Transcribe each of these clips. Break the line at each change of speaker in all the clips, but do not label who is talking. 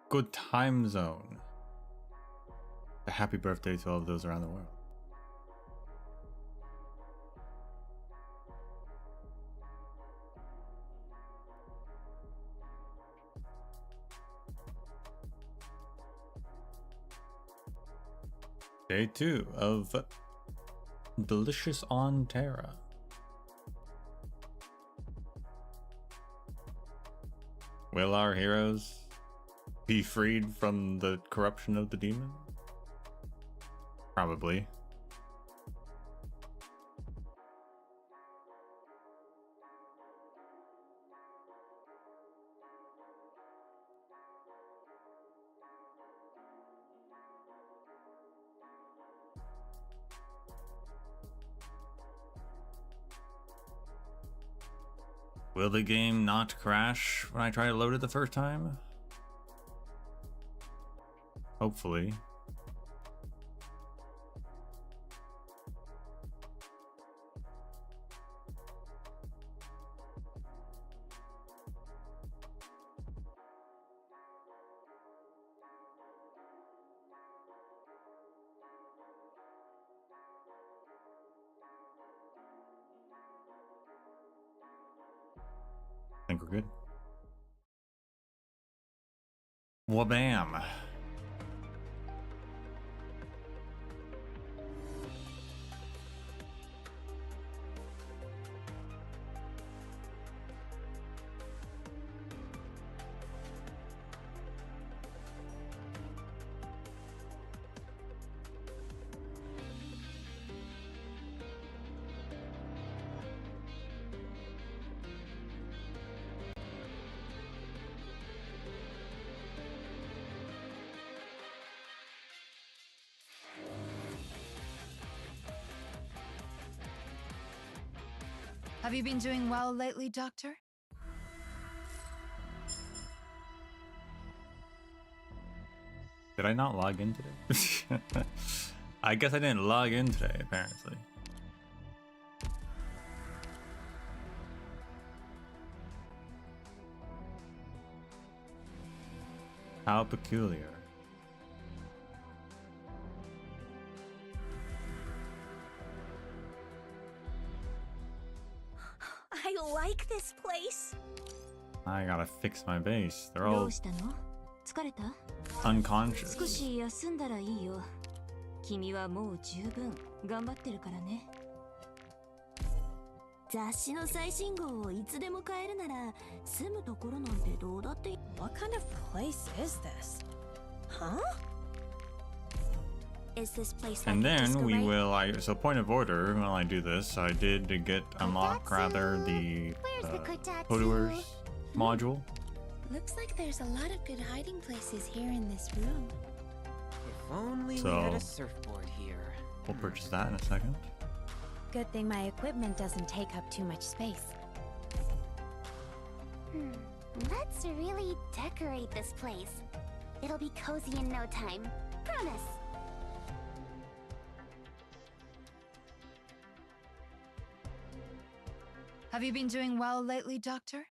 good time zone. A happy birthday to all of those around the world. Day 2 of Delicious on Terra. Will our heroes be freed from the corruption of the demon? Probably. Will the game not crash when I try to load it the first time? Hopefully. I think we're good. Wabam!
Have you been doing well lately, Doctor?
Did I not log in today? I guess I didn't log in today, apparently. How peculiar.
I like this place.
I gotta fix my base. They're all unconscious.
少し休んだらいいよ。君はもう十分頑張ってるからね。雑誌の最新号をいつでも買えるなら住むところなんてどうだって。
What kind of place is this? Huh?
Is this place like
And
a
then
disco
we
rave?
will, so point of order, while I do this, I did get unlock rather the Hoduers module.
Looks like there's a lot of good hiding places here in this room.
If only we had a surfboard here.
We'll purchase that in a second.
Good thing my equipment doesn't take up too much space.
Let's really decorate this place. It'll be cozy in no time. Promise.
Have you been doing well lately, Doctor?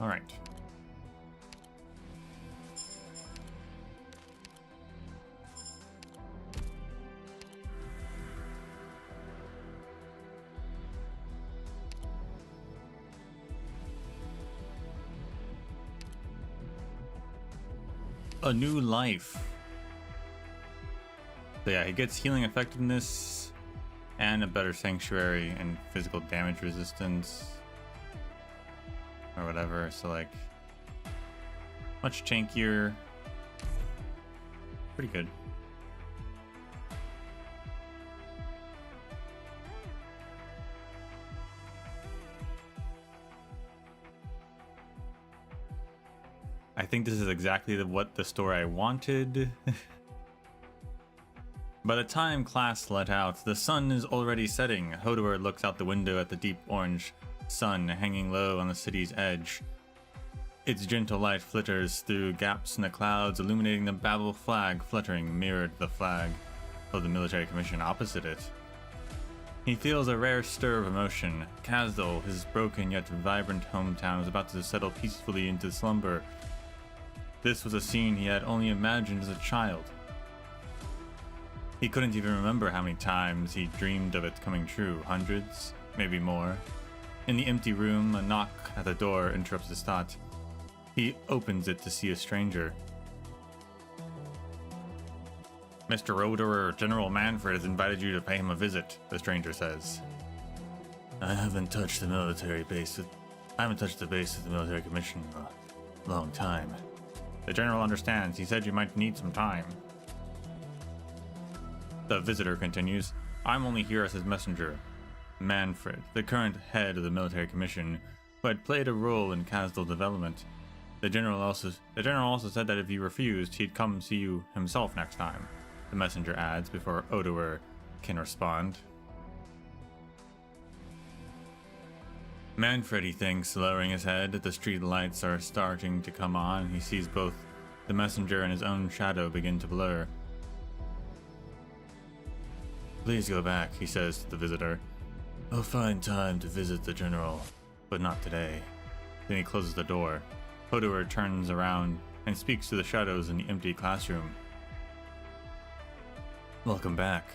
All right. A new life. So yeah, he gets healing effectiveness and a better sanctuary and physical damage resistance or whatever. So like much tankier. Pretty good. I think this is exactly what the story I wanted. By the time class let out, the sun is already setting. Hodor looks out the window at the deep orange sun hanging low on the city's edge. Its gentle light flitters through gaps in the clouds, illuminating the Babel flag fluttering mirrored the flag of the military commission opposite it. He feels a rare stir of emotion. Kazdal, his broken yet vibrant hometown, was about to settle peacefully into slumber. This was a scene he had only imagined as a child. He couldn't even remember how many times he dreamed of it coming true. Hundreds? Maybe more. In the empty room, a knock at the door interrupts his thought. He opens it to see a stranger. Mr. Roderer, General Manfred has invited you to pay him a visit, the stranger says. I haven't touched the base of the military commission in a long time. The general understands. He said you might need some time. The visitor continues. I'm only here as his messenger. Manfred, the current head of the military commission, who had played a role in Kazdal development. The general also said that if you refused, he'd come see you himself next time. The messenger adds before Odoer can respond. Manfred, he thinks, lowering his head. The street lights are starting to come on. He sees both the messenger and his own shadow begin to blur. Please go back, he says to the visitor. I'll find time to visit the general, but not today. Then he closes the door. Odoer turns around and speaks to the shadows in the empty classroom. Welcome back.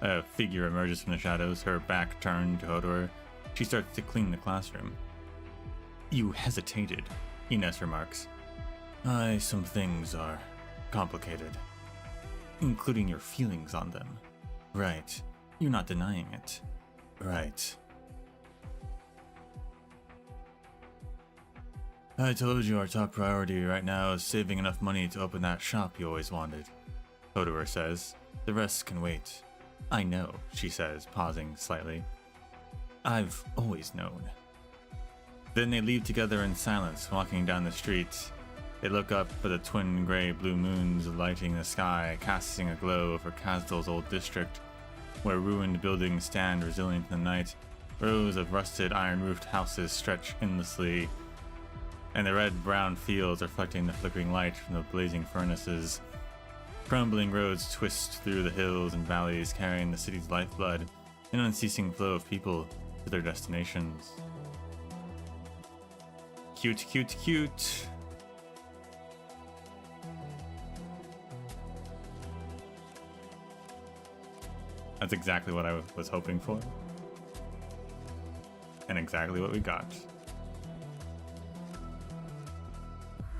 A figure emerges from the shadows, her back turned to Odoer. She starts to clean the classroom. You hesitated, Ines remarks. Some things are complicated, including your feelings on them. Right. You're not denying it. Right. I told you our top priority right now is saving enough money to open that shop you always wanted. Odoer says. The rest can wait. I know, she says, pausing slightly. I've always known. Then they leave together in silence, walking down the street. They look up for the twin gray-blue moons lighting the sky, casting a glow over Kazdal's old district, where ruined buildings stand resilient in the night. Rows of rusted iron-roofed houses stretch endlessly, and the red-brown fields reflecting the flickering light from the blazing furnaces. Crumbling roads twist through the hills and valleys, carrying the city's lifeblood, an unceasing flow of people to their destinations. Cute, cute, cute. That's exactly what I was hoping for. And exactly what we got.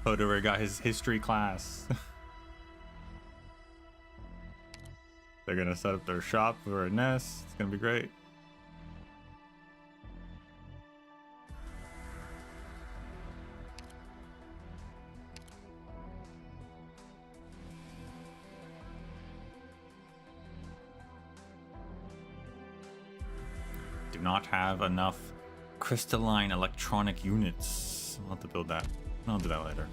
Odoer got his history class. They're gonna set up their shop for a nest. It's gonna be great. Do not have enough crystalline electronic units. I'll have to build that. I'll do that later.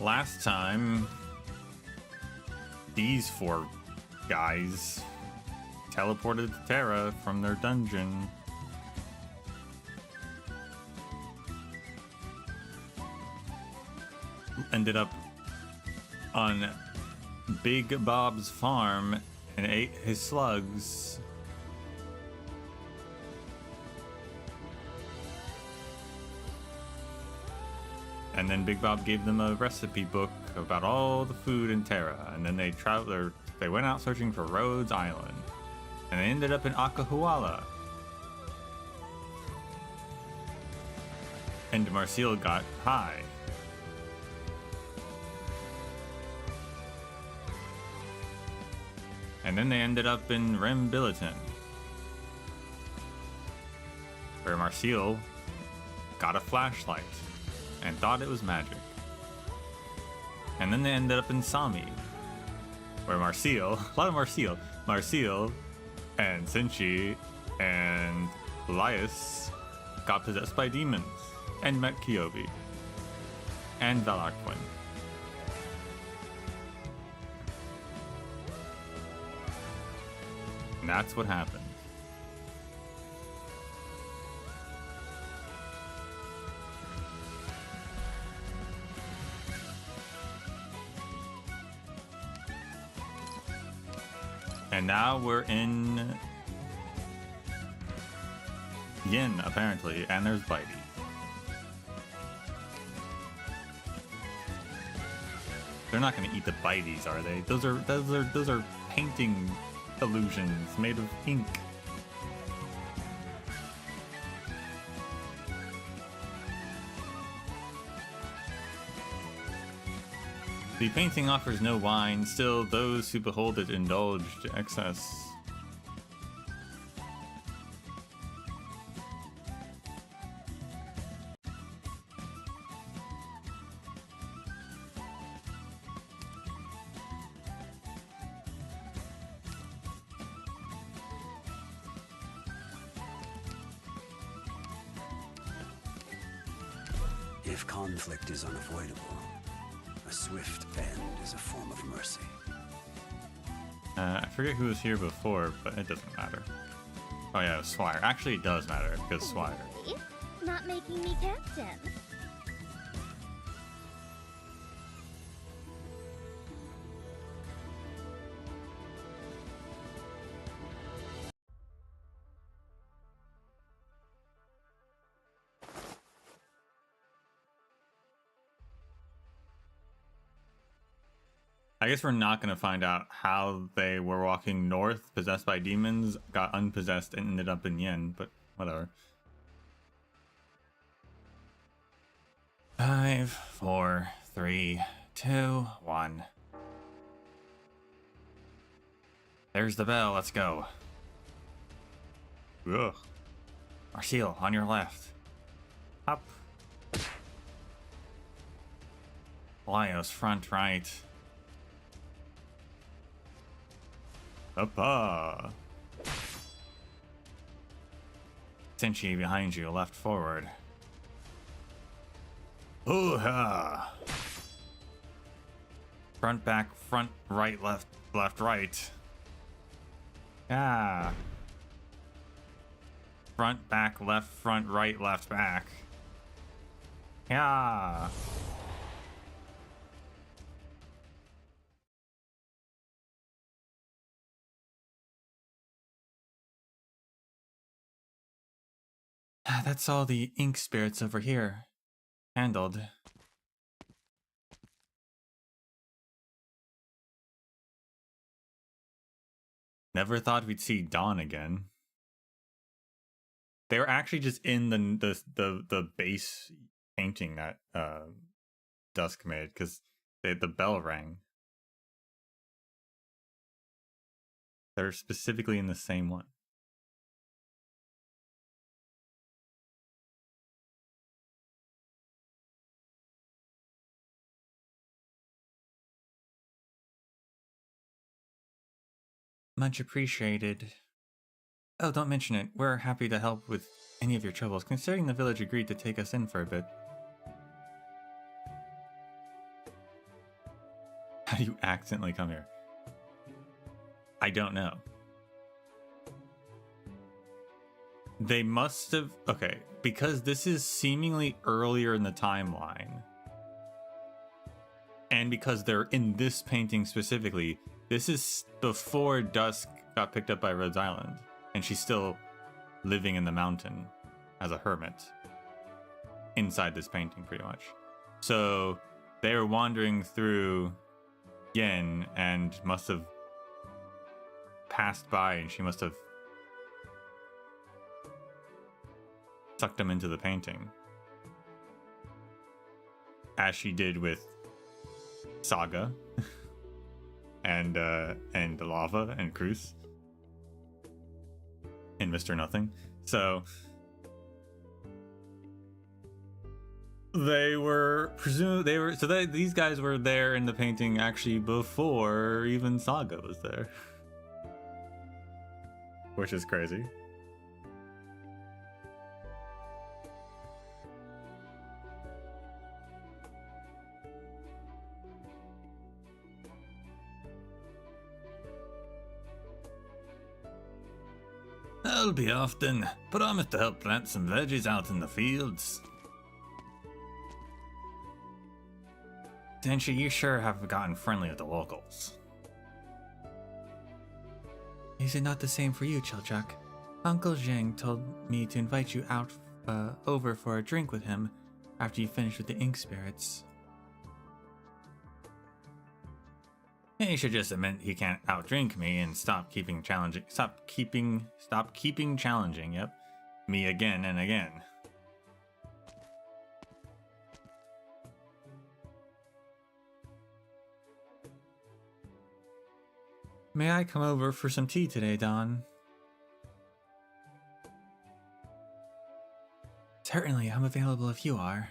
Last time, these four guys teleported to Terra from their dungeon. Ended up on Big Bob's farm and ate his slugs. And then Big Bob gave them a recipe book about all the food in Terra. And then they went out searching for Rhodes Island. And they ended up in Akahuala. And Marcel got high. And then they ended up in Rembiliton, where Marcel got a flashlight. and thought it was magic. And then they ended up in Sami, where Marcial, a lot of Marcial and Senshi and Elias got possessed by demons and met Kyobi and Valakquin. And that's what happened. And now we're in Yin, apparently, and there's Bitey. They're not going to eat the Bites, are they? Those are painting illusions made of ink. The painting offers no wine, still those who behold it indulge to excess.
If conflict is unavoidable, a swift end is a form of mercy.
I forget who was here before, but it doesn't matter. Oh yeah, it was Swire. Actually, it does matter, because Swire.
Really? Not making me captain.
I guess we're not going to find out how they were walking north, possessed by demons, got unpossessed, and ended up in Yin, but whatever. 5, 4, 3, 2, 1. There's the bell, let's go. Ugh. Marcial, on your left. Up. Laios, front right. Uppa! Senshi behind you, left forward. Ooh-ha! Front, back, front, right, left, left, right. Yeah. Front, back, left, front, right, left, back. Yeah. That's all the ink spirits over here. Handled. Never thought we'd see Dawn again. They were actually just in the base painting that Dusk made, because the bell rang. They're specifically in the same one. Much appreciated. Oh, don't mention it. We're happy to help with any of your troubles, considering the village agreed to take us in for a bit. How do you accidentally come here? I don't know. They must have... Okay, because this is seemingly earlier in the timeline, and because they're in this painting specifically, this is before Dusk got picked up by Rhodes Island, and she's still living in the mountain as a hermit inside this painting, pretty much. So they were wandering through Yen and must have passed by, and she must have sucked them into the painting, as she did with Saga. and Lava and Cruz and Mr. Nothing. So They were presumed these guys were there in the painting actually before even Saga was there. Which is crazy. I'll be off then. Promise to help plant some veggies out in the fields. Denshi, you sure have gotten friendly with the locals. Is it not the same for you, Chilchuk? Uncle Zheng told me to invite you out over for a drink with him after you finish with the ink spirits. He should just admit he can't outdrink me and stop keeping challenging me again and again. May I come over for some tea today, Don? Certainly, I'm available if you are.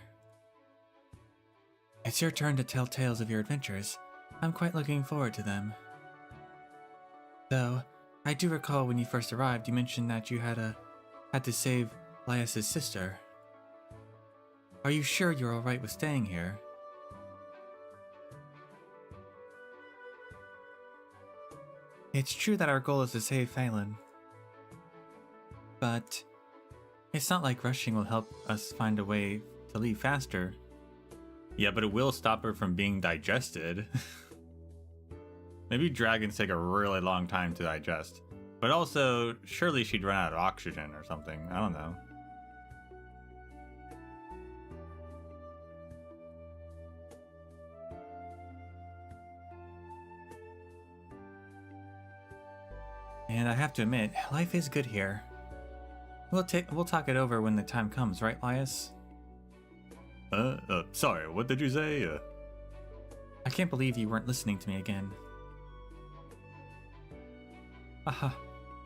It's your turn to tell tales of your adventures. I'm quite looking forward to them. Though, I do recall when you first arrived, you mentioned that you had to save Laius' sister. Are you sure you're alright with staying here? It's true that our goal is to save Phelan. But it's not like rushing will help us find a way to leave faster. Yeah, but it will stop her from being digested. Maybe dragons take a really long time to digest. But also, surely she'd run out of oxygen or something. I don't know. And I have to admit, life is good here. We'll talk it over when the time comes, right, Laius? Sorry, what did you say? I can't believe you weren't listening to me again. Aha,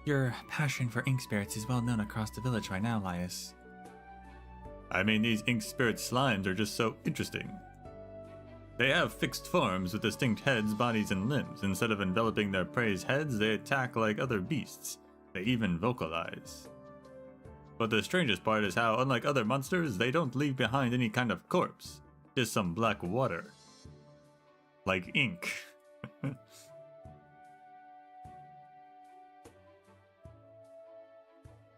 your passion for ink spirits is well known across the village right now, Laius. I mean, these ink spirit slimes are just so interesting. They have fixed forms with distinct heads, bodies, and limbs. Instead of enveloping their prey's heads, they attack like other beasts. They even vocalize. But the strangest part is how, unlike other monsters, they don't leave behind any kind of corpse. Just some black water. Like ink.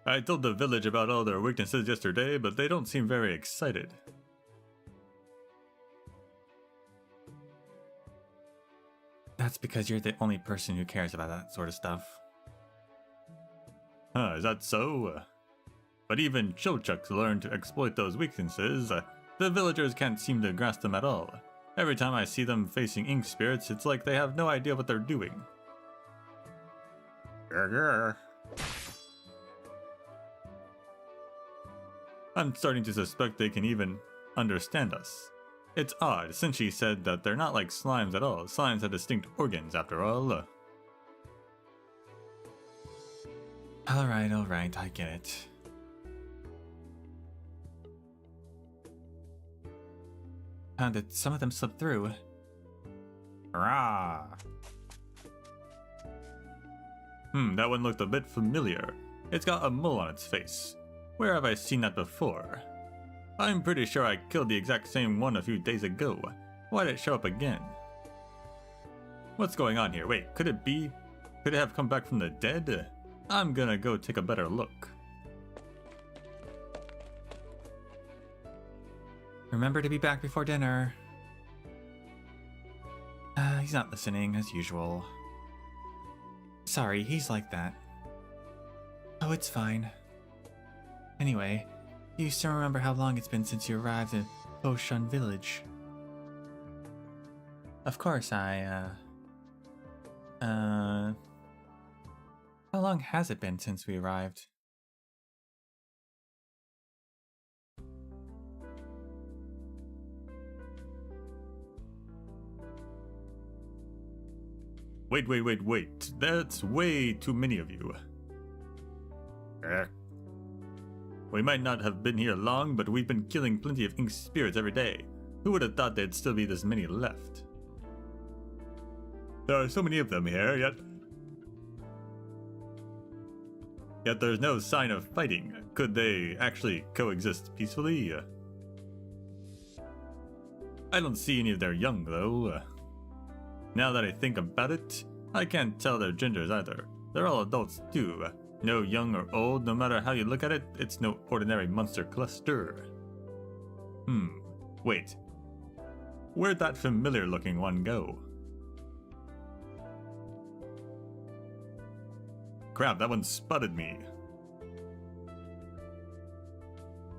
I told the village about all their weaknesses yesterday, but they don't seem very excited. That's because you're the only person who cares about that sort of stuff. Is that so? But even Chilchuks learn to exploit those weaknesses. The villagers can't seem to grasp them at all. Every time I see them facing ink spirits, it's like they have no idea what they're doing. Grr. I'm starting to suspect they can even understand us. It's odd, since she said that they're not like slimes at all. Slimes have distinct organs, after all. Alright, I get it. Did some of them slip through? Hurrah! That one looked a bit familiar. It's got a mole on its face. Where have I seen that before? I'm pretty sure I killed the exact same one a few days ago. Why did it show up again? What's going on here? Wait, could it have come back from the dead? I'm gonna go take a better look. Remember to be back before dinner. He's not listening, as usual. Sorry, he's like that. Oh, it's fine. Anyway, you still remember how long it's been since you arrived in Oshun village? Of course, How long has it been since we arrived? Wait. That's way too many of you. We might not have been here long, but we've been killing plenty of ink spirits every day. Who would have thought there'd still be this many left? There are so many of them here, yet there's no sign of fighting. Could they actually coexist peacefully? I don't see any of their young, though. Now that I think about it, I can't tell their genders either. They're all adults, too. No young or old, no matter how you look at it, it's no ordinary monster cluster. Wait. Where'd that familiar-looking one go? Crap, that one spotted me.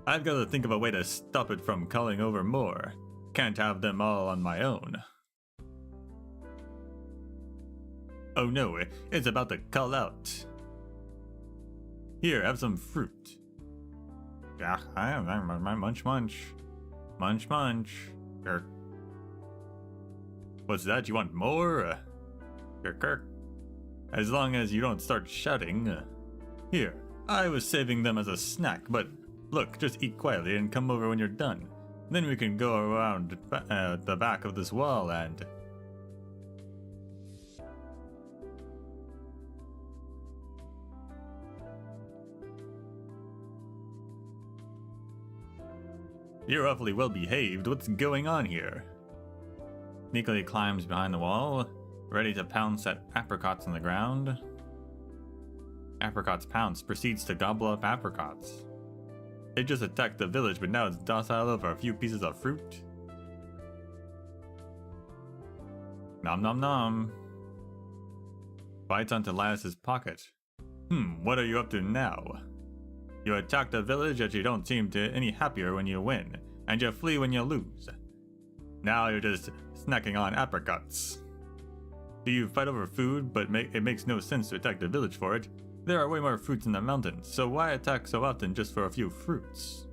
I've got to think of a way to stop it from calling over more. Can't have them all on my own. Oh no, it's about to call out. Here, have some fruit. Yeah, munch. Munch. What's that? You want more? Kirk. As long as you don't start shouting. Here, I was saving them as a snack, but look, just eat quietly and come over when you're done. Then we can go around the back of this wall and... You're awfully well behaved. What's going on here? Sneakily climbs behind the wall, ready to pounce at apricots on the ground. Apricots pounce, proceeds to gobble up apricots. It just attacked the village, but now it's docile over a few pieces of fruit. Nom nom nom. Bites onto Lattice's pocket. What are you up to now? You attack the village, yet you don't seem to any happier when you win, and you flee when you lose. Now you're just snacking on apricots. Do you fight over food, but it makes no sense to attack the village for it? There are way more fruits in the mountains, so why attack so often just for a few fruits?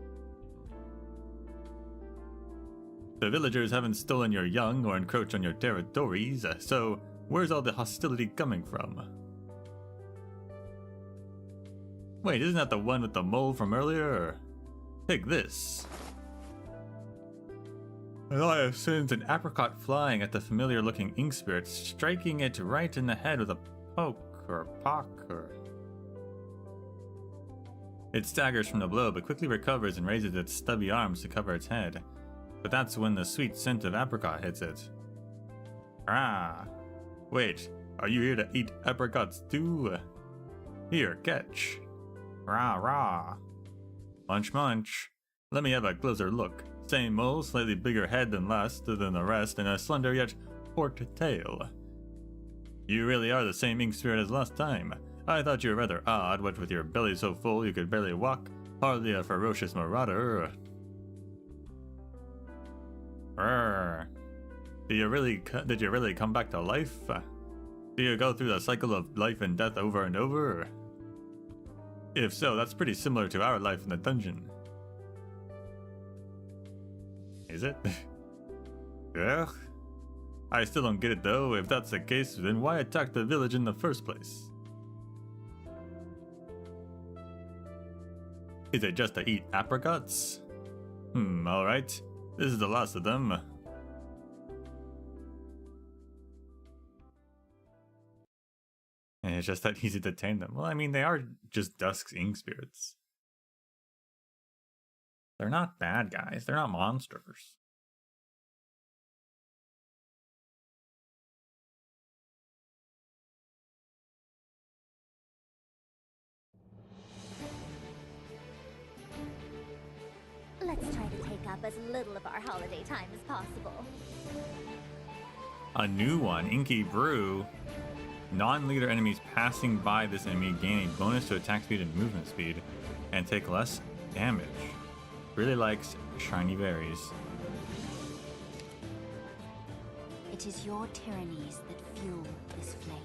The villagers haven't stolen your young or encroached on your territories, so where's all the hostility coming from? Wait, isn't that the one with the mole from earlier? Take this. Elias sends an apricot flying at the familiar-looking ink spirit, striking it right in the head with a poke or pock or... It staggers from the blow, but quickly recovers and raises its stubby arms to cover its head. But that's when the sweet scent of apricot hits it. Ah! Wait, are you here to eat apricots too? Here, catch. Rah rah. Munch. Let me have a closer look. Same mole, slightly bigger head than the rest, and a slender yet forked tail. You really are the same ink spirit as last time. I thought you were rather odd, what with your belly so full you could barely walk. Hardly a ferocious marauder. Did you really come back to life? Do you go through the cycle of life and death over and over? If so, that's pretty similar to our life in the dungeon. Is it? Ugh. I still don't get it though. If that's the case, then why attack the village in the first place? Is it just to eat apricots? Alright. This is the last of them. And it's just that easy to tame them. Well, I mean, they are just Dusk's ink spirits. They're not bad guys. They're not monsters.
Let's try to take up as little of our holiday time as possible.
A new one, Inky Brew. Non-leader enemies passing by this enemy gain a bonus to attack speed and movement speed, and take less damage. Really likes shiny berries.
It is your tyrannies that fuel this flame.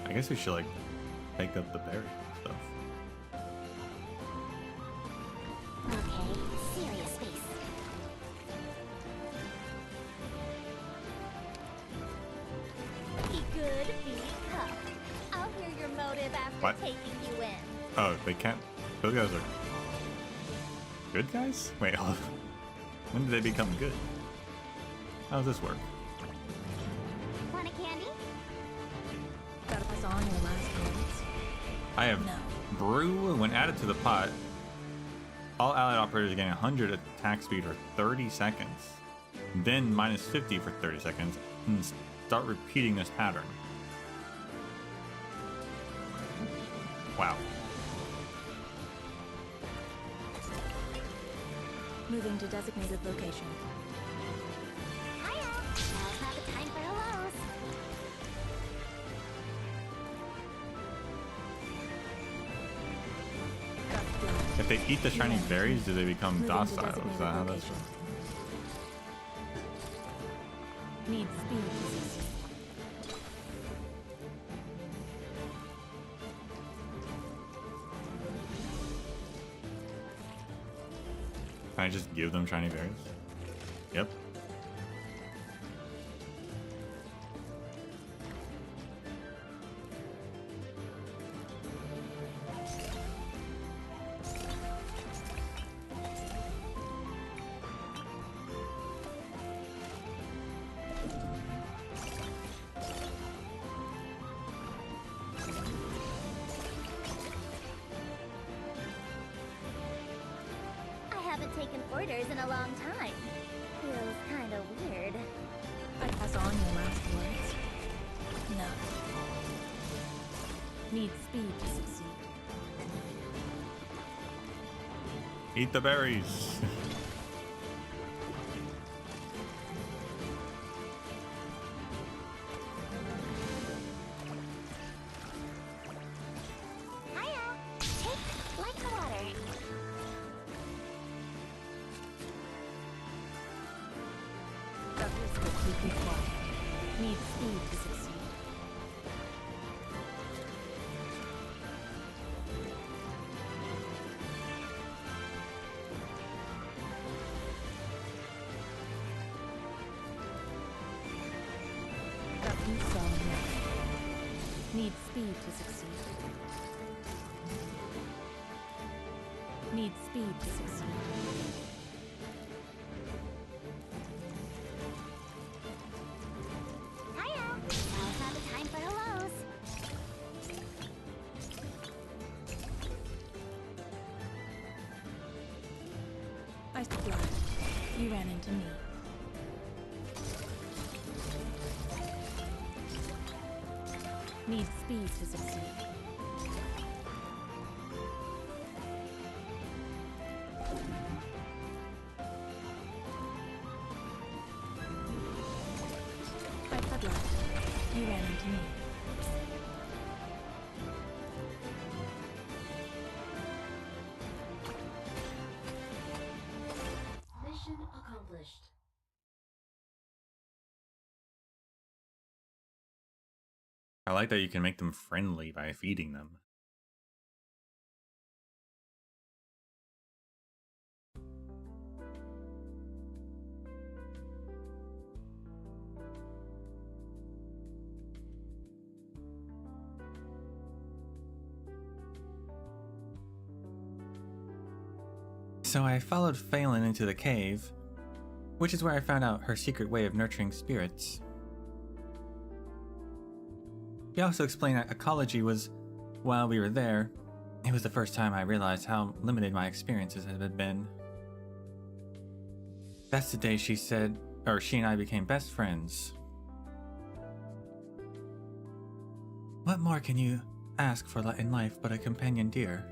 I guess we should like take up the berry stuff. What?
taking you in.
Oh, they can't. Those guys are good guys? Wait, hold on. When did they become good? How does this work?
Want a candy?
Gotta pass on your last words.
I have
No.
brew. When added to the pot, all allied operators gain 100 attack speed for 30 seconds. Then minus 50 for 30 seconds. And start repeating this pattern. Wow.
Moving to designated location.
Hiya! Now's not the time for hellos.
If they eat the shiny berries, do they become
Moving to
docile? Is
designated
that how that's...
location. Need speed to succeed.
Can I just give them shiny berries? Yep.
I haven't taken orders in a long time. Feels kind of weird.
I pass on your last words. No. Need speed to succeed.
Eat the berries.
Hiya! Take like the water.
Others will keep you quiet. Need speed to succeed. Nothing so now. Need speed to succeed. Need speed to succeed.
Hiya! Now's not the time for hellos.
I supply. You ran into me. Need speed to succeed. I cut left. You ran into me.
Mission accomplished.
I like that you can make them friendly by feeding them. So I followed Phelan into the cave, which is where I found out her secret way of nurturing spirits. He also explained that ecology was, while we were there, it was the first time I realized how limited my experiences had been. That's the day she said, or she and I became best friends. What more can you ask for in life but a companion dear?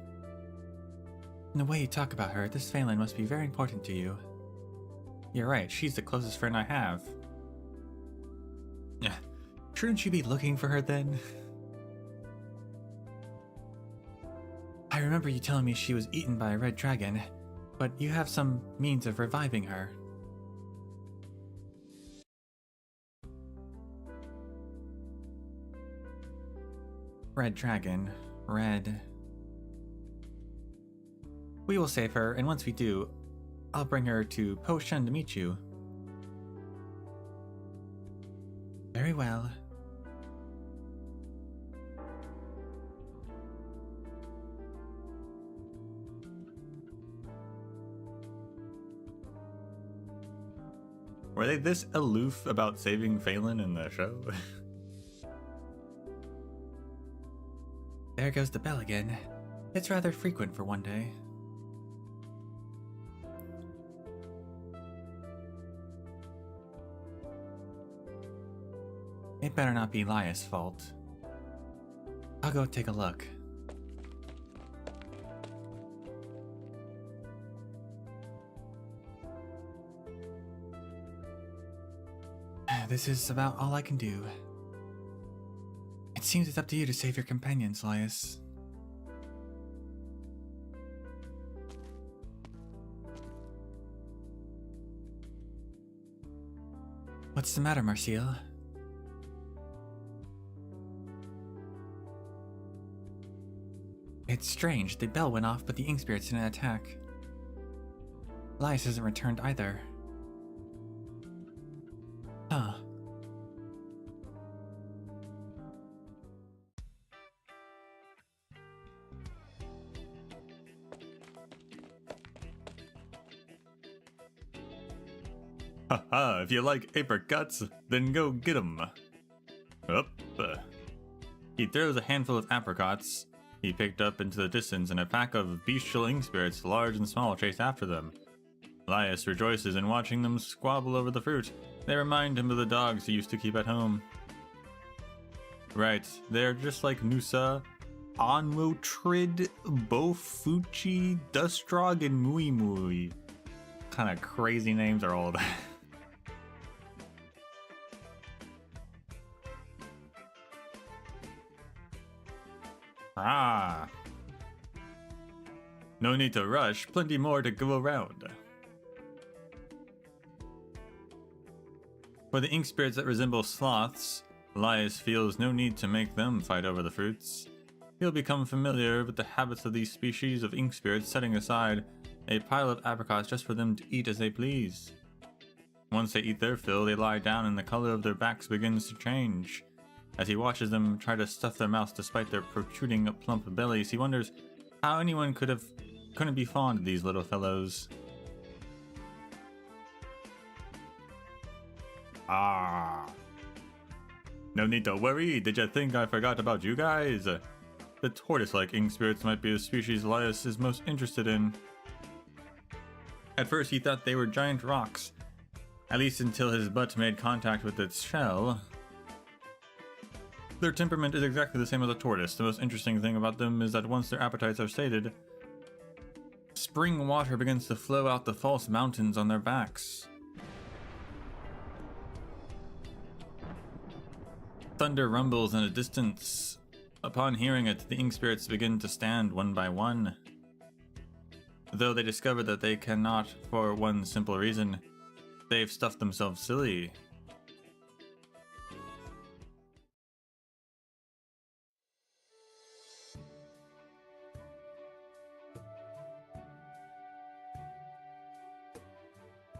And the way you talk about her, this Phelan must be very important to you. You're right, she's the closest friend I have. Yeah. Shouldn't you be looking for her then? I remember you telling me she was eaten by a red dragon, but you have some means of reviving her. Red dragon. Red. We will save her, and once we do, I'll bring her to Potion to meet you. Very well. Were they this aloof about saving Phelan in the show? There goes the bell again. It's rather frequent for one day. It better not be Elias' fault. I'll go take a look. This is about all I can do. It seems it's up to you to save your companions, Elias. What's the matter, Marcial? It's strange. The bell went off, but the ink spirits didn't attack. Elias hasn't returned either. Huh. Haha, if you like apricots, then go get 'em. Up. He throws a handful of apricots he picked up into the distance, and a pack of bestial ink spirits, large and small, chase after them. Elias rejoices in watching them squabble over the fruit. They remind him of the dogs he used to keep at home. Right, they're just like Nusa, Onwotrid, Bofuchi, Dustrog, and Mui Mui. What kind of crazy names are all that? Ah. No need to rush, plenty more to go around. For the ink spirits that resemble sloths, Elias feels no need to make them fight over the fruits. He'll become familiar with the habits of these species of ink spirits, setting aside a pile of apricots just for them to eat as they please. Once they eat their fill, they lie down and the color of their backs begins to change. As he watches them try to stuff their mouths despite their protruding plump bellies, he wonders how anyone couldn't be fond of these little fellows. Ah. No need to worry, did you think I forgot about you guys? The tortoise-like ink spirits might be the species Elias is most interested in. At first he thought they were giant rocks, at least until his butt made contact with its shell. Their temperament is exactly the same as a tortoise. The most interesting thing about them is that once their appetites are sated, spring water begins to flow out the false mountains on their backs. Thunder rumbles in the distance. Upon hearing it, the ink spirits begin to stand one by one. Though they discover that they cannot for one simple reason. They've stuffed themselves silly.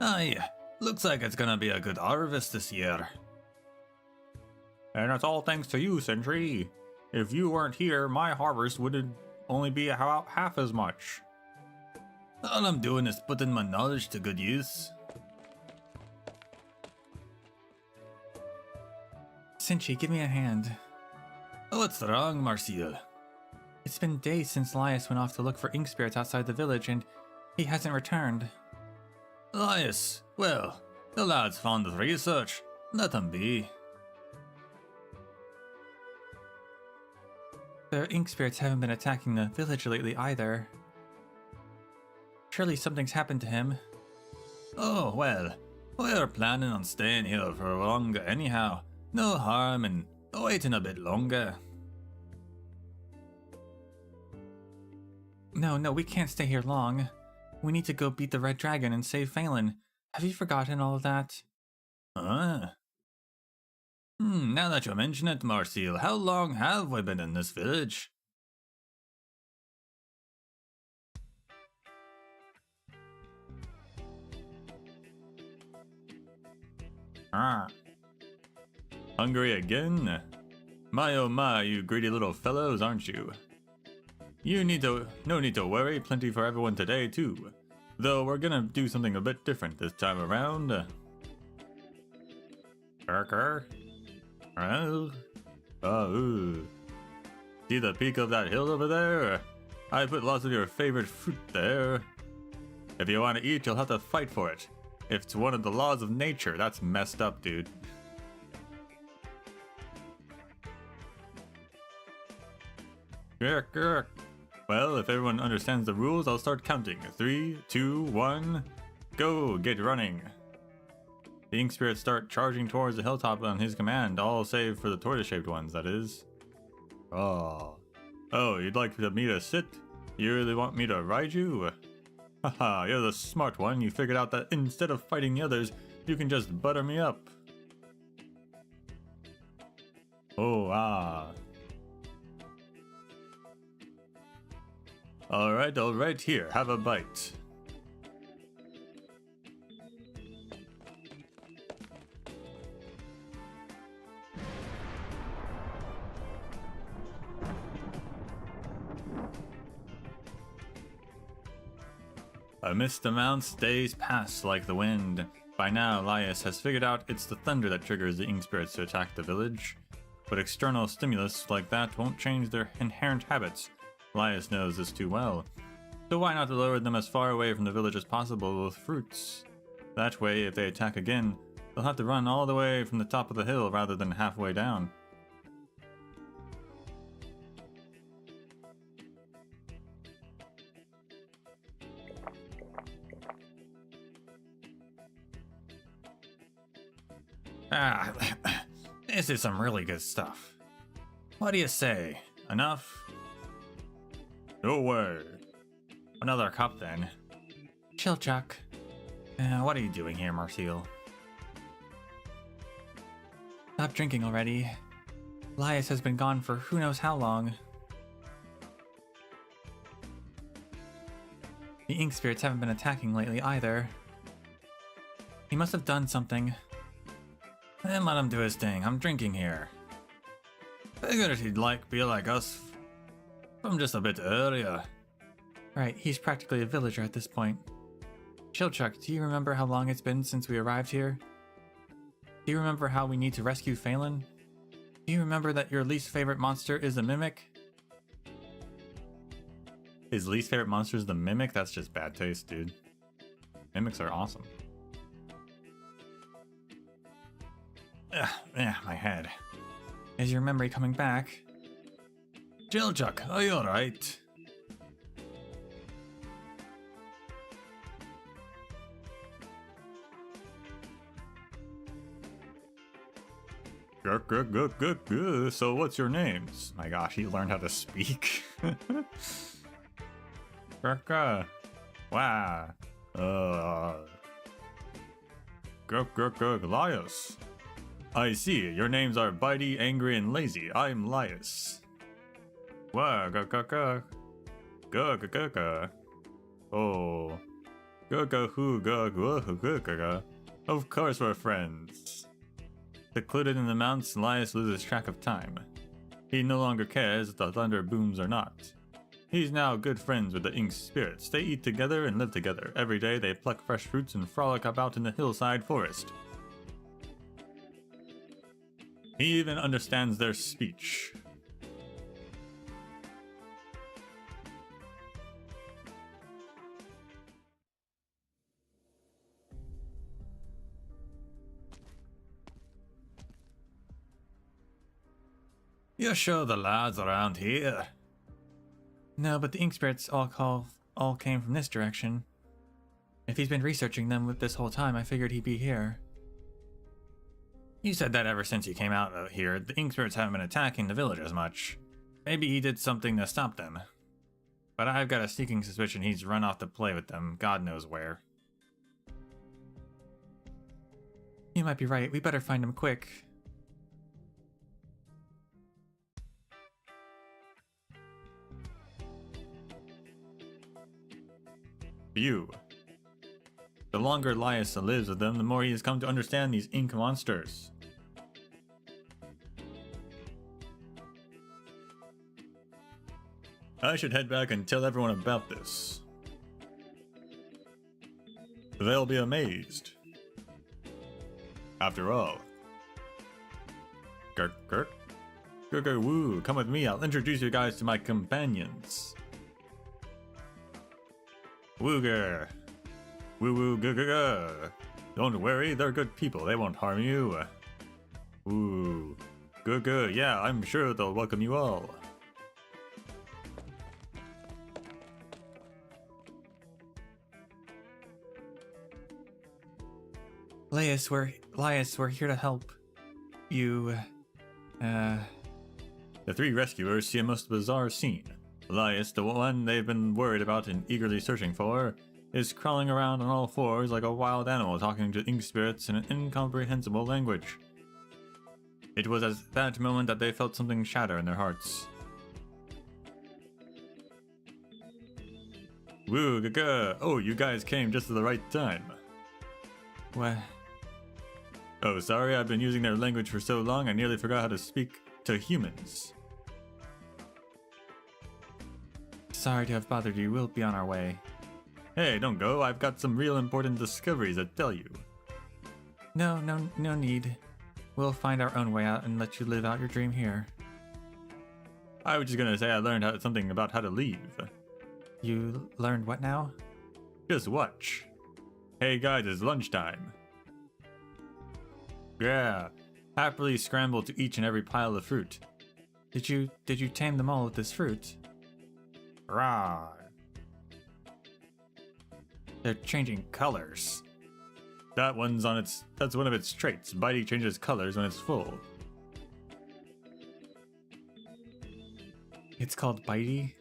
Aye, looks like it's gonna be a good harvest this year. And it's all thanks to you, Sentry. If you weren't here, my harvest would only be about half as much. All I'm doing is putting my knowledge to good use. Sentry, give me a hand. What's wrong, Marcial? It's been days since Elias went off to look for ink spirits outside the village, and he hasn't returned. Elias, well, the lad's fond of research. Let him be. The ink spirits haven't been attacking the village lately either. Surely something's happened to him. Oh, well, we're planning on staying here for longer anyhow. No harm in waiting a bit longer. No, we can't stay here long. We need to go beat the Red Dragon and save Phelan. Have you forgotten all of that? Huh? Now that you mention it, Marcial, how long have we been in this village? Hungry again? My oh my, you greedy little fellows, aren't you? No need to worry, plenty for everyone today too. Though we're gonna do something a bit different this time around. Burger. Oh. Oh. See the peak of that hill over there? I put lots of your favorite fruit there. If you want to eat, you'll have to fight for it. If it's one of the laws of nature, that's messed up, dude. Well, if everyone understands the rules, I'll start counting. 3, 2, 1, go! Get running! The ink spirits start charging towards the hilltop on his command, all save for the tortoise-shaped ones, that is. Oh. Oh, you'd like me to sit? You really want me to ride you? Haha, you're the smart one. You figured out that instead of fighting the others, you can just butter me up. Oh, ah. Alright, here, have a bite. A mist amounts, days pass like the wind. By now, Laius has figured out it's the thunder that triggers the ink spirits to attack the village. But external stimulus like that won't change their inherent habits. Laius knows this too well. So why not lure them as far away from the village as possible with fruits? That way, if they attack again, they'll have to run all the way from the top of the hill rather than halfway down. Ah, this is some really good stuff. What do you say? Enough? No way. Another cup then. Chill, Chuck. What are you doing here, Marcel? Stop drinking already. Laius has been gone for who knows how long. The ink spirits haven't been attacking lately either. He must have done something. Then let him do his thing. I'm drinking here. Figured he'd be like us from just a bit earlier. Right, he's practically a villager at this point. Chilchuck, do you remember how long it's been since we arrived here? Do you remember how we need to rescue Phelan? Do you remember that your least favorite monster is a mimic? His least favorite monster is the mimic? That's just bad taste, dude. Mimics are awesome. Yeah, my head. Is your memory coming back? Chilchuck, are you alright? Good. So what's your names? My gosh, he learned how to speak. Wow. Laius. I see. Your names are Bitey, Angry, and Lazy. I'm Laius. Wow. Oh. Of course we're friends. Secluded in the mountains, Laius loses track of time. He no longer cares if the thunder booms or not. He's now good friends with the ink spirits. They eat together and live together. Every day they pluck fresh fruits and frolic about in the hillside forest. He even understands their speech. You're sure the lads around here? No, but the ink spirits all came from this direction. If he's been researching them with this whole time, I figured he'd be here. You said that ever since you came out here, the ink spirits haven't been attacking the village as much. Maybe he did something to stop them. But I've got a sneaking suspicion he's run off to play with them, God knows where. You might be right, we better find him quick. You. The longer Laius lives with them, the more he has come to understand these ink monsters. I should head back and tell everyone about this. They'll be amazed. After all, Woo, come with me, I'll introduce you guys to my companions. Wooger. Woo woo gugga. Don't worry, they're good people, they won't harm you. Woo. Gugga, yeah, I'm sure they'll welcome you all. Laius, we're here to help you. The three rescuers see a most bizarre scene. Laius, the one they've been worried about and eagerly searching for, is crawling around on all fours like a wild animal talking to ink spirits in an incomprehensible language. It was at that moment that they felt something shatter in their hearts. Woo, gaga! Oh, you guys came just at the right time. What? Oh, sorry, I've been using their language for so long I nearly forgot how to speak to humans. Sorry to have bothered you, we'll be on our way. Hey, don't go, I've got some real important discoveries to tell you. No need. We'll find our own way out and let you live out your dream here. I was just gonna say I learned something about how to leave. You learned what now? Just watch. Hey guys, it's lunchtime. Yeah, happily scramble to each and every pile of fruit. Did you tame them all with this fruit? Rah. They're changing colors. That's one of its traits. Bitey changes colors when it's full. It's called Bitey?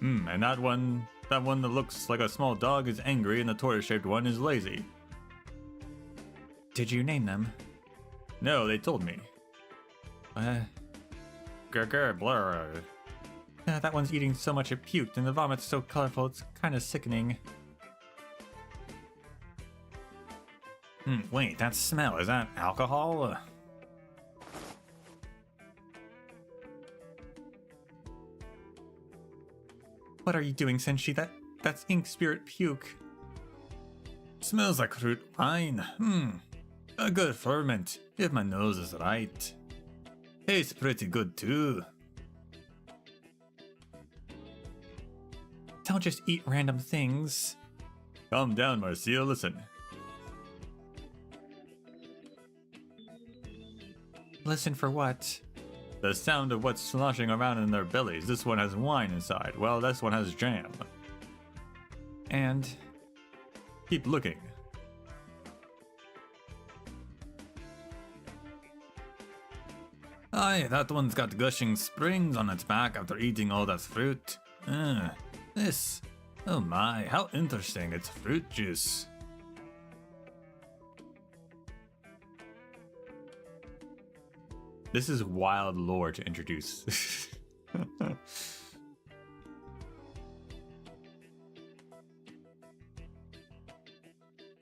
And that one that looks like a small dog is angry and the tortoise-shaped one is lazy. Did you name them? No, they told me. Blur. That one's eating so much it puked and the vomit's so colorful it's kinda sickening. Wait, that smell, is that alcohol? What are you doing, Senshi? That's ink spirit puke. Smells like fruit wine. A good ferment, if my nose is right. Tastes pretty good too. Don't just eat random things. Calm down, Marcia, listen. Listen for what? The sound of what's sloshing around in their bellies. This one has wine inside. Well, this one has jam. And keep looking. Aye, that one's got gushing springs on its back after eating all that fruit. This. Oh my, how interesting. It's fruit juice. This is wild lore to introduce.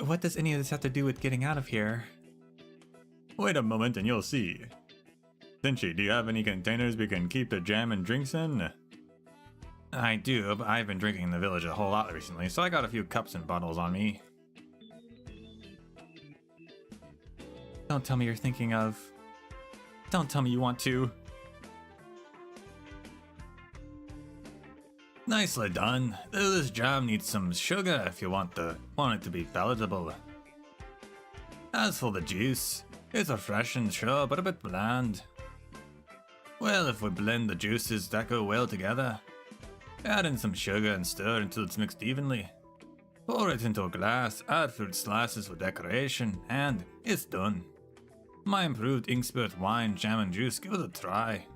What does any of this have to do with getting out of here? Wait a moment and you'll see. Senshi, do you have any containers we can keep the jam and drinks in? I do, but I've been drinking in the village a whole lot recently, so I got a few cups and bottles on me. Don't tell me you're thinking of... Don't tell me you want to. Nicely done. Though this jam needs some sugar if you want it to be palatable. As for the juice, it's refreshing, sure, but a bit bland. Well, if we blend the juices that go well together, add in some sugar and stir until it's mixed evenly. Pour it into a glass, add fruit slices for decoration, and it's done. My improved ink spirit wine, jam and juice, give it a try.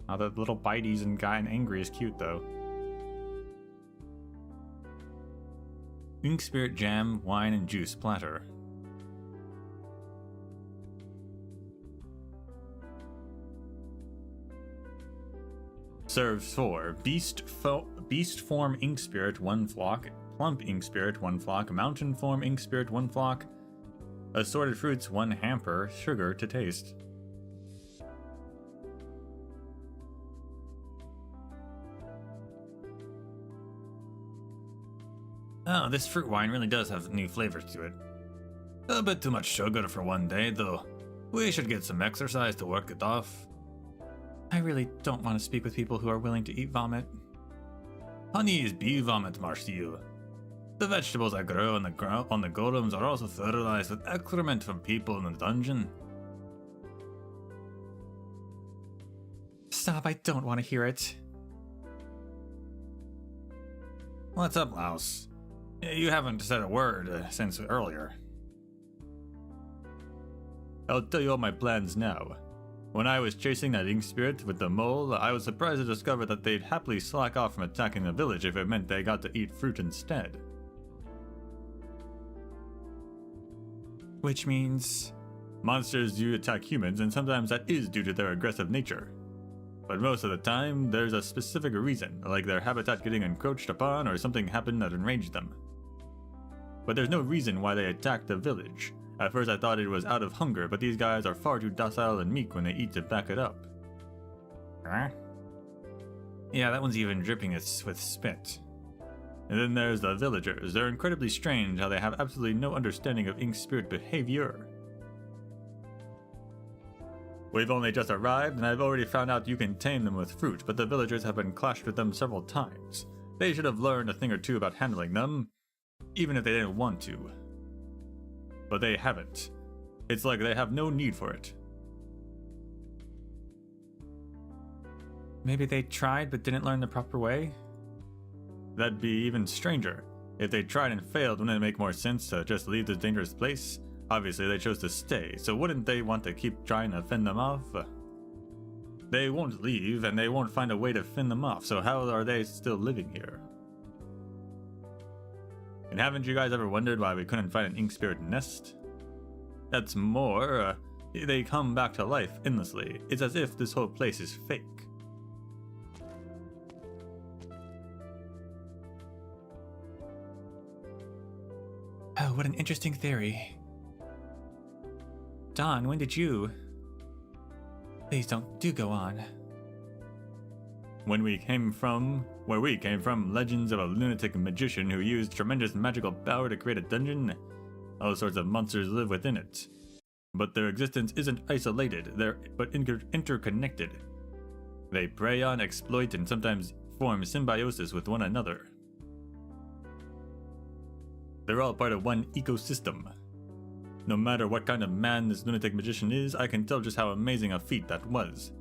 Oh, the little bitey's and guy and angry is cute though. Ink spirit jam, wine and juice platter. Serves for beast form ink spirit 1 flock, plump ink spirit 1 flock, mountain form ink spirit 1 flock, assorted fruits 1 hamper, sugar to taste. Oh, this fruit wine really does have new flavors to it. A bit too much sugar for one day, though. We should get some exercise to work it off. I really don't want to speak with people who are willing to eat vomit. Honey is bee vomit, Marcille. The vegetables I grow on the golems are also fertilized with excrement from people in the dungeon. Stop, I don't want to hear it. What's up, Louse? You haven't said a word since earlier. I'll tell you all my plans now. When I was chasing that ink spirit with the mole, I was surprised to discover that they'd happily slack off from attacking the village if it meant they got to eat fruit instead. Which means monsters do attack humans, and sometimes that is due to their aggressive nature. But most of the time, there's a specific reason, like their habitat getting encroached upon or something happened that enraged them. But there's no reason why they attacked the village. At first I thought it was out of hunger, but these guys are far too docile and meek when they eat to back it up. Huh? Yeah, that one's even dripping it with spit. And then there's the villagers. They're incredibly strange how they have absolutely no understanding of ink spirit behavior. We've only just arrived, and I've already found out you can tame them with fruit, but the villagers have been clashed with them several times. They should have learned a thing or two about handling them, even if they didn't want to. But they haven't. It's like they have no need for it. Maybe they tried but didn't learn the proper way? That'd be even stranger. If they tried and failed, wouldn't it make more sense to just leave this dangerous place? Obviously they chose to stay, so wouldn't they want to keep trying to fend them off? They won't leave, and they won't find a way to fend them off, so how are they still living here? And haven't you guys ever wondered why we couldn't find an ink spirit nest? That's more, they come back to life endlessly. It's as if this whole place is fake. Oh, what an interesting theory. Don, when did you... Please do go on. Where we came from, legends of a lunatic magician who used tremendous magical power to create a dungeon. All sorts of monsters live within it. But their existence isn't isolated, they're interconnected. They prey on, exploit, and sometimes form symbiosis with one another. They're all part of one ecosystem. No matter what kind of man this lunatic magician is, I can tell just how amazing a feat that was.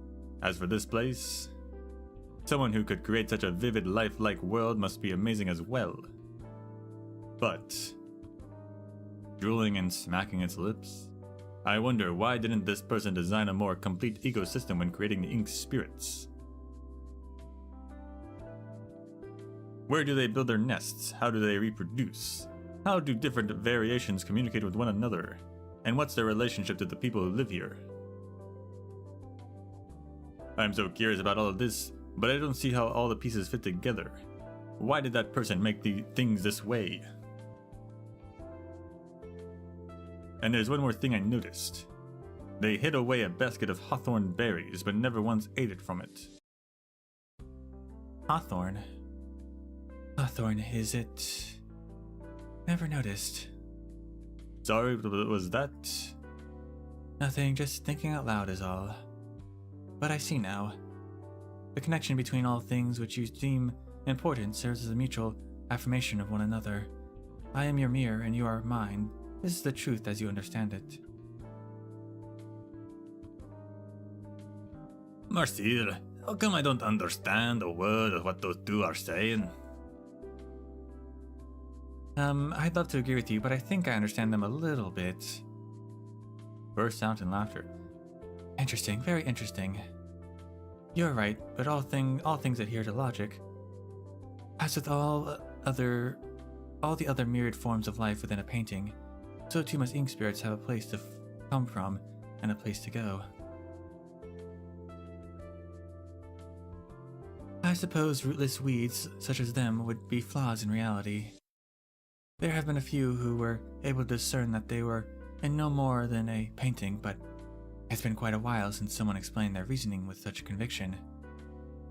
As for this place, someone who could create such a vivid, lifelike world must be amazing as well. But, drooling and smacking its lips, I wonder why didn't this person design a more complete ecosystem when creating the ink spirits? Where do they build their nests? How do they reproduce? How do different variations communicate with one another? And what's their relationship to the people who live here? I'm so curious about all of this, but I don't see how all the pieces fit together. Why did that person make the things this way? And there's one more thing I noticed. They hid away a basket of hawthorn berries, but never once ate it from it. Hawthorn? Hawthorn, is it... Never noticed. Sorry, what was that? Nothing, just thinking out loud is all. But I see now. The connection between all things which you deem important serves as a mutual affirmation of one another. I am your mirror and you are mine. This is the truth as you understand it. Marcille, how come I don't understand a word of what those two are saying? I'd love to agree with you, but I think I understand them a little bit. Burst out in laughter. Interesting, very interesting. You're right, but all things adhere to logic. As with all the other myriad forms of life within a painting, so too must ink spirits have a place to come from and a place to go. I suppose rootless weeds such as them would be flaws in reality. There have been a few who were able to discern that they were in no more than a painting, but it's been quite a while since someone explained their reasoning with such conviction.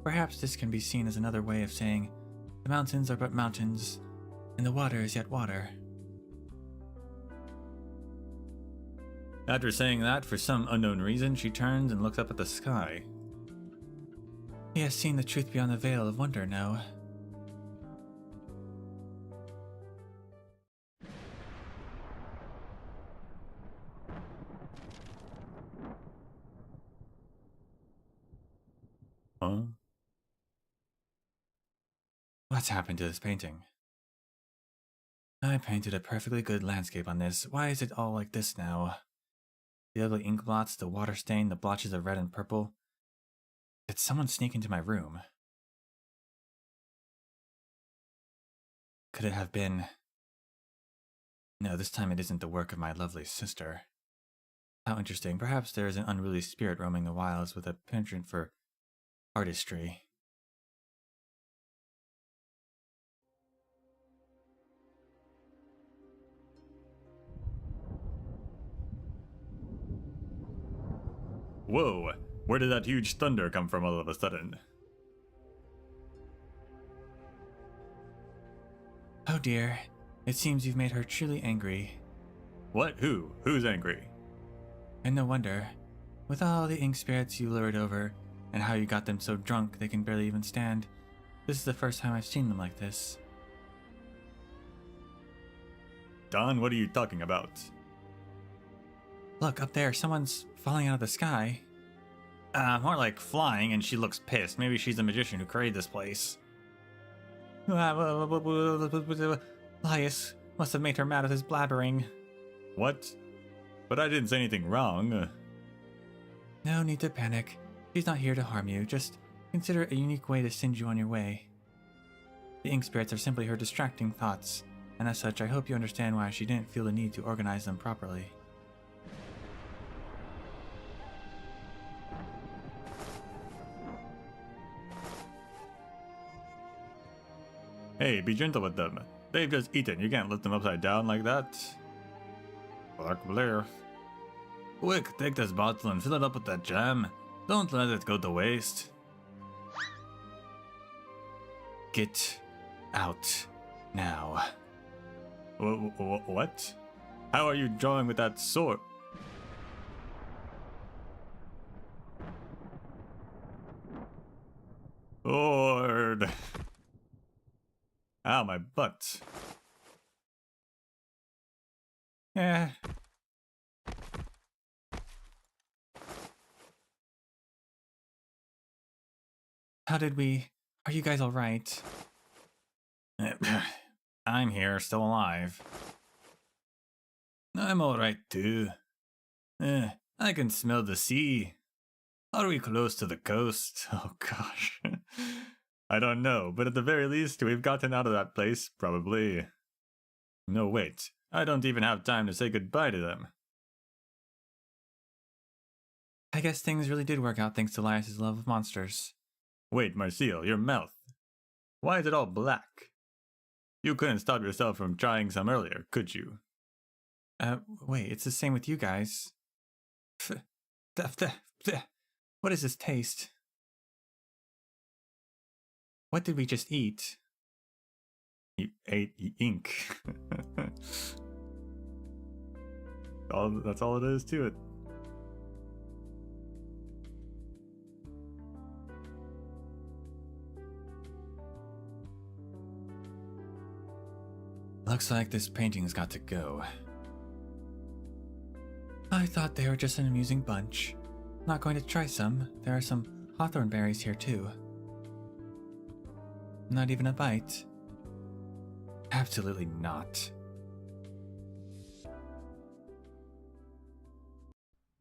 Perhaps this can be seen as another way of saying the mountains are but mountains, and the water is yet water. After saying that, for some unknown reason, she turns and looks up at the sky. He has seen the truth beyond the veil of wonder now. Huh? What's happened to this painting? I painted a perfectly good landscape on this. Why is it all like this now? The ugly ink blots, the water stain, the blotches of red and purple. Did someone sneak into my room? Could it have been... No, this time it isn't the work of my lovely sister. How interesting. Perhaps there is an unruly spirit roaming the wilds with a penchant for artistry. Whoa! Where did that huge thunder come from all of a sudden? Oh dear. It seems you've made her truly angry. What? Who? Who's angry? And no wonder. With all the ink spirits you lured over, and how you got them so drunk they can barely even stand, this is the first time I've seen them like this. Don, what are you talking about? Look, up there, someone's falling out of the sky. More like flying, and she looks pissed. Maybe she's a magician who created this place. Lias must have made her mad with his blabbering. What? But I didn't say anything wrong. No need to panic. She's not here to harm you. Just consider it a unique way to send you on your way. The ink spirits are simply her distracting thoughts, and as such, I hope you understand why she didn't feel the need to organize them properly. Hey, be gentle with them. They've just eaten. You can't lift them upside down like that. Black Blair. Quick, take this bottle and fill it up with that jam. Don't let it go to waste. Get out now. What? How are you drawing with that sword? Lord. Ow, my butt. Yeah. How did we... Are you guys alright? I'm here, still alive. I'm alright too. I can smell the sea. Are we close to the coast? Oh gosh. I don't know, but at the very least, we've gotten out of that place, probably. No, wait. I don't even have time to say goodbye to them. I guess things really did work out thanks to Lias' love of monsters. Wait, Marcille, your mouth. Why is it all black? You couldn't stop yourself from trying some earlier, could you? Wait, it's the same with you guys. What is this taste? What did we just eat? You ate ink. That's all it is to it. Looks like this painting's got to go. I thought they were just an amusing bunch. Not going to try some. There are some hawthorn berries here too. Not even a bite. Absolutely not.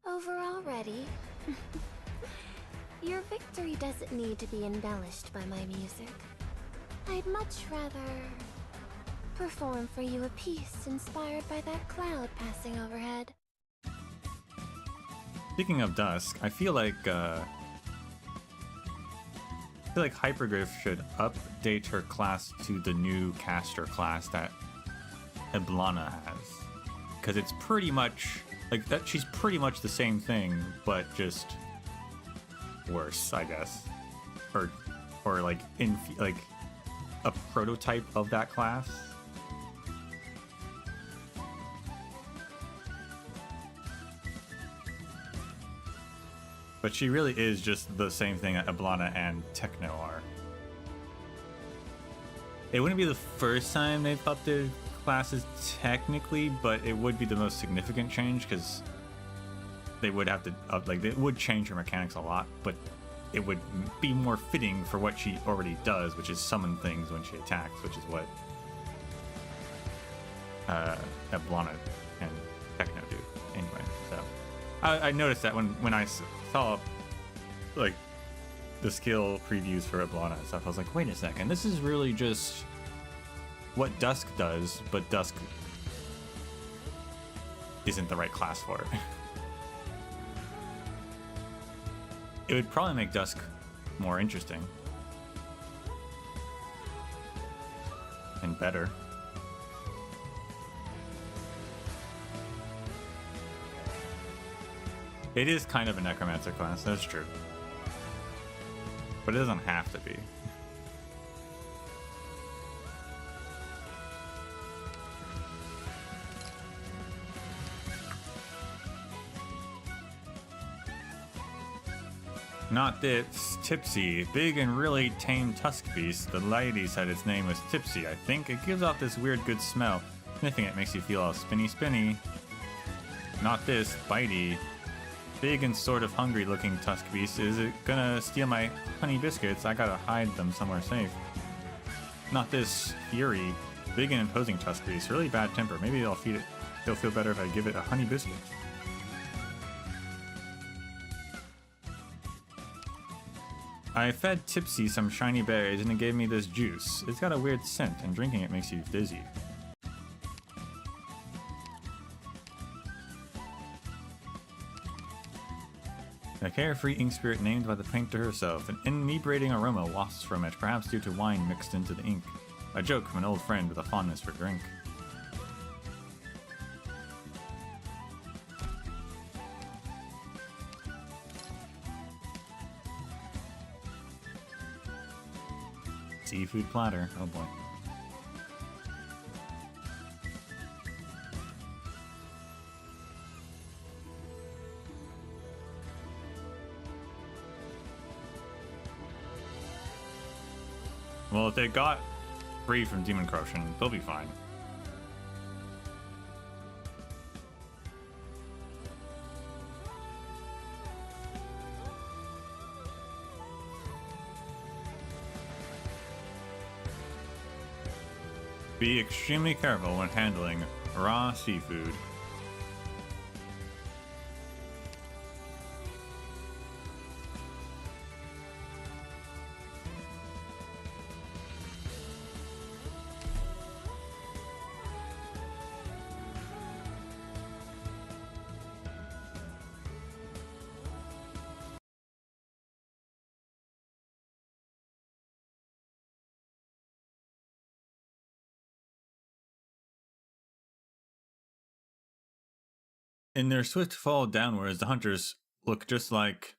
Over already? Your victory doesn't need to be embellished by my music. I'd much rather perform for you a piece inspired by that cloud passing overhead.
Speaking of dusk, I feel like Hypergriff should update her class to the new caster class that Eblana has, because it's pretty much like that. She's pretty much the same thing, but just worse, I guess, or like a prototype of that class. But she really is just the same thing that Ablana and Techno are. It wouldn't be the first time they've updated classes technically, but it would be the most significant change because they would have to like it would change her mechanics a lot, but it would be more fitting for what she already does, which is summon things when she attacks, which is what Ablana and Techno do anyway. So I noticed that when I saw like the skill previews for Ablana and stuff, I was like, wait a second, this is really just what Dusk does, but Dusk isn't the right class for it. It would probably make Dusk more interesting and better. It is kind of a necromancer class, that's true. But it doesn't have to be. Not this, Tipsy. Big and really tame tusk beast. The lady said its name was Tipsy, I think. It gives off this weird good smell. Sniffing it makes you feel all spinny. Not this, Bitey. Big and sort of hungry looking tusk beast. Is it gonna steal my honey biscuits? I gotta hide them somewhere safe. Not this, Fury. Big and imposing tusk beast. Really bad temper. Maybe I'll feed it. It'll feel better if I give it a honey biscuit. I fed Tipsy some shiny berries and it gave me this juice. It's got a weird scent and drinking it makes you dizzy. A carefree ink spirit named by the painter herself. An inebriating aroma wafts from it, perhaps due to wine mixed into the ink. A joke from an old friend with a fondness for drink. Seafood platter. Oh boy. Well, if they got free from Demon Corruption, they'll be fine. Be extremely careful when handling raw seafood. In their swift fall downwards, the hunters look just like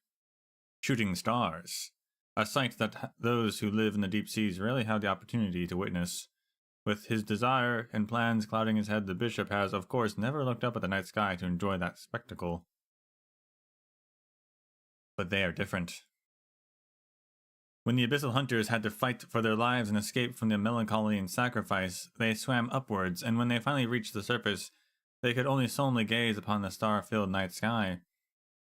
shooting stars, a sight that those who live in the deep seas rarely have the opportunity to witness. With his desire and plans clouding his head, the bishop has, of course, never looked up at the night sky to enjoy that spectacle. But they are different. When the abyssal hunters had to fight for their lives and escape from the melancholy and sacrifice, they swam upwards, and when they finally reached the surface, they could only solemnly gaze upon the star-filled night sky.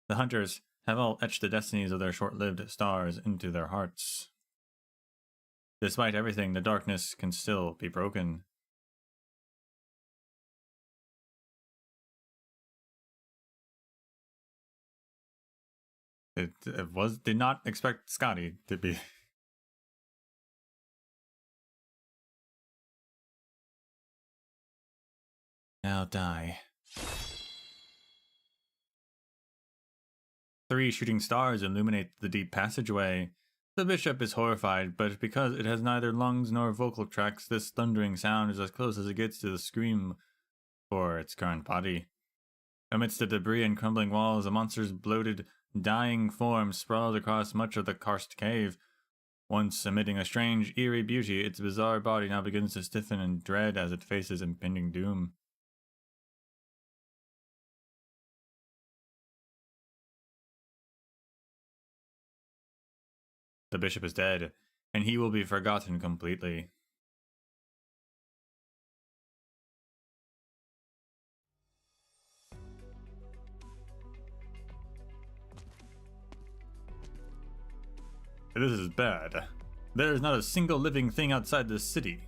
The hunters have all etched the destinies of their short-lived stars into their hearts. Despite everything, the darkness can still be broken. Did not expect Scotty to be... Now die. 3 shooting stars illuminate the deep passageway. The bishop is horrified, but because it has neither lungs nor vocal tracts, this thundering sound is as close as it gets to the scream for its current body. Amidst the debris and crumbling walls, a monster's bloated, dying form sprawls across much of the karst cave. Once emitting a strange, eerie beauty, its bizarre body now begins to stiffen in dread as it faces impending doom. The bishop is dead, and he will be forgotten completely. This is bad. There is not a single living thing outside this city.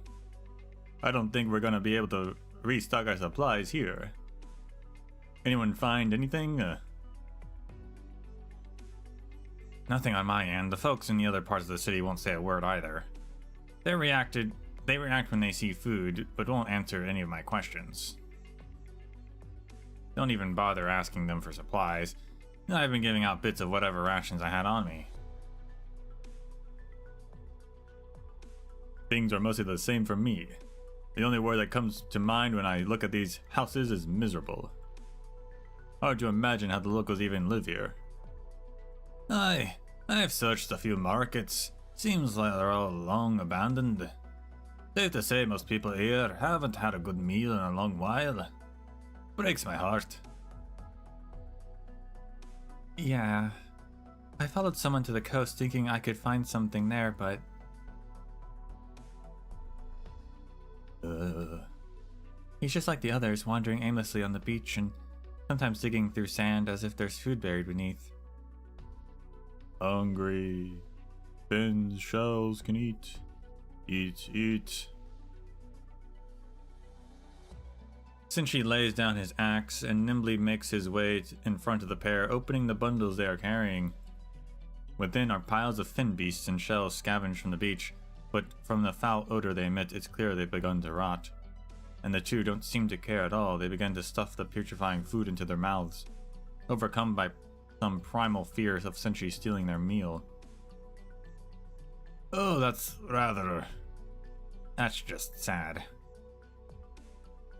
I don't think we're gonna be able to restock our supplies here. Anyone find anything? Nothing on my end. The folks in the other parts of the city won't say a word either. They react when they see food, but won't answer any of my questions. Don't even bother asking them for supplies. I've been giving out bits of whatever rations I had on me. Things are mostly the same for me. The only word that comes to mind when I look at these houses is miserable. Hard to imagine how the locals even live here. I've searched a few markets. Seems like they're all long abandoned. Safe to say most people here haven't had a good meal in a long while. Breaks my heart. Yeah. I followed someone to the coast thinking I could find something there, but... He's just like the others, wandering aimlessly on the beach and sometimes digging through sand as if there's food buried beneath. Hungry. Fins, shells can eat. Eat, eat. Sinchi lays down his axe and nimbly makes his way in front of the pair, opening the bundles they are carrying. Within are piles of fin beasts and shells scavenged from the beach, but from the foul odor they emit, it's clear they've begun to rot. And the two don't seem to care at all. They begin to stuff the putrefying food into their mouths, overcome by some primal fears of Senshi stealing their meal. Oh, that's just sad.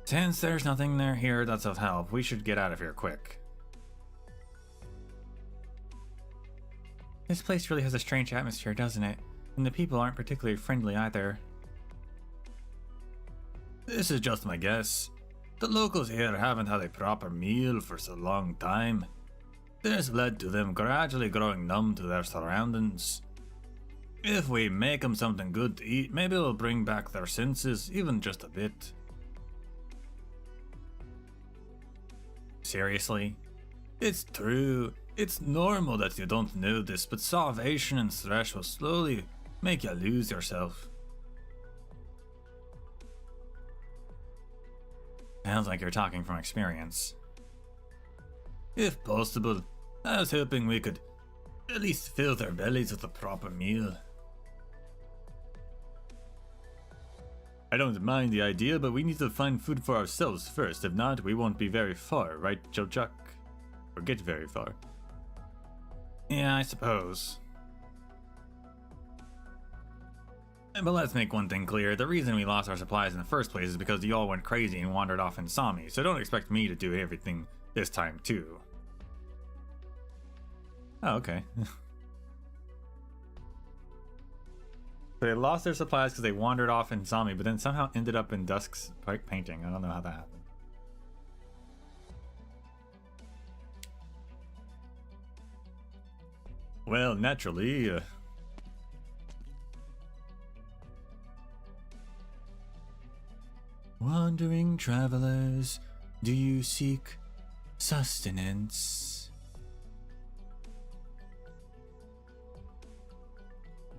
Since there's nothing there here that's of help, we should get out of here quick. This place really has a strange atmosphere, doesn't it? And the people aren't particularly friendly either. This is just my guess. The locals here haven't had a proper meal for so long time. This led to them gradually growing numb to their surroundings. If we make them something good to eat, maybe it'll bring back their senses, even just a bit. Seriously? It's true. It's normal that you don't know this, but starvation and stress will slowly make you lose yourself. Sounds like you're talking from experience. If possible, I was hoping we could at least fill their bellies with a proper meal. I don't mind the idea, but we need to find food for ourselves first. If not, we won't be very far, right, Joe-Chuck? Or get very far. Yeah, I suppose. But let's make one thing clear. The reason we lost our supplies in the first place is because you all went crazy and wandered off and saw me, so don't expect me to do everything this time, too. Oh, okay. They lost their supplies because they wandered off and saw me, but then somehow ended up in Dusk's painting. I don't know how that happened. Well, naturally, wandering travelers, do you seek sustenance?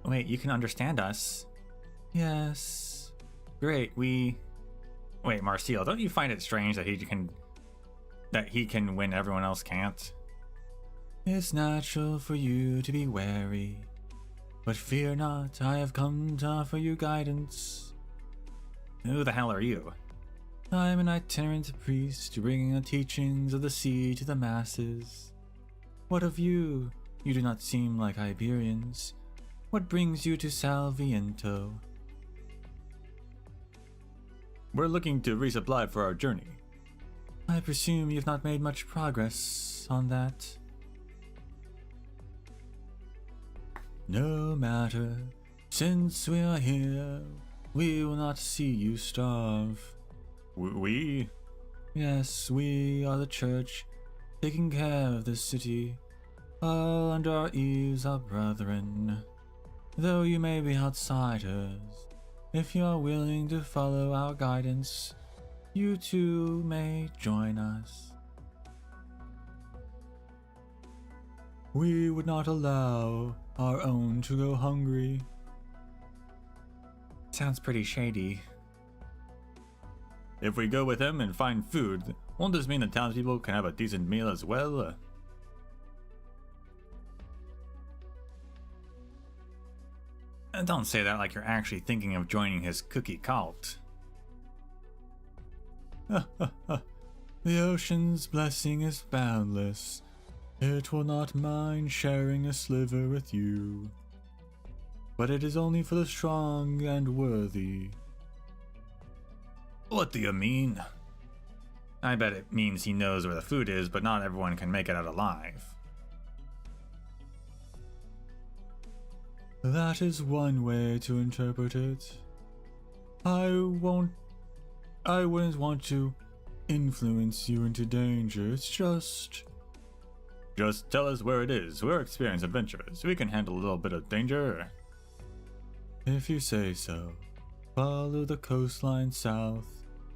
Wait, you can understand us? Yes. Great, Wait, Marcial, don't you find it strange that he can when everyone else can't? It's natural for you to be wary, but fear not, I have come to offer you guidance. Who the hell are you? I'm an itinerant priest, bringing the teachings of the sea to the masses. What of you? You do not seem like Iberians. What brings you to Salviento? We're looking to resupply for our journey. I presume you've not made much progress on that. No matter, since we are here, we will not see you starve. We? Yes, we are the church, taking care of this city. All under our eaves are brethren. Though you may be outsiders, if you are willing to follow our guidance, you too may join us. We would not allow our own to go hungry. Sounds pretty shady. If we go with him and find food, won't this mean the townspeople can have a decent meal as well? And don't say that like you're actually thinking of joining his cookie cult. The ocean's blessing is boundless. It will not mind sharing a sliver with you. But it is only for the strong and worthy. What do you mean? I bet it means he knows where the food is, but not everyone can make it out alive. That is one way to interpret it. I wouldn't want to influence you into danger. It's just tell us where it is. We're experienced adventurers. We can handle a little bit of danger. If you say so. Follow the coastline south.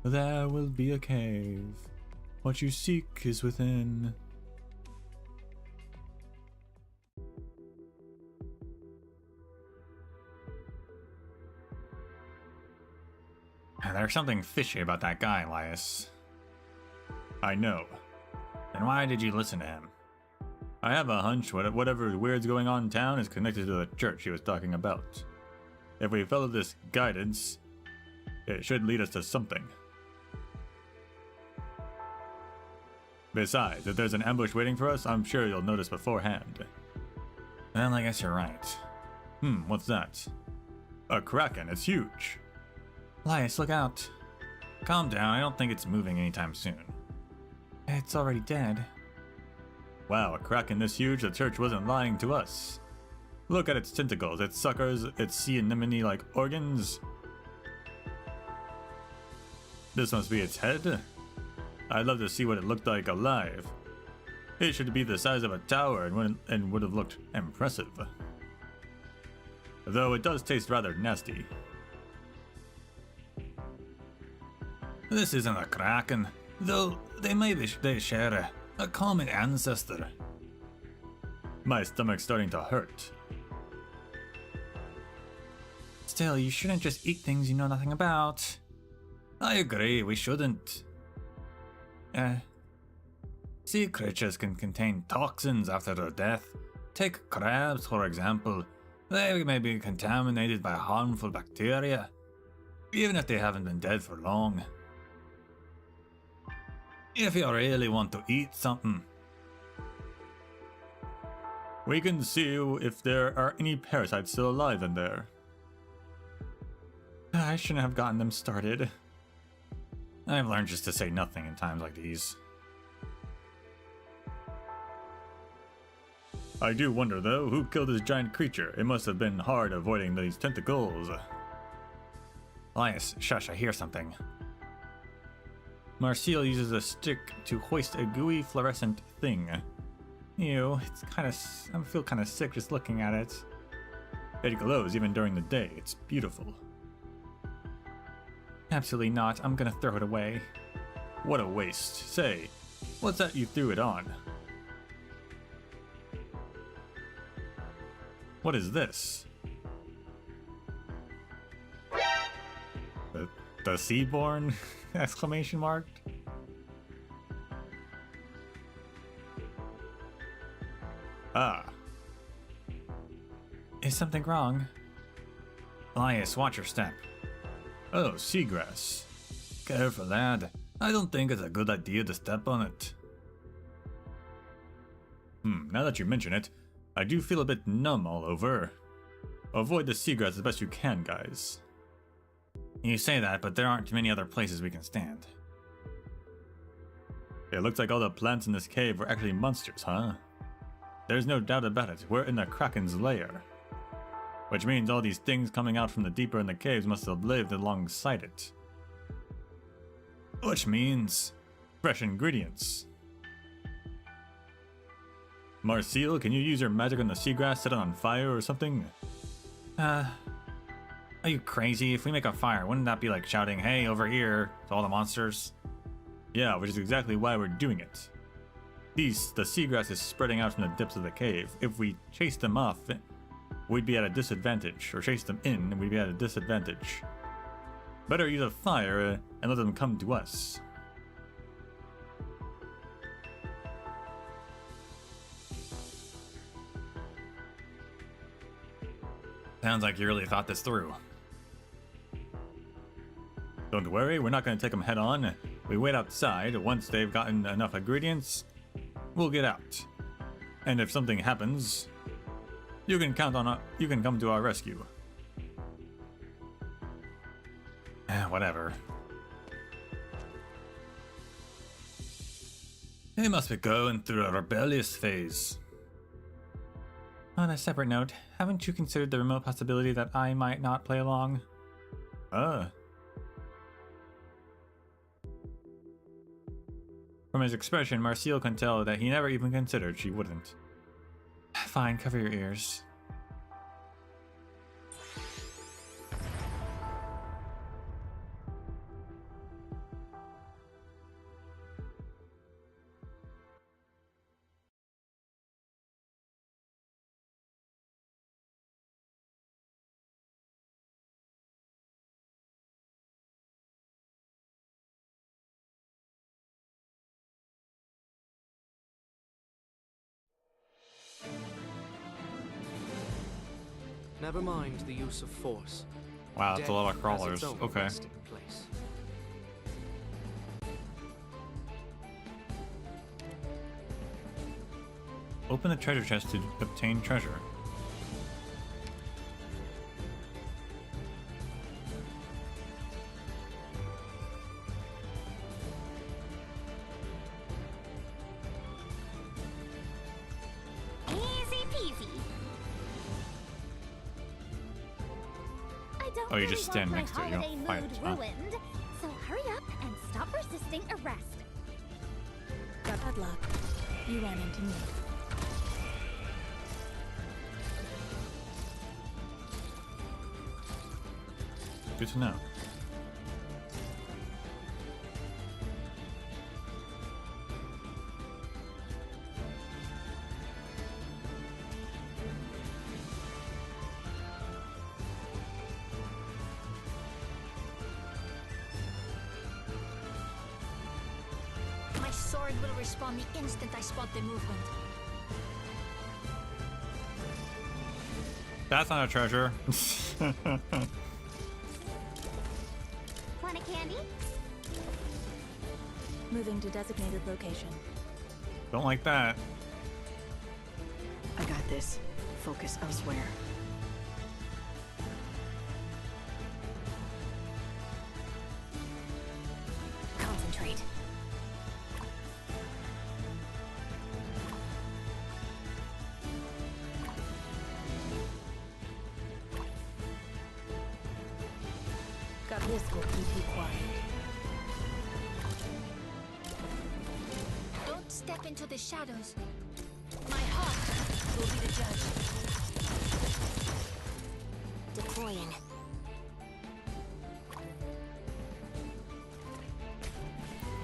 There will be a cave. What you seek is within. There's something fishy about that guy, Elias. I know. Then why did you listen to him? I have a hunch whatever weird's going on in town is connected to the church he was talking about. If we follow this guidance, it should lead us to something. Besides, if there's an ambush waiting for us, I'm sure you'll notice beforehand. Well, I guess you're right. What's that? A kraken, it's huge. Elias, look out. Calm down, I don't think it's moving anytime soon. It's already dead. Wow, a kraken this huge, the church wasn't lying to us. Look at its tentacles, its suckers, its sea anemone-like organs. This must be its head? I'd love to see what it looked like alive. It should be the size of a tower and would have looked impressive. Though it does taste rather nasty. This isn't a kraken, though they share a common ancestor. My stomach's starting to hurt. Still, you shouldn't just eat things you know nothing about. I agree, we shouldn't. Sea creatures can contain toxins after their death. Take crabs, for example. They may be contaminated by harmful bacteria, even if they haven't been dead for long. If you really want to eat something, we can see if there are any parasites still alive in there. I shouldn't have gotten them started. I've learned just to say nothing in times like these. I do wonder though, who killed this giant creature? It must have been hard avoiding these tentacles. Elias, shush, I hear something. Marcel uses a stick to hoist a gooey fluorescent thing. Ew, I feel kinda sick just looking at it. It glows even during the day, it's beautiful. Absolutely not, I'm gonna throw it away. What a waste. Say, what's that you threw it on? What is this? The Seaborn? Exclamation mark? Ah. Is something wrong? Elias, watch your step. Oh, seagrass. Careful, lad. I don't think it's a good idea to step on it. Now that you mention it, I do feel a bit numb all over. Avoid the seagrass as best you can, guys. You say that, but there aren't many other places we can stand. It looks like all the plants in this cave were actually monsters, huh? There's no doubt about it, we're in the Kraken's lair. Which means all these things coming out from the deeper in the caves must have lived alongside it. Which means fresh ingredients. Marcel, can you use your magic on the seagrass, set it on fire or something? Are you crazy? If we make a fire, wouldn't that be like shouting, "Hey, over here," to all the monsters? Yeah, which is exactly why we're doing it. The seagrass is spreading out from the depths of the cave. If we chase them off, we'd be at a disadvantage. Or chase them in, we'd be at a disadvantage. Better use a fire and let them come to us. Sounds like you really thought this through. Don't worry, we're not going to take them head on. We wait outside. Once they've gotten enough ingredients, we'll get out. And if something happens, you can count on you can come to our rescue. Whatever. They must be going through a rebellious phase. On a separate note, haven't you considered the remote possibility that I might not play along? From his expression, Marcille can tell that he never even considered she wouldn't. Fine, cover your ears.
Never mind the use of force.
Wow, that's a lot of
Death has
crawlers.
its own
Okay.
resting place.
Open the treasure chest to obtain treasure.
Easy peasy. I don't
Oh, you
really
just stand
want
next to
my
it, you don't
holiday
fight,
mood
huh?
ruined, so hurry up and stop resisting arrest.
Bad luck. You ran into me.
Good to know.
My sword will respond the instant I spot the movement.
That's not a treasure.
Want a candy?
Moving to designated location.
Don't like that.
I got this. Focus elsewhere.
Concentrate.
Got this will keep you quiet.
Don't step into the shadows. My heart will be the judge. Deploying.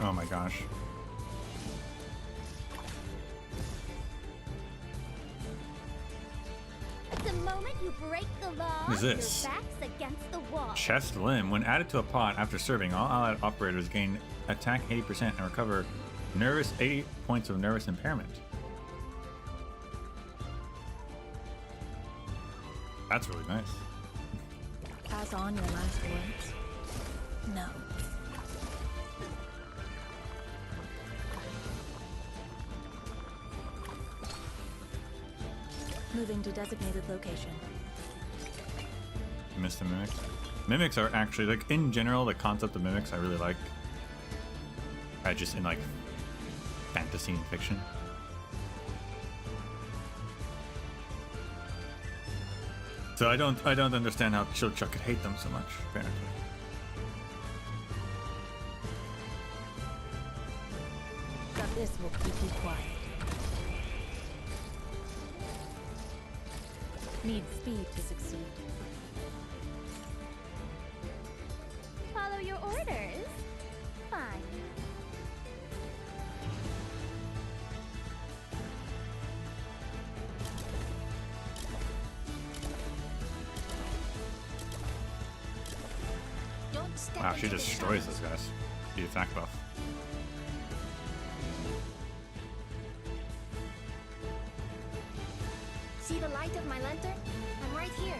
Oh my gosh.
The moment you break the law,
What is this?
your back's against the wall.
Chest limb. When added to a pot after serving, all allied operators gain attack 80% and recover nervous 80 points of nervous impairment. That's really nice.
Pass on your last words? No. Moving to designated location.
Missed the mimics. Mimics are actually, like, in general, the concept of mimics I really like. Just in, like, fantasy and fiction. So I don't understand how Chilchuck could hate them so much, apparently.
Got this will keep you quiet. Need speed to succeed.
Follow your orders. Fine.
Don't step
Wow, she
into the
destroys
shadows.
those guys. The attack buff.
See the light of my lantern? I'm right here.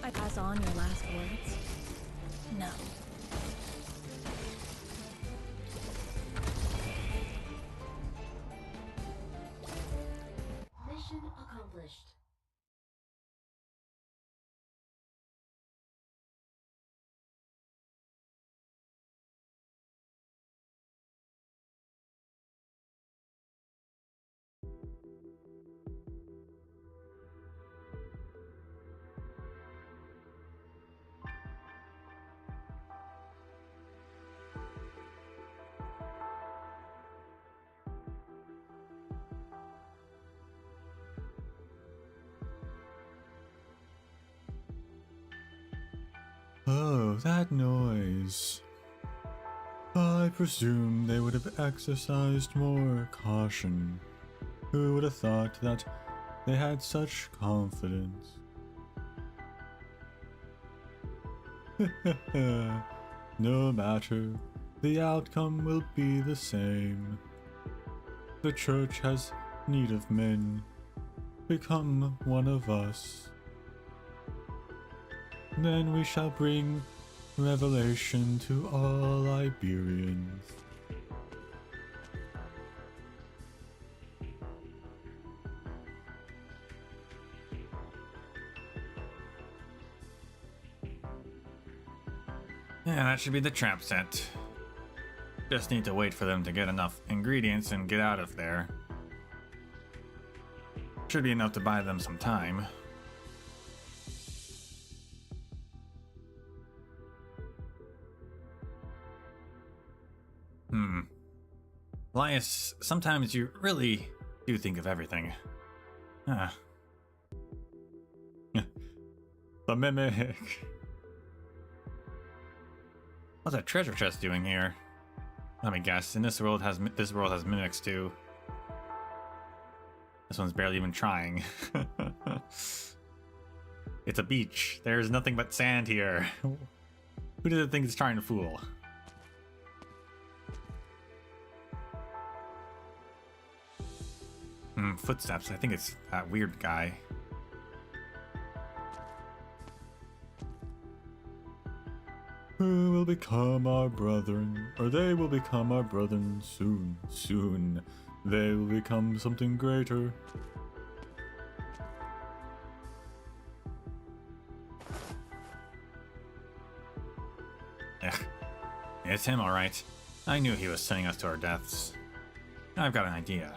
I pass on your last words. No.
Mission accomplished.
Oh, that noise. I presume they would have exercised more caution. Who would have thought that they had such confidence? No matter, the outcome will be the same. The church has need of men. Become one of us. Then we shall bring revelation to all Iberians. Yeah, that should be the trap set. Just need to wait for them to get enough ingredients and get out of there. Should be enough to buy them some time. Elias, sometimes you really do think of everything. Ah. The mimic. What's that treasure chest doing here? Let me guess. In this world has mimics too. This one's barely even trying. It's a beach. There's nothing but sand here. Who does it think it's trying to fool? Footsteps. I think it's that weird guy. Who will become our brethren? Or they will become our brethren soon. Soon. They will become something greater. Ugh. It's him, alright. I knew he was sending us to our deaths. I've got an idea.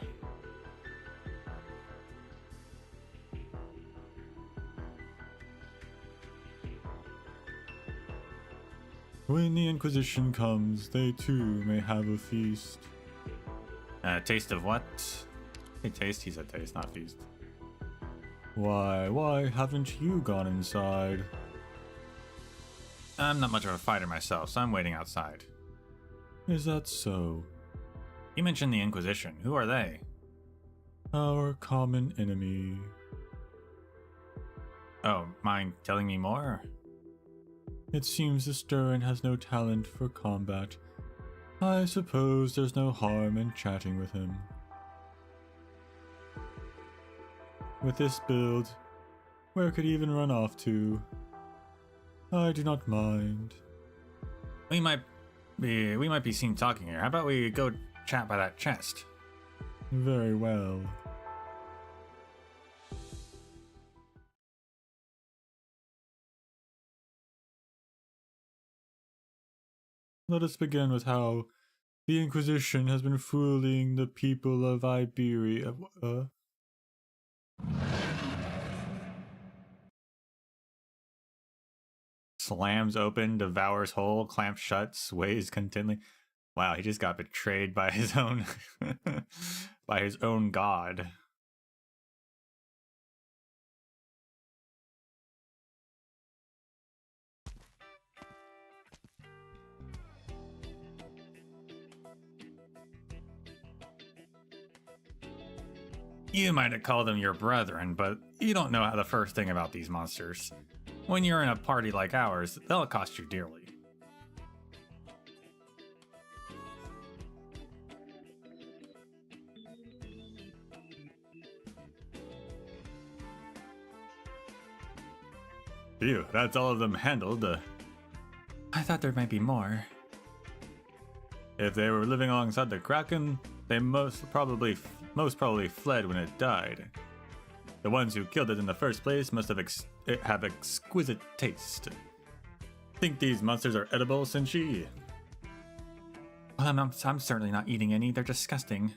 When the Inquisition comes, they too may have a feast. Taste of what? Hey, taste? He said taste, not feast. Why haven't you gone inside? I'm not much of a fighter myself, so I'm waiting outside. Is that so? You mentioned the Inquisition. Who are they? Our common enemy. Oh, mind telling me more? It seems the Stirran has no talent for combat. I suppose there's no harm in chatting with him. With this build, where could he even run off to? I do not mind. We might be seen talking here. How about we go chat by that chest? Very well. Let us begin with how the Inquisition has been fooling the people of Iberia. Slams open, devours whole, clamps shut, sways contently. Wow, he just got betrayed by his own by his own god. You might have called them your brethren, but you don't know the first thing about these monsters. When you're in a party like ours, they'll cost you dearly. Phew, that's all of them handled. I thought there might be more. If they were living alongside the Kraken, they most probably fled when it died. The ones who killed it in the first place must have exquisite taste. Think these monsters are edible, Senshi? Well, I'm certainly not eating any. They're disgusting.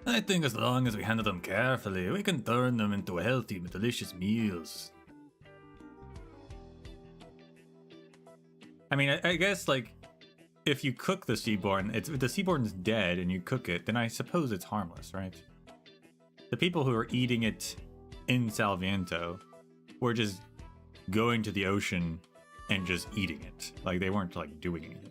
I think as long as we handle them carefully, we can turn them into healthy but delicious meals. I mean, I guess, like, if you cook the Seaborn, if the Seaborn's dead and you cook it, then I suppose it's harmless, right? The people who are eating it in Salviento were just going to the ocean and just eating it. Like, they weren't, like, doing anything.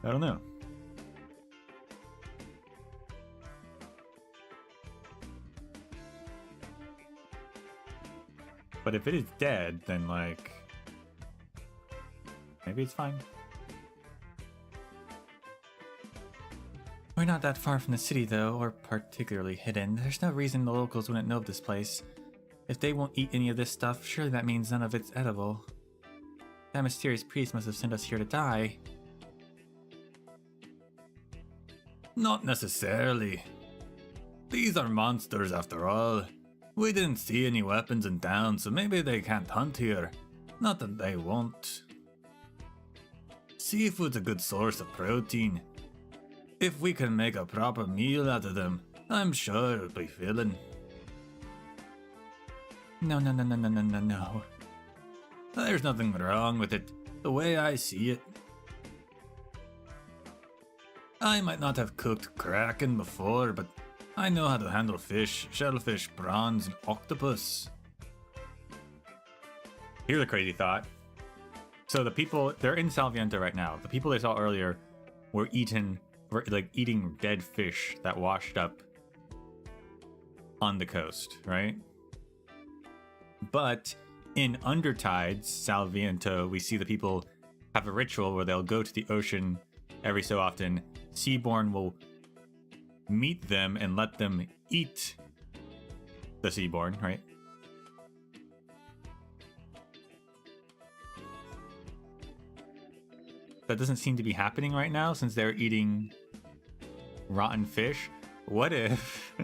I don't know. But if it is dead, then, like, maybe it's fine. We're not that far from the city, though, or particularly hidden. There's no reason the locals wouldn't know of this place. If they won't eat any of this stuff, surely that means none of it's edible. That mysterious priest must have sent us here to die. Not necessarily. These are monsters, after all. We didn't see any weapons in town, so maybe they can't hunt here. Not that they won't. Seafood's a good source of protein. If we can make a proper meal out of them, I'm sure it'll be filling. No. There's nothing wrong with it, the way I see it. I might not have cooked Kraken before, but I know how to handle fish, shellfish, prawns, and octopus. Here's a crazy thought. So the people, they're in Salviento right now. The people they saw earlier were eating dead fish that washed up on the coast, right? But in Undertides, Salviento, we see the people have a ritual where they'll go to the ocean every so often. Seaborn will meet them and let them eat the Seaborn, right? That doesn't seem to be happening right now since they're eating rotten fish. What if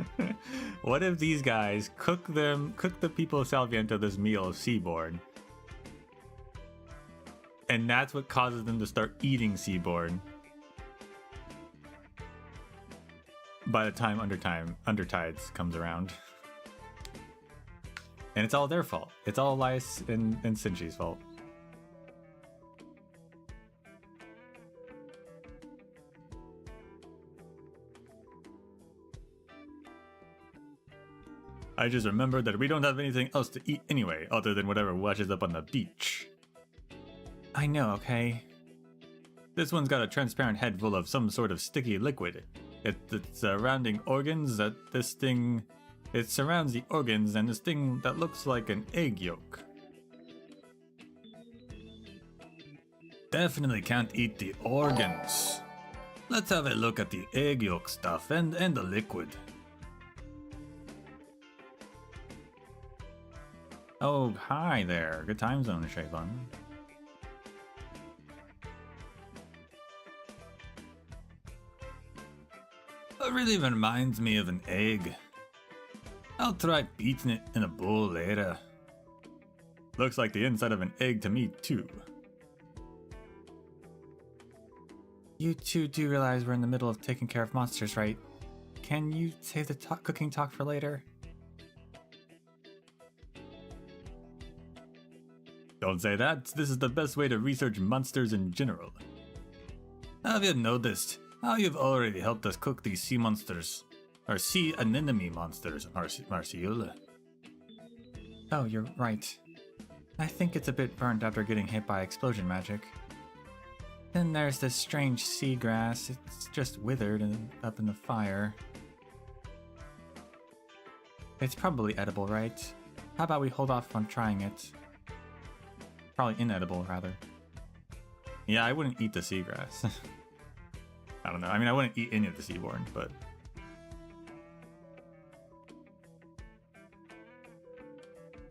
what if these guys cook the people of Salviento this meal of Seaborn, and that's what causes them to start eating Seaborn by the time Undertides comes around? And it's all their fault. It's all Elias and Senshi's fault. I just remembered that we don't have anything else to eat anyway, other than whatever washes up on the beach. I know, okay? This one's got a transparent head full of some sort of sticky liquid. It's surrounding organs it surrounds the organs and this thing that looks like an egg yolk. Definitely can't eat the organs. Let's have a look at the egg yolk stuff and the liquid. Oh, hi there. Good time zone, Shaylon. It really reminds me of an egg. I'll try beating it in a bowl later. Looks like the inside of an egg to me, too. You two do realize we're in the middle of taking care of monsters, right? Can you save the cooking talk for later? Don't say that. This is the best way to research monsters in general. Have you noticed how you've already helped us cook these sea monsters? Or sea anemone monsters, Marciula? Oh, you're right. I think it's a bit burnt after getting hit by explosion magic. Then there's this strange seagrass. It's just withered and up in the fire. It's probably edible, right? How about we hold off on trying it? Probably inedible, rather. Yeah, I wouldn't eat the seagrass. I don't know. I mean, I wouldn't eat any of the seaborn, but...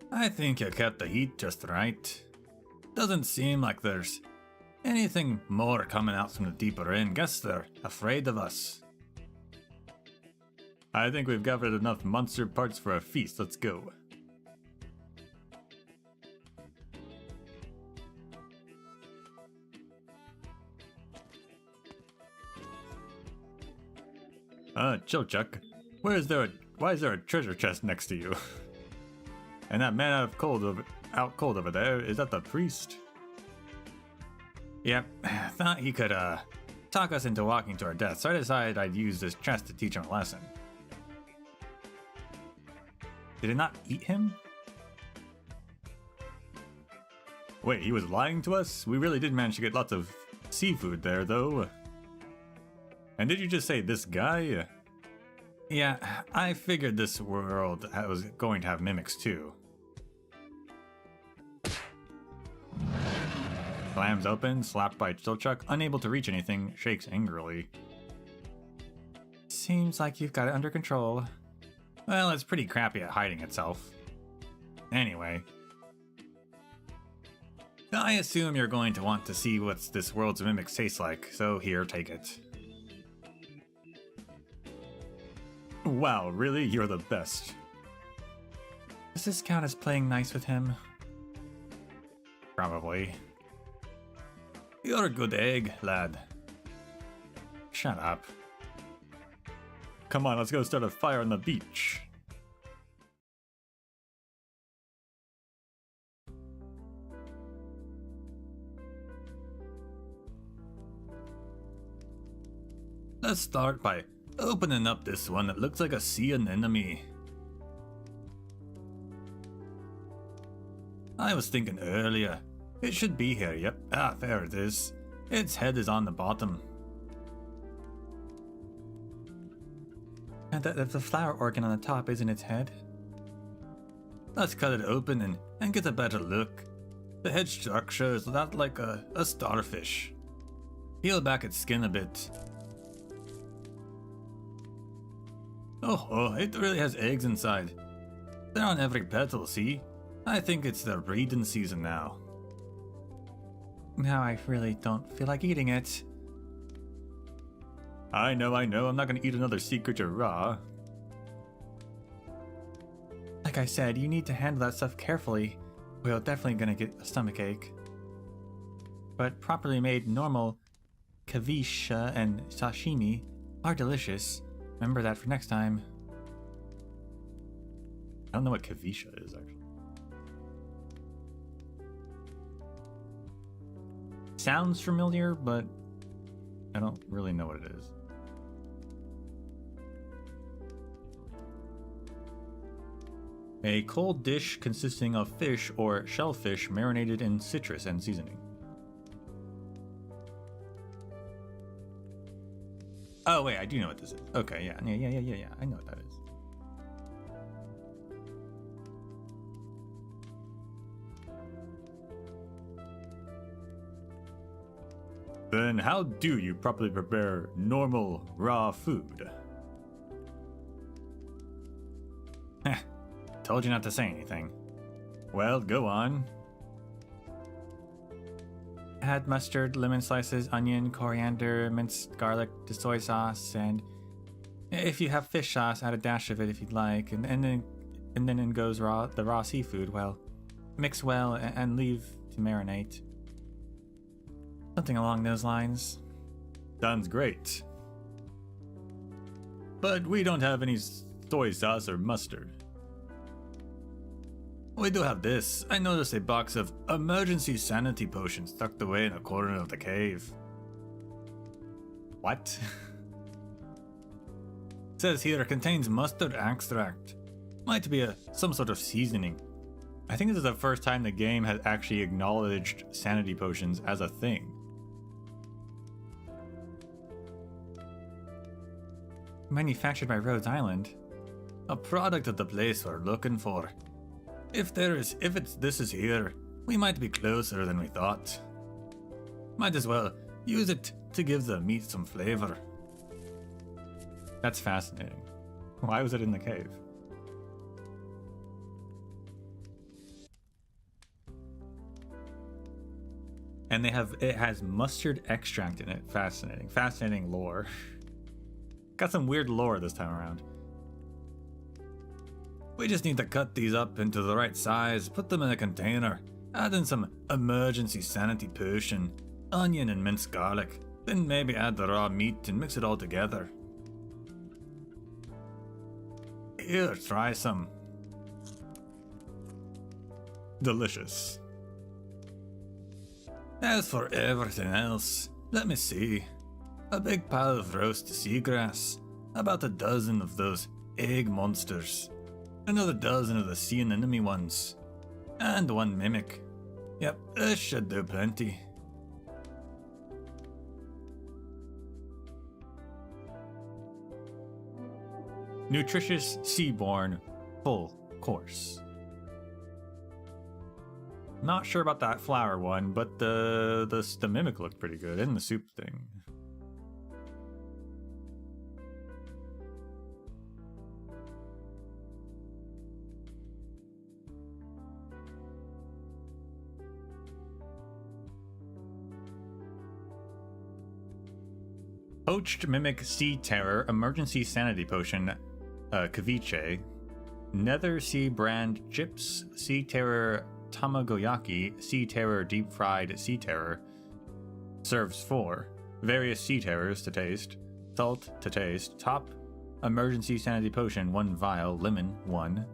I think you kept the heat just right. Doesn't seem like there's anything more coming out from the deeper end. Guess they're afraid of us. I think we've gathered enough monster parts for a feast. Let's go. Chill, Chuck. Why is there a treasure chest next to you? And that man out cold over there, is that the priest? Yep, thought he could talk us into walking to our death, so I decided I'd use this chest to teach him a lesson. Did it not eat him? Wait, he was lying to us? We really did manage to get lots of seafood there, though. And did you just say this guy? Yeah, I figured this world was going to have mimics too. Slams open, slapped by Chilchuck, unable to reach anything, shakes angrily. Seems like you've got it under control. Well, it's pretty crappy at hiding itself. Anyway. I assume you're going to want to see what this world's mimics taste like, so here, take it. Wow, really? You're the best. Does this count as playing nice with him? Probably. You're a good egg, lad. Shut up. Come on, let's go start a fire on the beach. Let's start by opening up this one that looks like a sea anemone. I was thinking earlier, it should be here, yep. Ah, there it is. Its head is on the bottom. And the flower organ on the top isn't its head. Let's cut it open and get a better look. The head structure is not like a starfish. Peel back its skin a bit. Oh, it really has eggs inside. They're on every petal, see? I think it's their breeding season now. Now I really don't feel like eating it. I know, I'm not gonna eat another sea creature raw. Like I said, you need to handle that stuff carefully. We're definitely gonna get a stomachache. But properly made normal ceviche and sashimi are delicious. Remember that for next time. I don't know what ceviche is, actually. Sounds familiar, but I don't really know what it is. A cold dish consisting of fish or shellfish marinated in citrus and seasoning. Oh wait, I do know what this is. Okay, yeah. I know what that is. Then how do you properly prepare normal raw food? Heh, told you not to say anything. Well, go on. Add mustard, lemon slices, onion, coriander, minced garlic to soy sauce, and if you have fish sauce, add a dash of it if you'd like, and then in goes the raw seafood. Well, mix well and leave to marinate. Something along those lines. Sounds great. But we don't have any soy sauce or mustard. We do have this. I noticed a box of emergency sanity potions tucked away in a corner of the cave. What? It says here contains mustard extract. Might be some sort of seasoning. I think this is the first time the game has actually acknowledged sanity potions as a thing. Manufactured by Rhodes Island. A product of the place we're looking for. If this is here, we might be closer than we thought. Might as well use it to give the meat some flavor. That's fascinating. Why was it in the cave? And it has mustard extract in it. Fascinating. Fascinating lore. Got some weird lore this time around. We just need to cut these up into the right size, put them in a container, add in some emergency sanity potion, onion and minced garlic, then maybe add the raw meat and mix it all together. Here, try some. Delicious. As for everything else, let me see. A big pile of roast seagrass, about a dozen of those egg monsters, another dozen of the sea anemone ones, and one mimic. Yep, this should do plenty. Nutritious seaborn full course. Not sure about that flower one, but the mimic looked pretty good, and the soup thing. Poached Mimic Sea Terror Emergency Sanity Potion, Ceviche, Nether Sea Brand Chips, Sea Terror Tamagoyaki, Sea Terror Deep Fried Sea Terror. Serves 4. Various Sea Terrors to taste. Salt to taste. Top Emergency Sanity Potion 1 vial, lemon 1.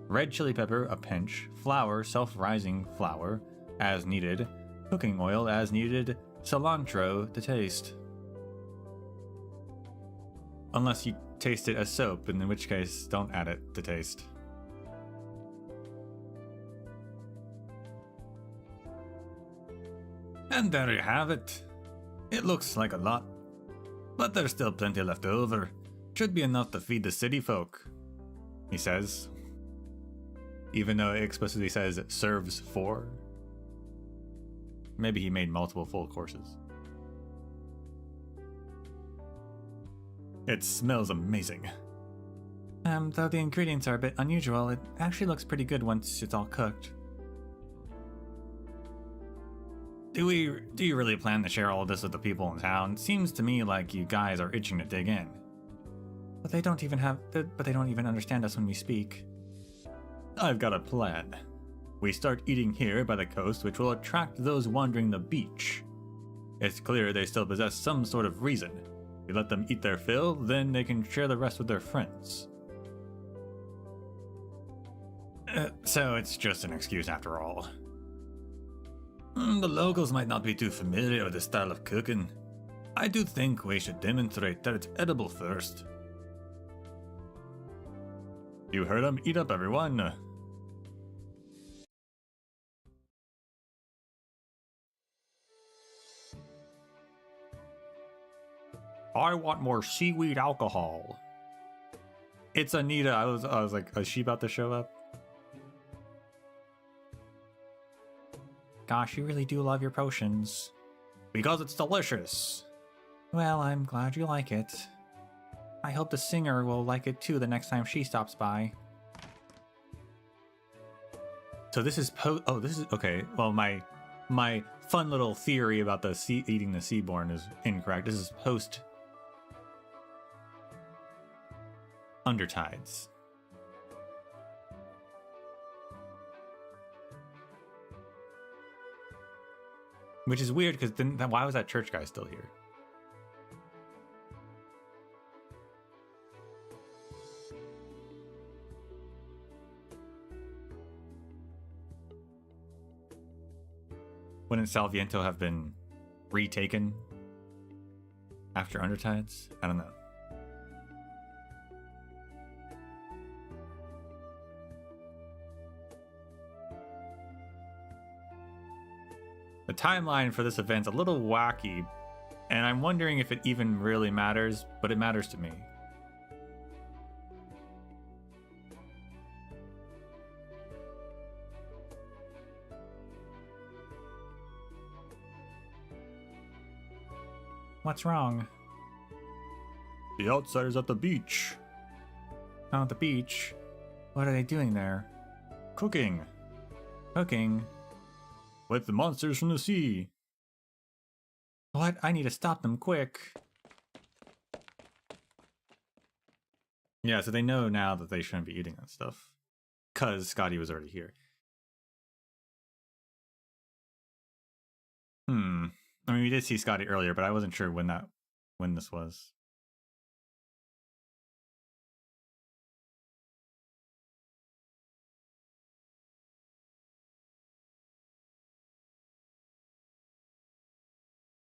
Red chili pepper a pinch. Flour, self-rising flour as needed. Cooking oil as needed. Cilantro to taste. Unless you taste it as soap, in which case don't add it to taste. And there you have it. It looks like a lot, but there's still plenty left over. Should be enough to feed the city folk, he says. Even though it explicitly says it serves 4. Maybe he made multiple full courses. It smells amazing. Though the ingredients are a bit unusual, it actually looks pretty good once it's all cooked. Do you really plan to share all of this with the people in town? Seems to me like you guys are itching to dig in. But they don't even understand us when we speak. I've got a plan. We start eating here by the coast, which will attract those wandering the beach. It's clear they still possess some sort of reason. We let them eat their fill, then they can share the rest with their friends. So it's just an excuse after all. The locals might not be too familiar with this style of cooking. I do think we should demonstrate that it's edible first. You heard him. Eat up, everyone. I want more seaweed alcohol. It's Anita. I was like, is she about to show up? Gosh, you really do love your potions. Because it's delicious. Well, I'm glad you like it. I hope the singer will like it too the next time she stops by. So this is this is okay. Well, my fun little theory about the eating the seaborn is incorrect. This is post Undertides. Which is weird, because then why was that church guy still here? Wouldn't Salviento have been retaken after Undertides? I don't know. The timeline for this event's a little wacky, and I'm wondering if it even really matters, but it matters to me. What's wrong? The outsiders at the beach. Oh, at the beach? What are they doing there? Cooking. Cooking? With the monsters from the sea. What? I need to stop them quick. Yeah, so they know now that they shouldn't be eating that stuff. Because Scotty was already here. I mean, we did see Scotty earlier, but I wasn't sure when this was.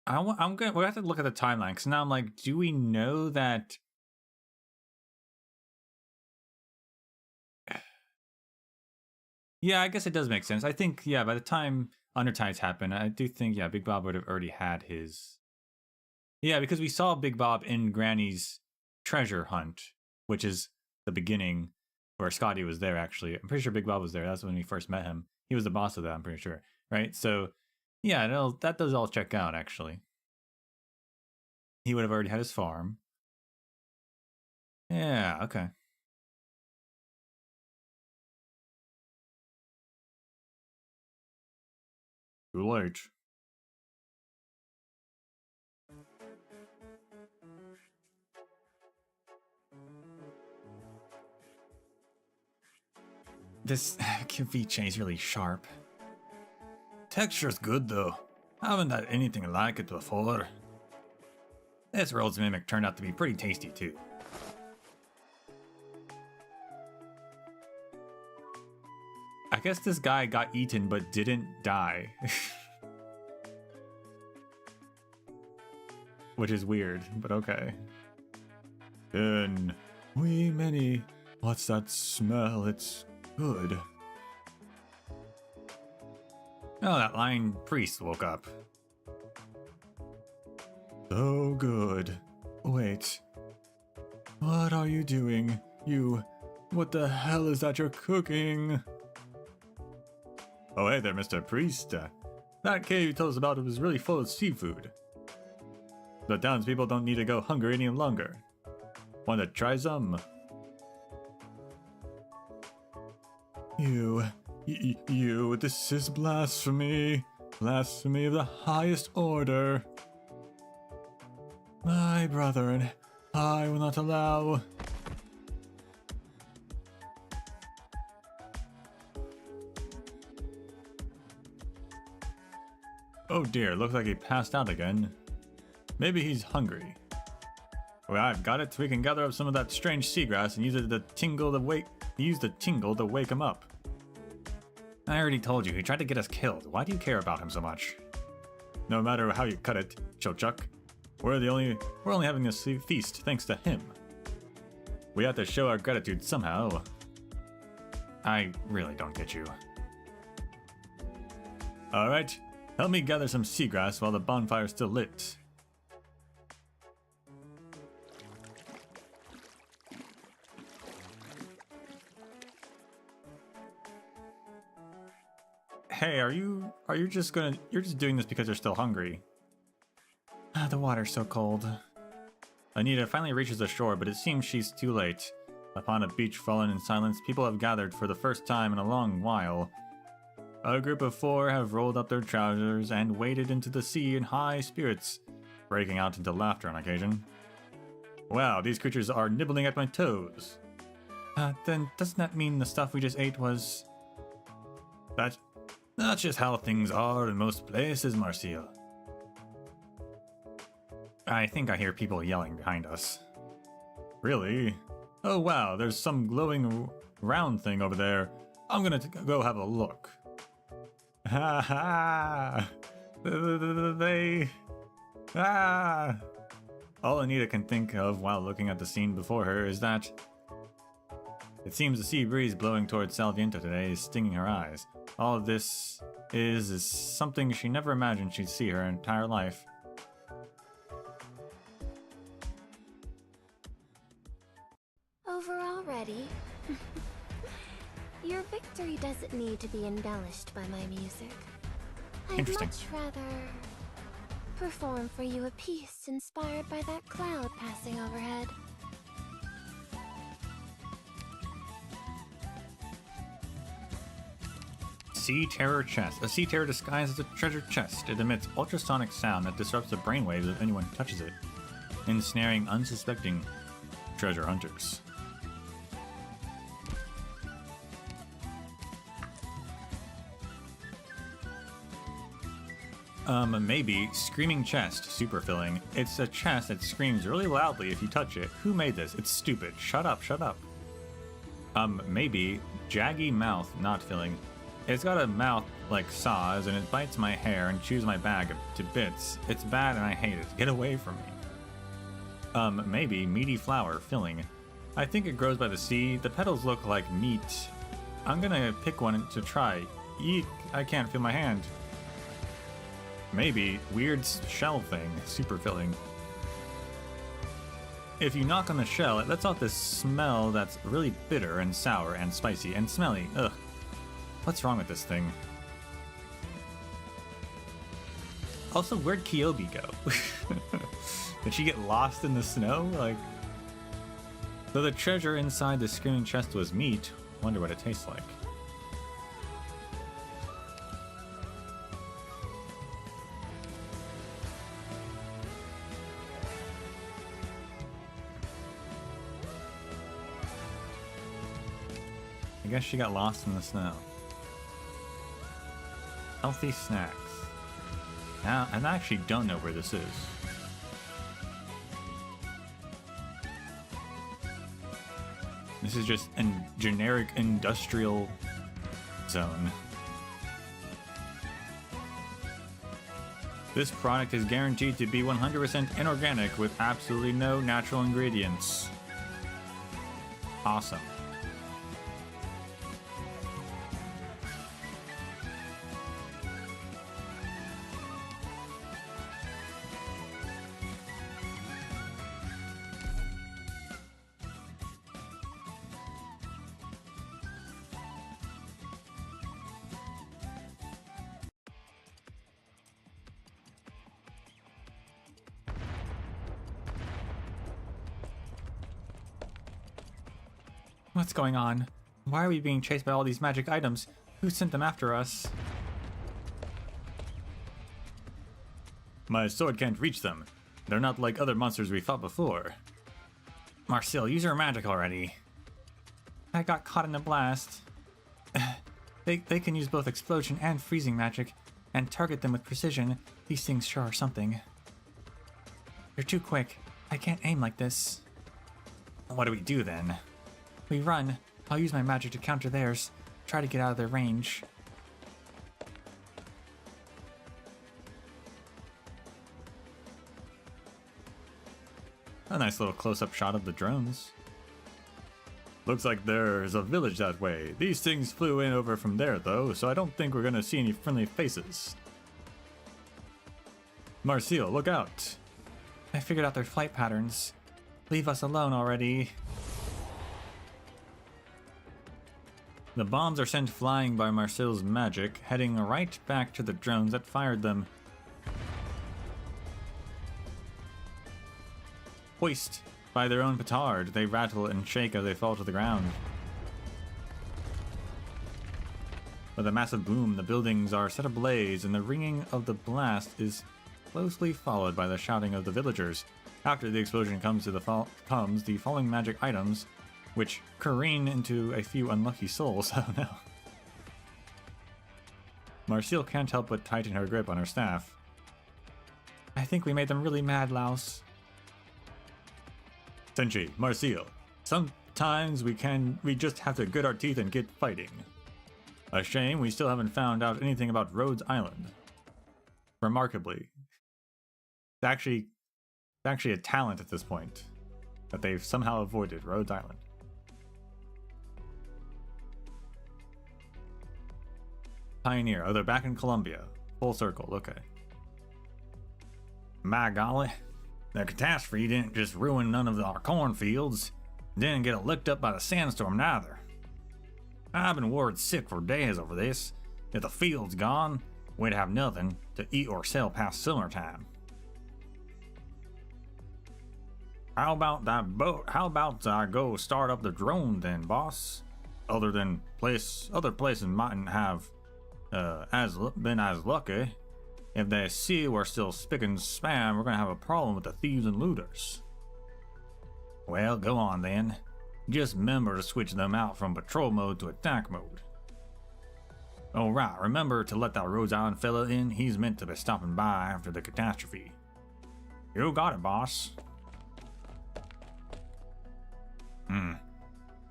We'll have to look at the timeline, because now I'm like, do we know that? Yeah, I guess it does make sense. I think, yeah, by the time Undertides happened, I do think, yeah, Big Bob would have already had his... Yeah, because we saw Big Bob in Granny's treasure hunt, which is the beginning where Scotty was there, actually. I'm pretty sure Big Bob was there. That's when we first met him. He was the boss of that, I'm pretty sure. Right? So, yeah, that does all check out, actually. He would have already had his farm. Yeah, okay. Too late. This ceviche is really sharp. Texture's good though. I haven't had anything like it before. This Rhodes Mimic turned out to be pretty tasty too. I guess this guy got eaten but didn't die. Which is weird, but okay. Wee many. What's that smell? It's good. Oh, that lying priest woke up. So good. Wait. What are you doing? What the hell is that you're cooking? Oh, hey there, Mr. Priest. That cave you told us about was really full of seafood. The townspeople don't need to go hungry any longer. Want to try some? This is blasphemy. Blasphemy of the highest order. My brethren, I will not allow... Oh dear, looks like he passed out again. Maybe he's hungry. Well, I've got it. We can gather up some of that strange seagrass and use it to tingle to wake him up. I already told you, he tried to get us killed. Why do you care about him so much? No matter how you cut it, Chochuk. We're only having this feast thanks to him. We have to show our gratitude somehow. I really don't get you. Alright, help me gather some seagrass while the bonfire's still lit. Hey, you're just doing this because you're still hungry. The water's so cold. Anita finally reaches the shore, but it seems she's too late. Upon a beach fallen in silence, people have gathered for the first time in a long while. A group of 4 have rolled up their trousers and waded into the sea in high spirits, breaking out into laughter on occasion. Wow, these creatures are nibbling at my toes. Then doesn't that mean the stuff we just ate was... That's just how things are in most places, Marcia. I think I hear people yelling behind us. Really? Oh wow, there's some glowing round thing over there. I'm gonna go have a look. Ha ha! All Anita can think of while looking at the scene before her is that it seems the sea breeze blowing towards Salviento today is stinging her eyes. All of this is something she never imagined she'd see her entire life.
Over already? Your victory doesn't need to be embellished by my music. I'd much rather perform for you a piece inspired by that cloud passing overhead.
Sea Terror chest. A sea terror disguised as a treasure chest. It emits ultrasonic sound that disrupts the brainwaves of anyone who touches it, ensnaring unsuspecting treasure hunters. Maybe Screaming Chest, super filling. It's a chest that screams really loudly if you touch it. Who made this? It's stupid. Shut up, shut up. Maybe Jaggy Mouth, not filling. It's got a mouth like saws and it bites my hair and chews my bag to bits. It's bad and I hate it. Get away from me. Maybe Meaty Flower, filling. I think it grows by the sea. The petals look like meat. I'm gonna pick one to try. Eek, I can't feel my hand. Maybe Weird Shell thing, super filling. If you knock on the shell, it lets out this smell that's really bitter and sour and spicy and smelly. Ugh. What's wrong with this thing? Also, where'd Kyobi go? Did she get lost in the snow? Like, though the treasure inside the screaming chest was meat, wonder what it tastes like. I guess she got lost in the snow. Healthy snacks. Now, I actually don't know where this is. This is just a generic industrial zone. This product is guaranteed to be 100% inorganic with absolutely no natural ingredients. Awesome. What's going on? Why are we being chased by all these magic items? Who sent them after us? My sword can't reach them. They're not like other monsters we fought before. Marcel, use your magic already. I got caught in a blast. They can use both explosion and freezing magic, and target them with precision. These things sure are something. You're too quick. I can't aim like this. What do we do then? We run. I'll use my magic to counter theirs. Try to get out of their range. A nice little close-up shot of the drones. Looks like there's a village that way. These things flew in over from there though, so I don't think we're gonna see any friendly faces. Marcel, look out! I figured out their flight patterns. Leave us alone already. The bombs are sent flying by Marcel's magic, heading right back to the drones that fired them. Hoist by their own petard, they rattle and shake as they fall to the ground. With a massive boom, the buildings are set ablaze, and the ringing of the blast is closely followed by the shouting of the villagers. After the explosion comes the falling magic items, which careen into a few unlucky souls. Oh no. Marcel can't help but tighten her grip on her staff. I think we made them really mad, Laos. Senshi, Marcel, sometimes we just have to grit our teeth and get fighting. A shame we still haven't found out anything about Rhodes Island. Remarkably. It's actually a talent at this point that they've somehow avoided Rhodes Island. Pioneer. Oh, they're back in Colombia. Full circle. Okay. My golly. The catastrophe didn't just ruin none of our cornfields. Didn't get it licked up by the sandstorm neither. I've been worried sick for days over this. If the field's gone, we'd have nothing to eat or sell past summertime. How about that boat? How about I go start up the drone then, boss? Other places mightn't have been as lucky. If they see we're still spick and span, we're gonna have a problem with the thieves and looters. Well, go on then. Just remember to switch them out from patrol mode to attack mode. Alright, remember to let that Rhode Island fella in. He's meant to be stopping by after the catastrophe. You got it, boss.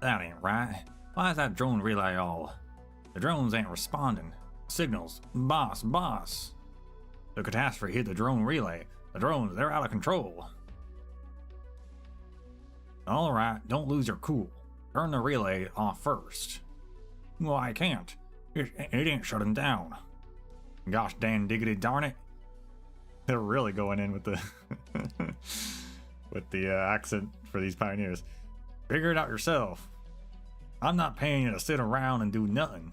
That ain't right. Why is that drone relay all? The drones ain't responding. Signals. Boss. The catastrophe hit the drone relay. The drones, they're out of control. Alright, don't lose your cool. Turn the relay off first. Well, I can't. It ain't shutting down. Gosh dang diggity darn it. They're really going in with the with the accent for these pioneers. Figure it out yourself. I'm not paying you to sit around and do nothing.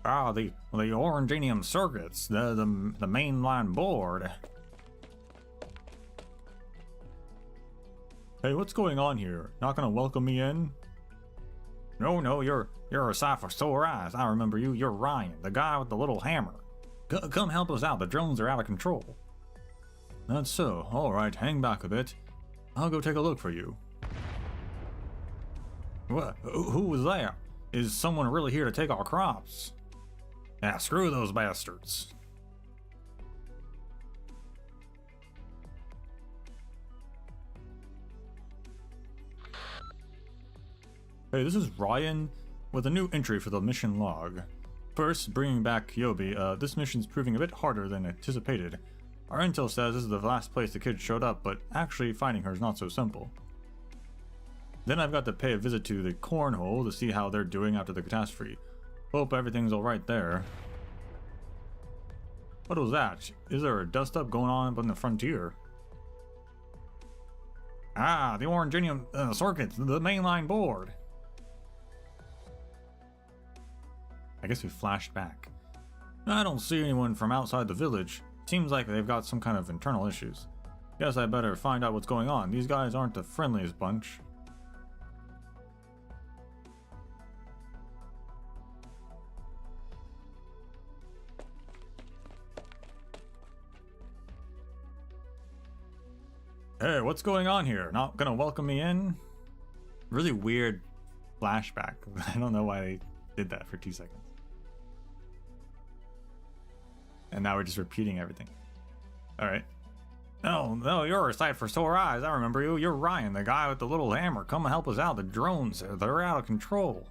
Ah, the Orangenium circuits, the mainline board. Hey, what's going on here? Not gonna welcome me in? No, you're a sight for sore eyes. I remember you. You're Ryan, the guy with the little hammer. Come help us out. The drones are out of control. That's so. All right, hang back a bit. I'll go take a look for you. What? Who was that? Is someone really here to take our crops? Yeah, screw those bastards. Hey, this is Ryan with a new entry for the mission log. First, bringing back Yobi. This mission's proving a bit harder than anticipated. Our intel says this is the last place the kid showed up, but actually finding her is not so simple. Then I've got to pay a visit to the cornhole to see how they're doing after the catastrophe. Hope everything's alright there. What was that? Is there a dust up going on up in the frontier? Ah, the Orangenium circuits, the mainline board. I guess we flashed back. I don't see anyone from outside the village. Seems like they've got some kind of internal issues. Guess I better find out what's going on. These guys aren't the friendliest bunch. Hey, what's going on here? Not gonna welcome me in? Really weird flashback. I don't know why they did that for 2 seconds. And now we're just repeating everything. Alright. No, you're a sight for sore eyes. I remember you. You're Ryan, the guy with the little hammer. Come and help us out. The drones, they're out of control.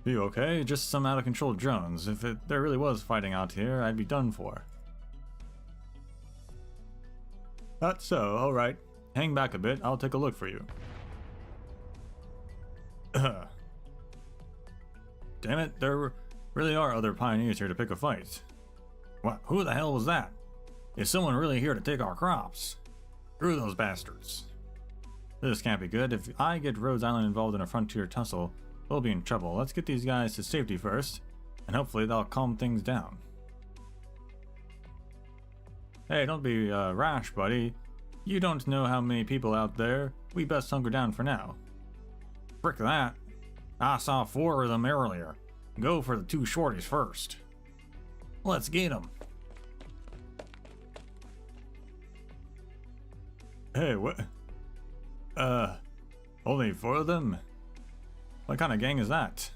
You okay? Just some out of control drones. If there really was fighting out here, I'd be done for. That's so, alright. Hang back a bit, I'll take a look for you. Damn it, there really are other pioneers here to pick a fight. What? Who the hell was that? Is someone really here to take our crops? Screw those bastards. This can't be good. If I get Rhode Island involved in a frontier tussle, we'll be in trouble. Let's get these guys to safety first, and hopefully they'll calm things down. Hey, don't be rash, buddy. You don't know how many people out there. We best hunker down for now. Frick that. I saw 4 of them earlier. Go for the 2 shorties first. Let's get them. Hey, what? Only 4 of them? What kind of gang is that?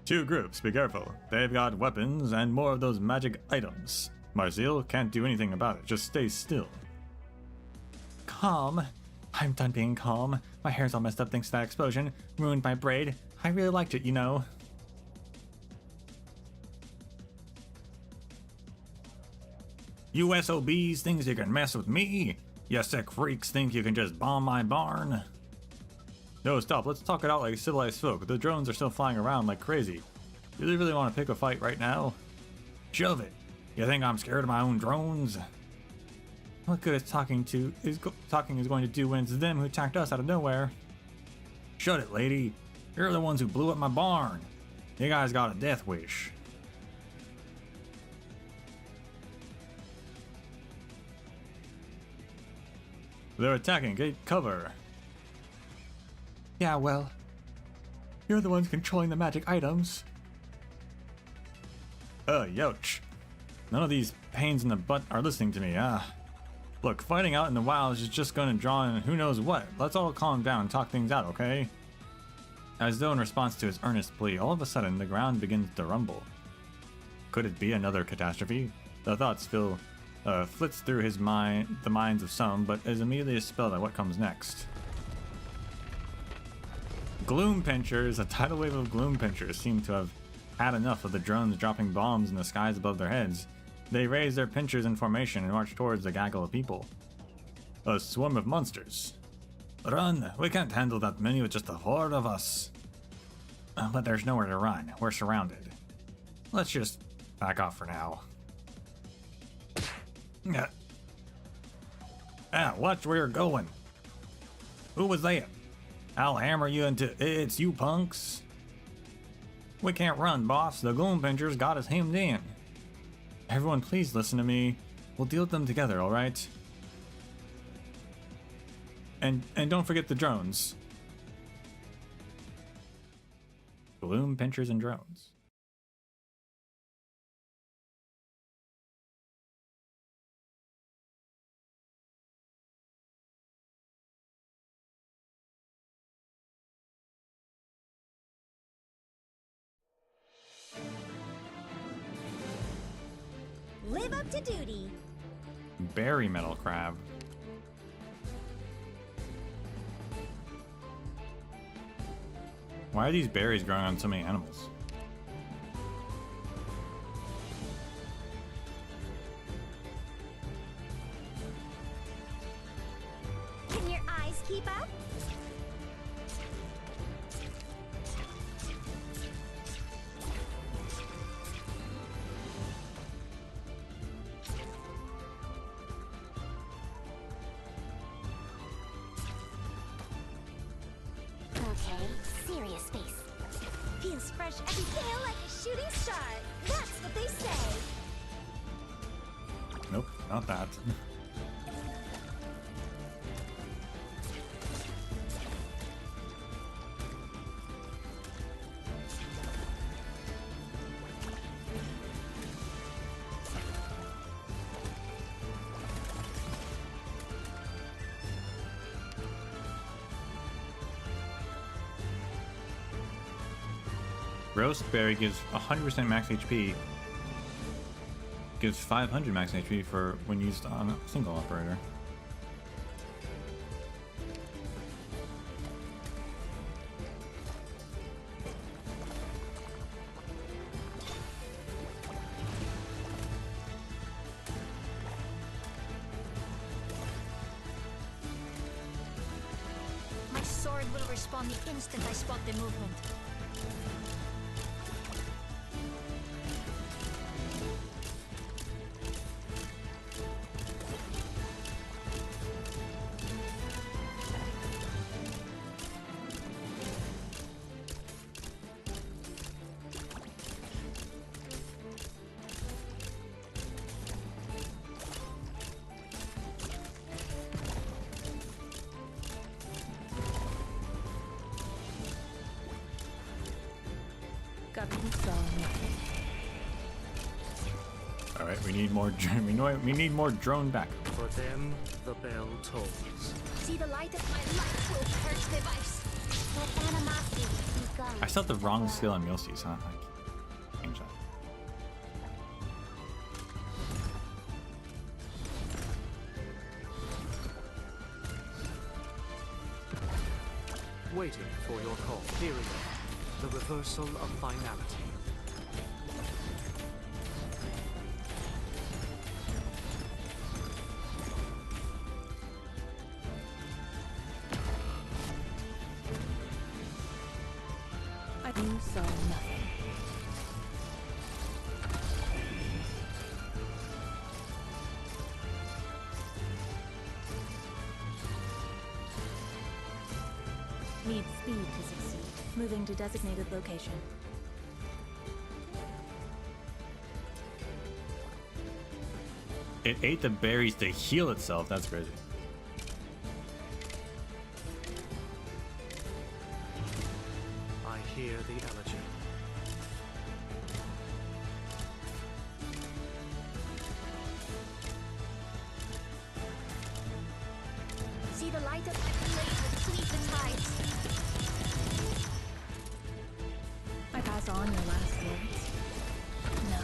Two groups, be careful. They've got weapons and more of those magic items. Marziel can't do anything about it, just stay still. Calm. I'm done being calm. My hair's all messed up thanks to that explosion. Ruined my braid. I really liked it, you know. You SOBs thinks you can mess with me? You sick freaks think you can just bomb my barn? No, stop. Let's talk it out like civilized folk. The drones are still flying around like crazy. You really want to pick a fight right now? Shove it. You think I'm scared of my own drones? What good is talking is going to do when it's them who attacked us out of nowhere? Shut it, lady. You're the ones who blew up my barn. You guys got a death wish. They're attacking. Get cover. Yeah, well, you're the ones controlling the magic items. Youch. None of these pains in the butt are listening to me, Look, fighting out in the wilds is just gonna draw in who knows what. Let's all calm down and talk things out, okay? As though in response to his earnest plea, all of a sudden the ground begins to rumble. Could it be another catastrophe? The thoughts flits through his mind, the minds of some, but is immediately dispelled by what comes next. Gloom Pinchers, a tidal wave of Gloom Pinchers, seem to have had enough of the drones dropping bombs in the skies above their heads. They raise their pinchers in formation and march towards the gaggle of people. A swarm of monsters. Run! We can't handle that many with just a horde of us. But there's nowhere to run. We're surrounded. Let's just back off for now. Watch where you're going. Who was that? I'll hammer you into it's you punks. We can't run, boss. The Gloom Pinchers got us hemmed in. Everyone, please listen to me. We'll deal with them together, alright? And don't forget the drones. Gloom Pinchers and drones.
Live up to duty.
Berry metal crab. Why are these berries growing on so many animals?
Can your eyes keep up? Serious face. Feels fresh every day like a shooting star. That's what they say.
Nope, not that. Roast Berry gives 100% max HP. Gives 500 max HP for when used on a single operator.
My sword will respond the instant I spot the movement.
All right, we need more. We need more drone back.
For them, the bell tolls.
See the light of my life will purge the vice.
Let animosity be gone.
I still have the wrong skill on Milsey's, huh? Like, change that.
Waiting for your call. Period. The reversal of finality.
Need speed to succeed. Moving to designated location.
It ate the berries to heal itself. That's crazy.
I hear the elegy.
See the light of my blade will cleave the tides.
I pass on your last words. No.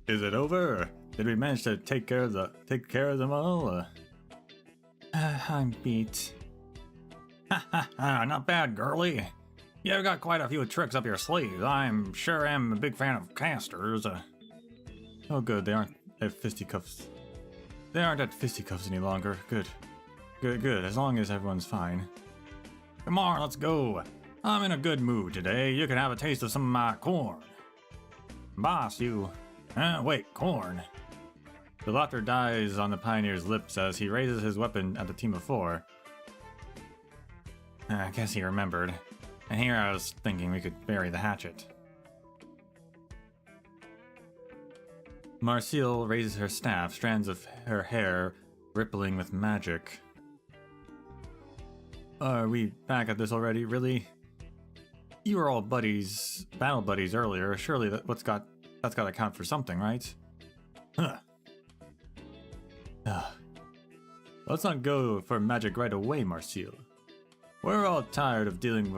Is it over? Did we manage to take care of them all? I'm beat. Ha ha ha! Not bad, girly. You've got quite a few tricks up your sleeve. I'm sure am a big fan of casters. Oh, good. They aren't at fisticuffs. They aren't at fisticuffs any longer. Good. Good, good. As long as everyone's fine. Come on, let's go. I'm in a good mood today. You can have a taste of some of my corn. Boss, you... wait, corn. The laughter dies on the pioneer's lips as he raises his weapon at the team of four. I guess he remembered. And here I was thinking we could bury the hatchet. Marcille raises her staff, strands of her hair rippling with magic. Are we back at this already, really? You were all buddies, battle buddies earlier. Surely that's got to count for something, right? Huh. Let's not go for magic right away, Marcille. We're all tired of dealing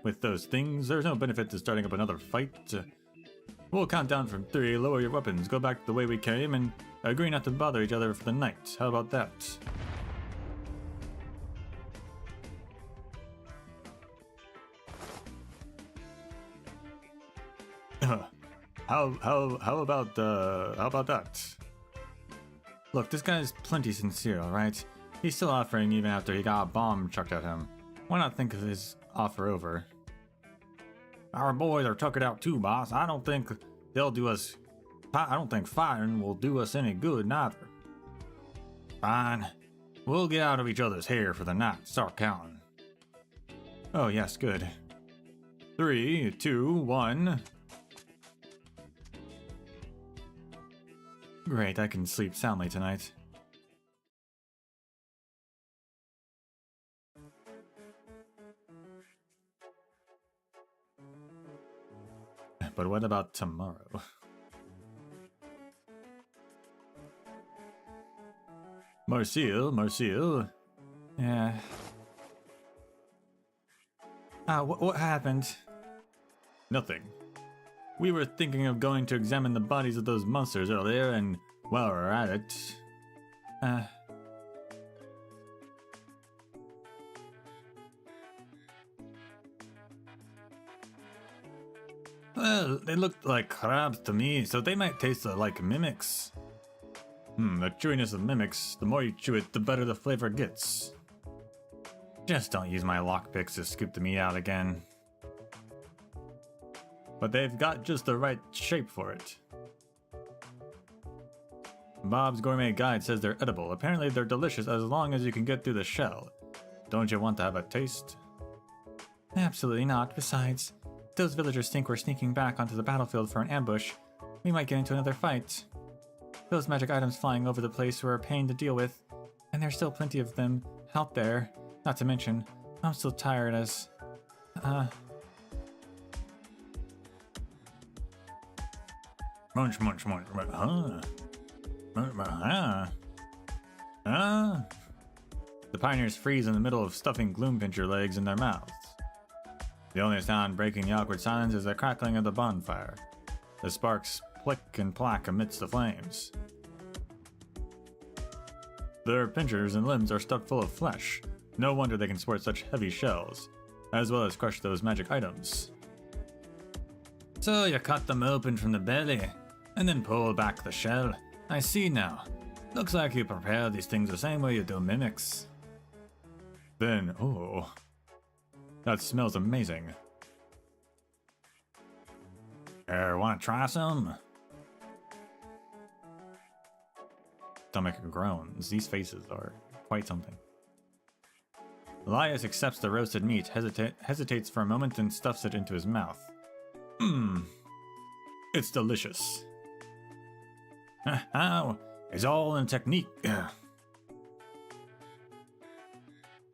with those things. There's no benefit to starting up another fight. We'll count down from 3, lower your weapons, go back the way we came, and agree not to bother each other for the night. How about that? How about that? Look, this guy's plenty sincere, alright? He's still offering even after he got a bomb chucked at him. Why not think of his offer over? Our boys are tuckered out too, boss. I don't think they'll do us... I don't think fighting will do us any good, neither. Fine. We'll get out of each other's hair for the night. Start counting. Oh, yes, good. 3, 2, 1... Great, I can sleep soundly tonight. But what about tomorrow? Marcille. Yeah. What happened? Nothing. We were thinking of going to examine the bodies of those monsters earlier, and while we're at it... Well, they looked like crabs to me, so they might taste like mimics. The chewiness of mimics, the more you chew it, the better the flavor gets. Just don't use my lockpicks to scoop the meat out again. But they've got just the right shape for it. Bob's Gourmet Guide says they're edible. Apparently they're delicious as long as you can get through the shell. Don't you want to have a taste? Absolutely not. Besides, if those villagers think we're sneaking back onto the battlefield for an ambush, we might get into another fight. Those magic items flying over the place were a pain to deal with, and there's still plenty of them out there. Not to mention, I'm still tired as... Munch, munch, munch, The pioneers freeze in the middle of stuffing Gloompincher legs in their mouths. The only sound breaking the awkward silence is the crackling of the bonfire. The sparks flick and plack amidst the flames. Their pinchers and limbs are stuffed full of flesh. No wonder they can sport such heavy shells, as well as crush those magic items. So you cut them open from the belly, and then pull back the shell. I see now. Looks like you prepare these things the same way you do mimics. Then, oh, that smells amazing. Want to try some? Stomach groans. These faces are quite something. Elias accepts the roasted meat, hesitates for a moment, and stuffs it into his mouth. Mmm. It's delicious. It's all in technique.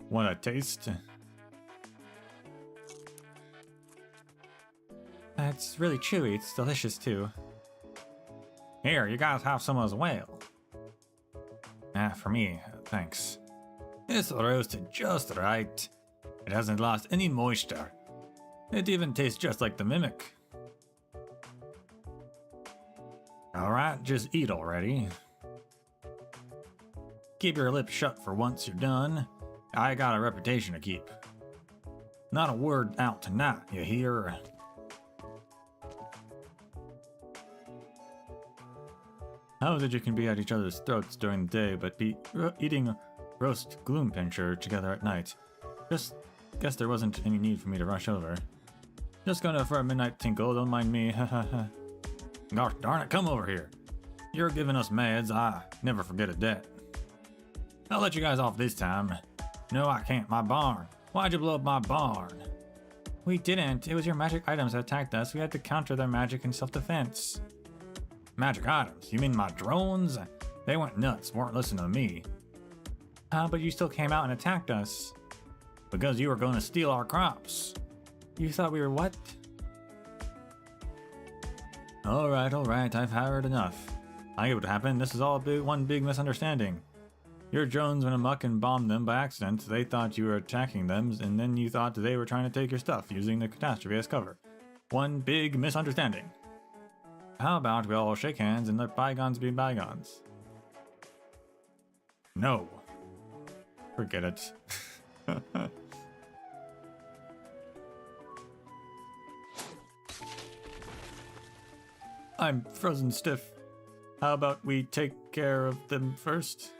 Want a taste? It's really chewy. It's delicious too. Here, you guys have some as well. For me, thanks. It's roasted just right. It hasn't lost any moisture. It even tastes just like the mimic. Alright, just eat already. Keep your lips shut for once you're done. I got a reputation to keep. Not a word out tonight, you hear? How is it you can be at each other's throats during the day, but be eating roast gloom pincher together at night? Just guess there wasn't any need for me to rush over. Just going for a midnight tinkle, don't mind me, hahaha. Gosh darn it, come over here. You're giving us meds, I never forget a debt. I'll let you guys off this time. No, I can't, my barn. Why'd you blow up my barn? We didn't, it was your magic items that attacked us. We had to counter their magic in self-defense. Magic items? You mean my drones? They went nuts, weren't listening to me. But you still came out and attacked us. Because you were going to steal our crops. You thought we were what? Alright, I've heard enough. I get what happened, this is all one big misunderstanding. Your drones went amok and bombed them by accident. They thought you were attacking them, and then you thought they were trying to take your stuff, using the catastrophe as cover. One big misunderstanding. How about we all shake hands and let bygones be bygones? No. Forget it. I'm frozen stiff. How about we take care of them first?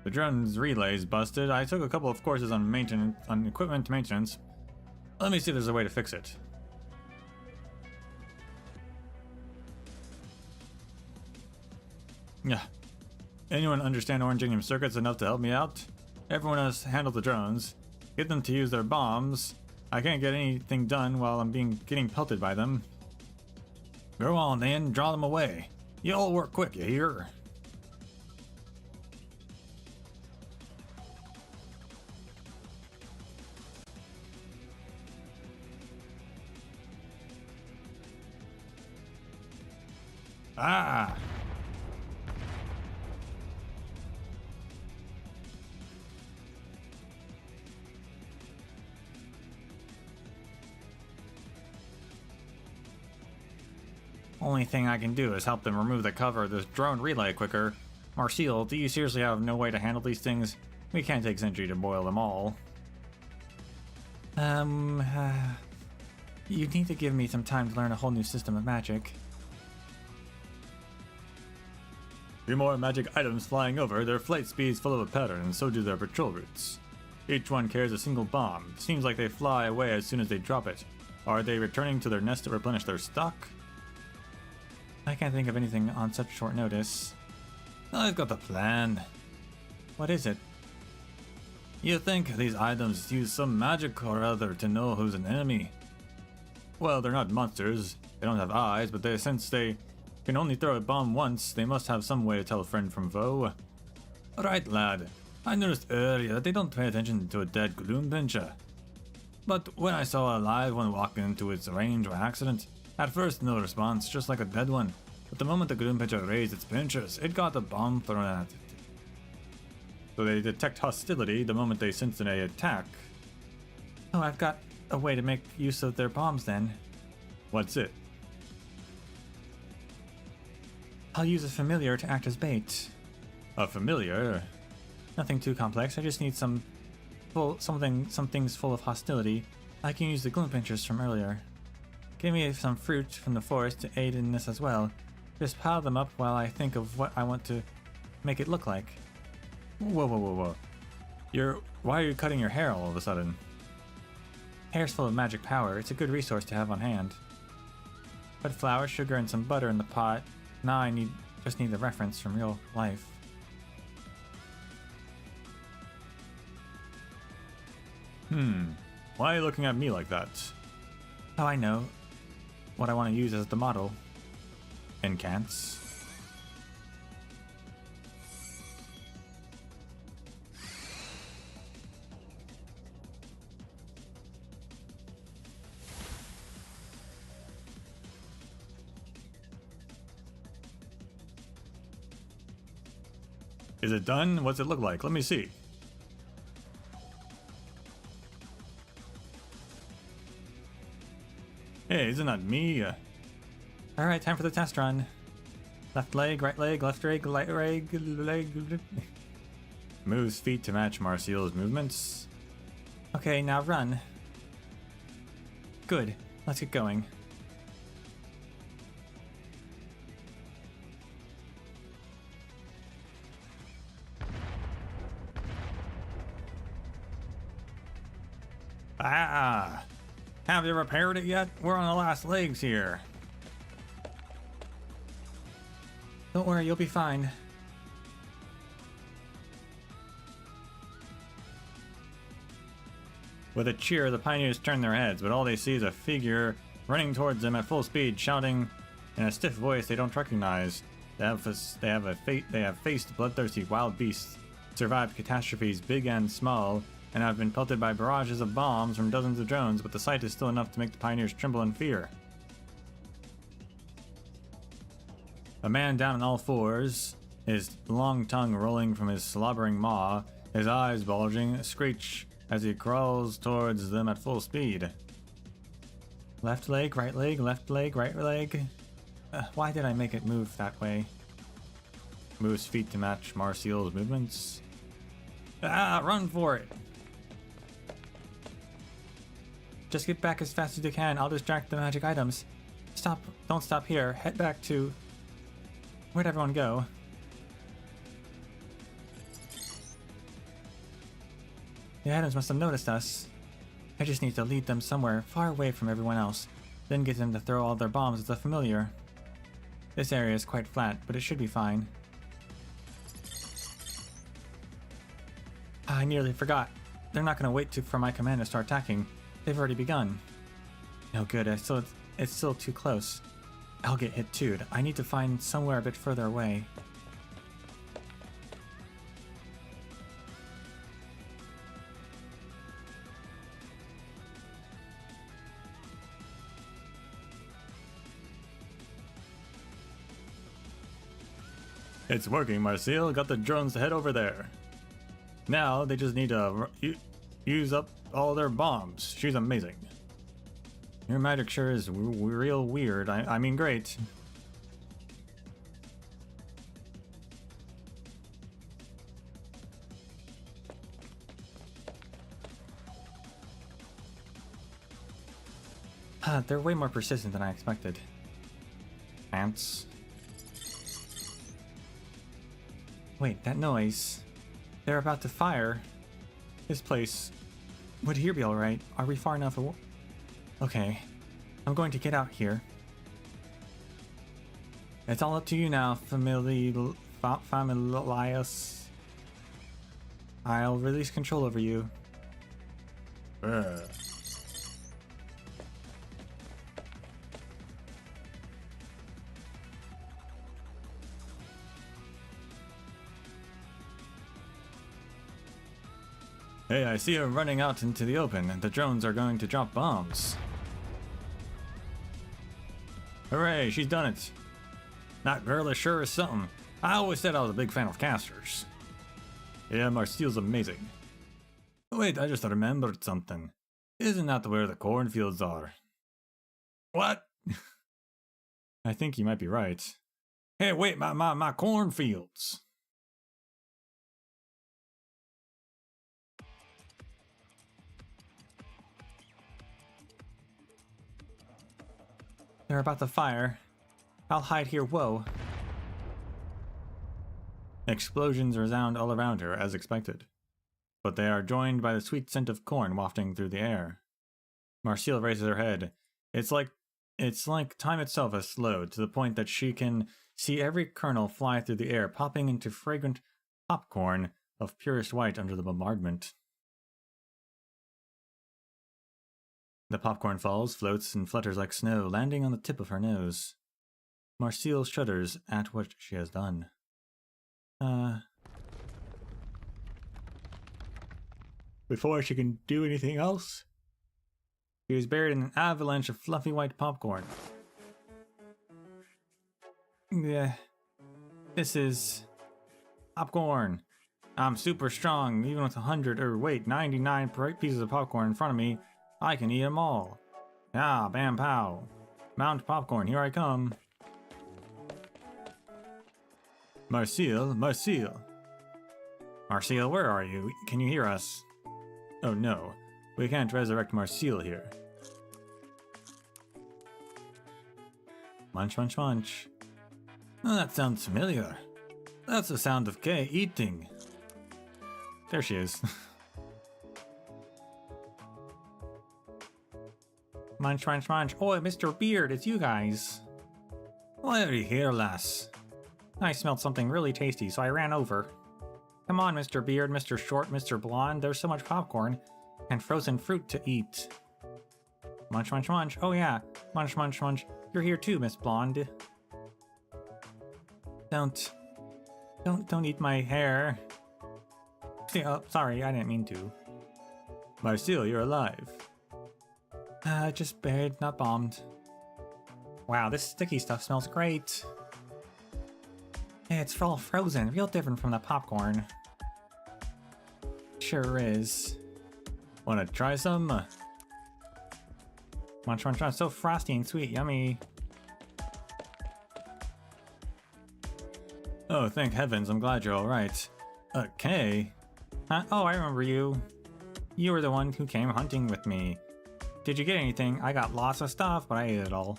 The drone's relay's busted. I took a couple of courses on maintenance, on equipment maintenance. Let me see if there's a way to fix it. Yeah. Anyone understand Oranginium circuits enough to help me out? Everyone else handle the drones. Get them to use their bombs. I can't get anything done while I'm getting pelted by them. Go on then, draw them away. You all work quick, you hear? Ah! Only thing I can do is help them remove the cover of this drone relay quicker. Marcel, do you seriously have no way to handle these things? We can't take Sentry to boil them all. You need to give me some time to learn a whole new system of magic. 3 more magic items flying over. Their flight speed is full of a pattern, and so do their patrol routes. Each one carries a single bomb. Seems like they fly away as soon as they drop it. Are they returning to their nest to replenish their stock? I can't think of anything on such short notice. I've got a plan. What is it? You think these items use some magic or other to know who's an enemy? Well, they're not monsters. They don't have eyes, but since they can only throw a bomb once, they must have some way to tell friend from foe. Right, lad. I noticed earlier that they don't pay attention to a dead gloom pincher. But when I saw a live one walk into its range by accident, at first no response, just like a dead one. But the moment the gloom pincher raised its pinchers, it got a bomb thrown at it. So they detect hostility the moment they sense an attack. Oh, I've got a way to make use of their bombs then. What's it? I'll use a familiar to act as bait. A familiar? Nothing too complex, I just need some things full of hostility. I can use the gloom pinchers from earlier. Give me some fruit from the forest to aid in this as well. Just pile them up while I think of what I want to make it look like. Whoa, whoa, whoa, whoa. Why are you cutting your hair all of a sudden? Hair's full of magic power. It's a good resource to have on hand. Put flour, sugar, and some butter in the pot. Now I just need the reference from real life. Why are you looking at me like that? Oh, I know what I want to use as the model. Incants. Is it done? What's it look like? Let me see. Hey, isn't that me? Alright, time for the test run. Left leg, right leg, left leg, right leg. Moves feet to match Marcial's movements. Okay, now run. Good. Let's get going. Ah! Have you repaired it yet? We're on the last legs here. Don't worry, you'll be fine. With a cheer, the pioneers turn their heads, but all they see is a figure running towards them at full speed, shouting in a stiff voice they don't recognize. They have faced bloodthirsty wild beasts, survived catastrophes big and small, and have been pelted by barrages of bombs from dozens of drones, but the sight is still enough to make the pioneers tremble in fear. A man down on all fours, his long tongue rolling from his slobbering maw, his eyes bulging, screech as he crawls towards them at full speed. Left leg, right leg, left leg, right leg. Why did I make it move that way? Moves feet to match Marcial's movements. Ah, run for it! Just get back as fast as you can. I'll distract the magic items. Stop. Don't stop here. Head back to... Where'd everyone go? The items must have noticed us. I just need to lead them somewhere far away from everyone else. Then get them to throw all their bombs at the familiar. This area is quite flat, but it should be fine. I nearly forgot. They're not going to wait for my command to start attacking. They've already begun. No good, it's still too close. I'll get hit too. I need to find somewhere a bit further away. It's working, Marcial. Got the drones to head over there. Now they just need to use up all their bombs. She's amazing. Your magic sure is real weird. I mean, great. They're way more persistent than I expected. Ants. Wait, that noise. They're about to fire. This place would here be alright. Are we far enough away? Okay. I'm going to get out here. It's all up to you now, Familius. I'll release control over you. Hey, I see her running out into the open, and the drones are going to drop bombs. Hooray, she's done it. That girl is sure is something. I always said I was a big fan of casters. Yeah, Marcial's amazing. Wait, I just remembered something. Isn't that where the cornfields are? What? I think you might be right. Hey, wait, my cornfields. They're about to fire. I'll hide here, whoa. Explosions resound all around her, as expected. But they are joined by the sweet scent of corn wafting through the air. Marcille raises her head. It's like time itself has slowed, to the point that she can see every kernel fly through the air, popping into fragrant popcorn of purest white under the bombardment. The popcorn falls, floats, and flutters like snow, landing on the tip of her nose. Marcille shudders at what she has done. Before she can do anything else, she is buried in an avalanche of fluffy white popcorn. Yeah, this is popcorn. I'm super strong, even with 99 pieces of popcorn in front of me. I can eat them all. Ah, bam pow. Mount popcorn, here I come. Marcille, Marcille. Marcille, where are you? Can you hear us? Oh no, we can't resurrect Marcille here. Munch, munch, munch. Oh, that sounds familiar. That's the sound of Kay eating. There she is. Munch, munch, munch. Oi, Mr. Beard, it's you guys. Why are you here, lass? I smelled something really tasty, so I ran over. Come on, Mr. Beard, Mr. Short, Mr. Blonde. There's so much popcorn and frozen fruit to eat. Munch, munch, munch. Oh yeah, munch, munch, munch. You're here too, Miss Blonde. Don't eat my hair. Oh, sorry, I didn't mean to. Marcille, you're alive. Just buried, not bombed. Wow, this sticky stuff smells great. Yeah, it's all frozen, real different from the popcorn. Sure is. Wanna try some? Munch, munch, munch. So frosty and sweet, yummy. Oh, thank heavens, I'm glad you're alright. Kay? Huh? Oh, I remember you. You were the one who came hunting with me. Did you get anything? I got lots of stuff, but I ate it all.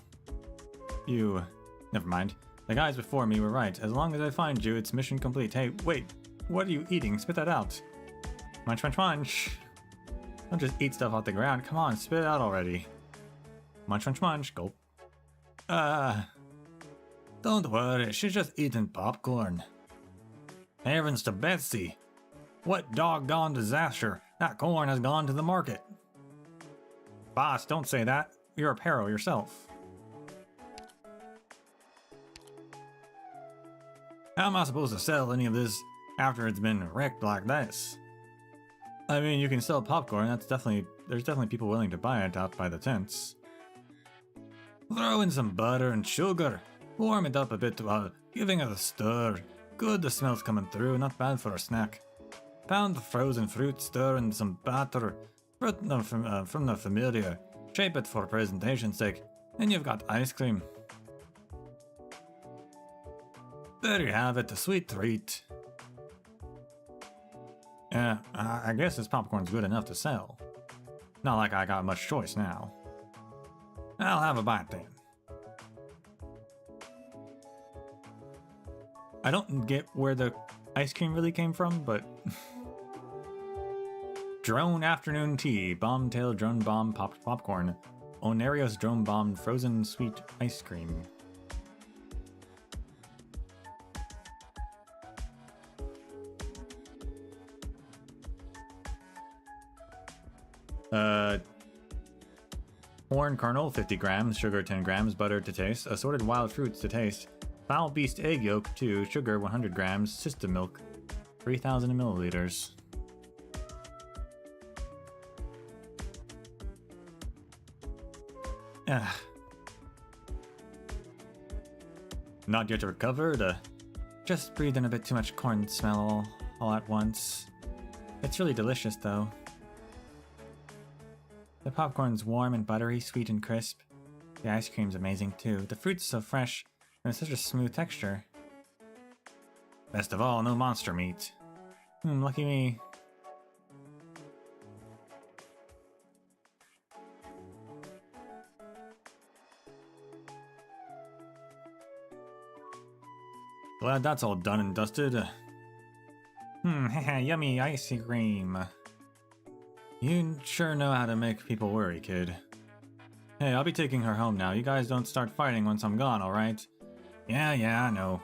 Never mind. The guys before me were right. As long as I find you, it's mission complete. Hey, wait. What are you eating? Spit that out. Munch, munch, munch. Don't just eat stuff off the ground. Come on, spit it out already. Munch, munch, munch. Gulp. Don't worry. She's just eating popcorn. Heavens to Betsy. What doggone disaster. That corn has gone to the market. Boss, don't say that. You're a peril yourself. How am I supposed to sell any of this after it's been wrecked like this? I mean, you can sell popcorn. There's definitely people willing to buy it out by the tents. Throw in some butter and sugar. Warm it up a bit while giving it a stir. Good, the smell's coming through. Not bad for a snack. Pound the frozen fruit, stir in some batter. From the familiar. Shape it for presentation's sake. And you've got ice cream. There you have it, a sweet treat. Yeah, I guess this popcorn's good enough to sell. Not like I got much choice now. I'll have a bite then. I don't get where the ice cream really came from, but... Drone afternoon tea, bomb-tailed drone bomb popped popcorn. Onarios drone bomb frozen sweet ice cream. Corn kernel, 50 grams, sugar 10 grams, butter to taste, assorted wild fruits to taste, foul beast egg yolk 2, sugar 100 grams, system milk 3,000 milliliters. Not yet recovered. Just breathed in a bit too much corn smell all at once. It's really delicious though. The popcorn's warm and buttery, sweet and crisp. The ice cream's amazing too. The fruit's so fresh and with such a smooth texture. Best of all, no monster meat. Lucky me. Glad that's all done and dusted. Haha, yummy ice cream. You sure know how to make people worry, kid. Hey, I'll be taking her home now. You guys don't start fighting once I'm gone, alright? Yeah, I know.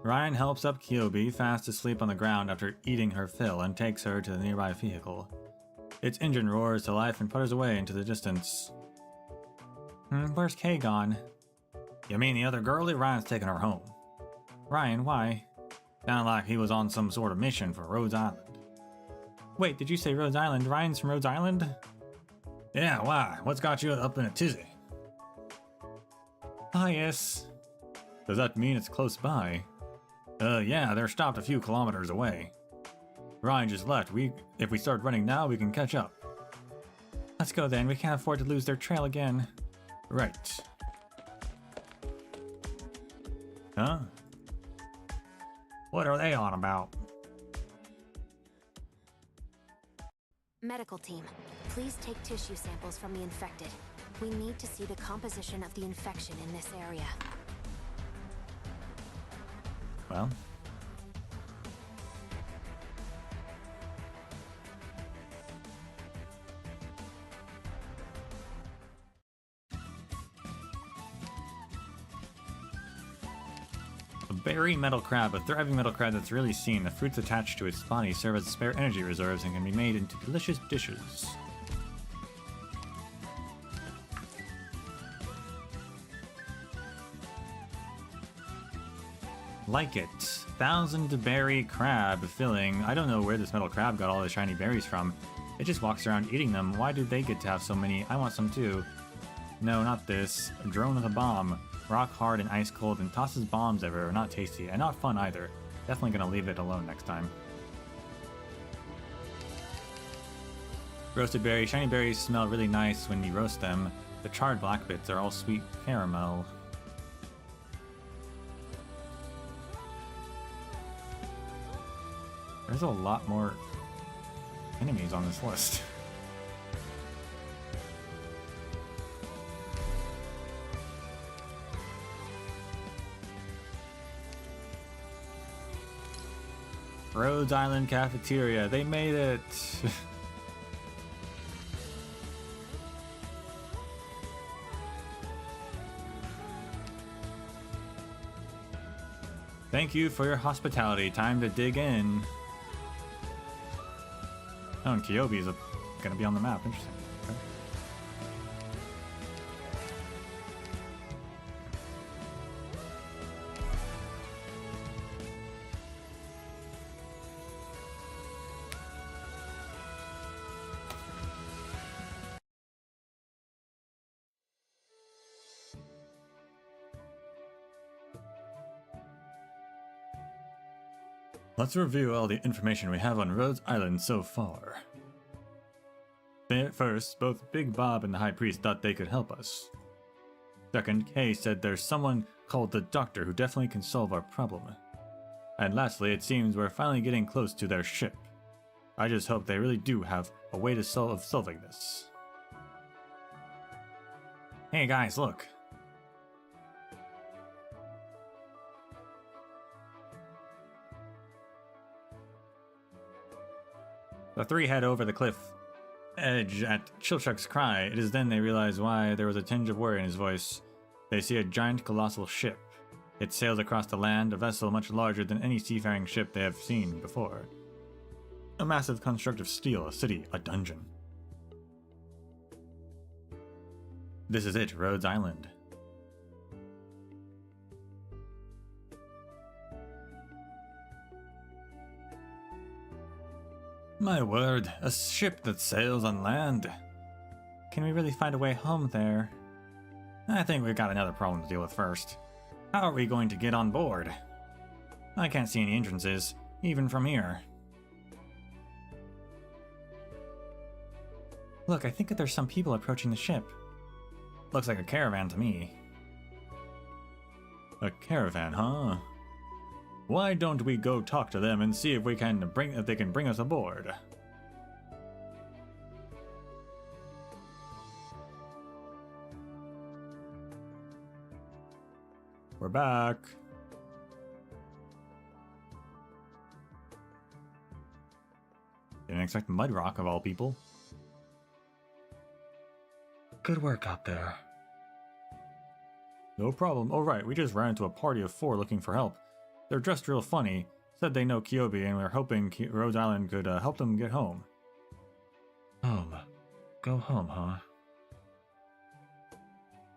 Ryan helps up Kyobi, fast asleep on the ground after eating her fill, and takes her to the nearby vehicle. Its engine roars to life and putters away into the distance. Where's Kay gone? You mean the other girlie? Ryan's taking her home. Ryan, why? Sounded like he was on some sort of mission for Rhodes Island. Wait, did you say Rhodes Island? Ryan's from Rhodes Island? Yeah, why? What's got you up in a tizzy? Ah, yes. Does that mean it's close by? Yeah, they're stopped a few kilometers away. Ryan just left. If we start running now, we can catch up. Let's go then. We can't afford to lose their trail again. Right. Huh? What are they on about?
Medical team, please take tissue samples from the infected. We need to see the composition of the infection in this area.
Well. A berry metal crab, a thriving metal crab that's rarely seen. The fruits attached to its body serve as spare energy reserves and can be made into delicious dishes. Like it. 1,000 berry crab filling. I don't know where this metal crab got all the shiny berries from. It just walks around eating them. Why do they get to have so many? I want some too. No, not this. A drone with a bomb. Rock hard and ice cold and tosses bombs everywhere. Not tasty and not fun either. Definitely gonna leave it alone next time. Roasted berries. Shiny berries smell really nice when you roast them. The charred black bits are all sweet caramel. There's a lot more enemies on this list. Rhodes Island Cafeteria, they made it! Thank you for your hospitality. Time to dig in. Oh, and Kyobi is gonna be on the map. Interesting. Okay. Let's review all the information we have on Rhodes Island so far. First, both Big Bob and the High Priest thought they could help us. Second, Kay said there's someone called the Doctor who definitely can solve our problem. And lastly, it seems we're finally getting close to their ship. I just hope they really do have a way to solving this. Hey guys, look! The three head over the cliff edge at Chilchuk's cry. It is then they realize why there was a tinge of worry in his voice. They see a giant colossal ship. It sails across the land, a vessel much larger than any seafaring ship they have seen before. A massive construct of steel, a city, a dungeon. This is it, Rhodes Island. My word, a ship that sails on land. Can we really find a way home there? I think we've got another problem to deal with first. How are we going to get on board? I can't see any entrances, even from here. Look, I think that there's some people approaching the ship. Looks like a caravan to me. A caravan, huh? Why don't we go talk to them and see if they can bring us aboard? We're back. Didn't expect Mudrock of all people.
Good work out there.
No problem. Oh right, we just ran into a party of 4 looking for help. They're dressed real funny. Said they know Kyobi and we're hoping Rhodes Island could help them get home.
Home. Go home, huh?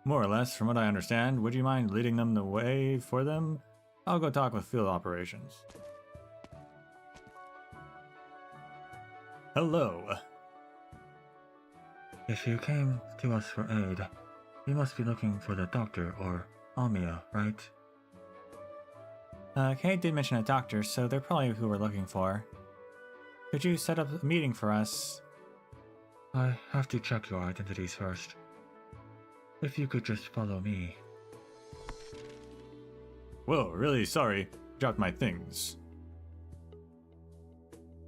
More or less, from what I understand. Would you mind leading them the way for them? I'll go talk with field operations. Hello.
If you came to us for aid, you must be looking for the doctor or Amia, right?
Kate did mention a doctor, so they're probably who we're looking for. Could you set up a meeting for us?
I have to check your identities first. If you could just follow me.
Whoa, really sorry. Dropped my things.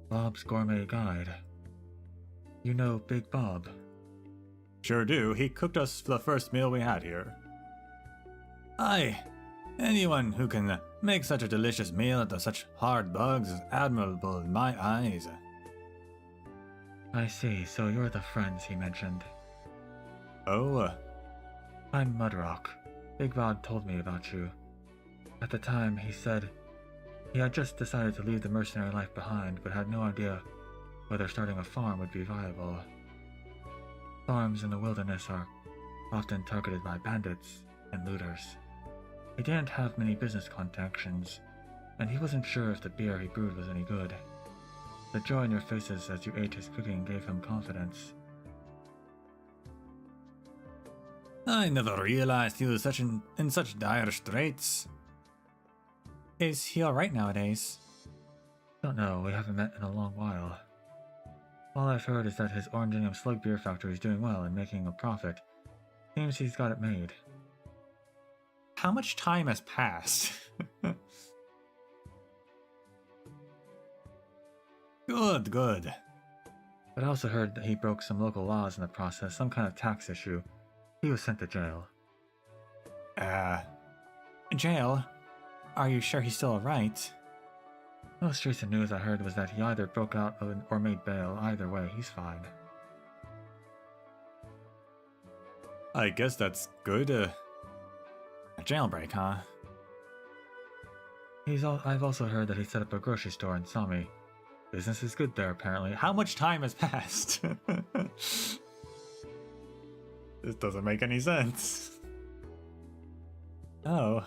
Bob's Gourmet Guide. You know Big Bob?
Sure do. He cooked us the first meal we had here. Aye. Anyone who can make such a delicious meal out of such hard bugs is admirable in my eyes.
I see, so you're the friends he mentioned.
Oh?
I'm Mudrock. Big Bob told me about you. At the time, he said he had just decided to leave the mercenary life behind, but had no idea whether starting a farm would be viable. Farms in the wilderness are often targeted by bandits and looters. He didn't have many business connections, and he wasn't sure if the beer he brewed was any good. The joy in your faces as you ate his cooking gave him confidence.
I never realized he was in such dire straits. Is he alright nowadays?
Don't know, we haven't met in a long while. All I've heard is that his Oranginium Slug Beer Factory is doing well and making a profit. Seems he's got it made.
How much time has passed? Good, good.
But I also heard that he broke some local laws in the process, some kind of tax issue. He was sent to jail.
Jail? Are you sure he's still alright?
Most recent news I heard was that he either broke out or made bail. Either way, he's fine.
I guess that's good. A jailbreak, huh?
I've also heard that he set up a grocery store in Sami. Business is good there, apparently.
How much time has passed? This doesn't make any sense. Oh.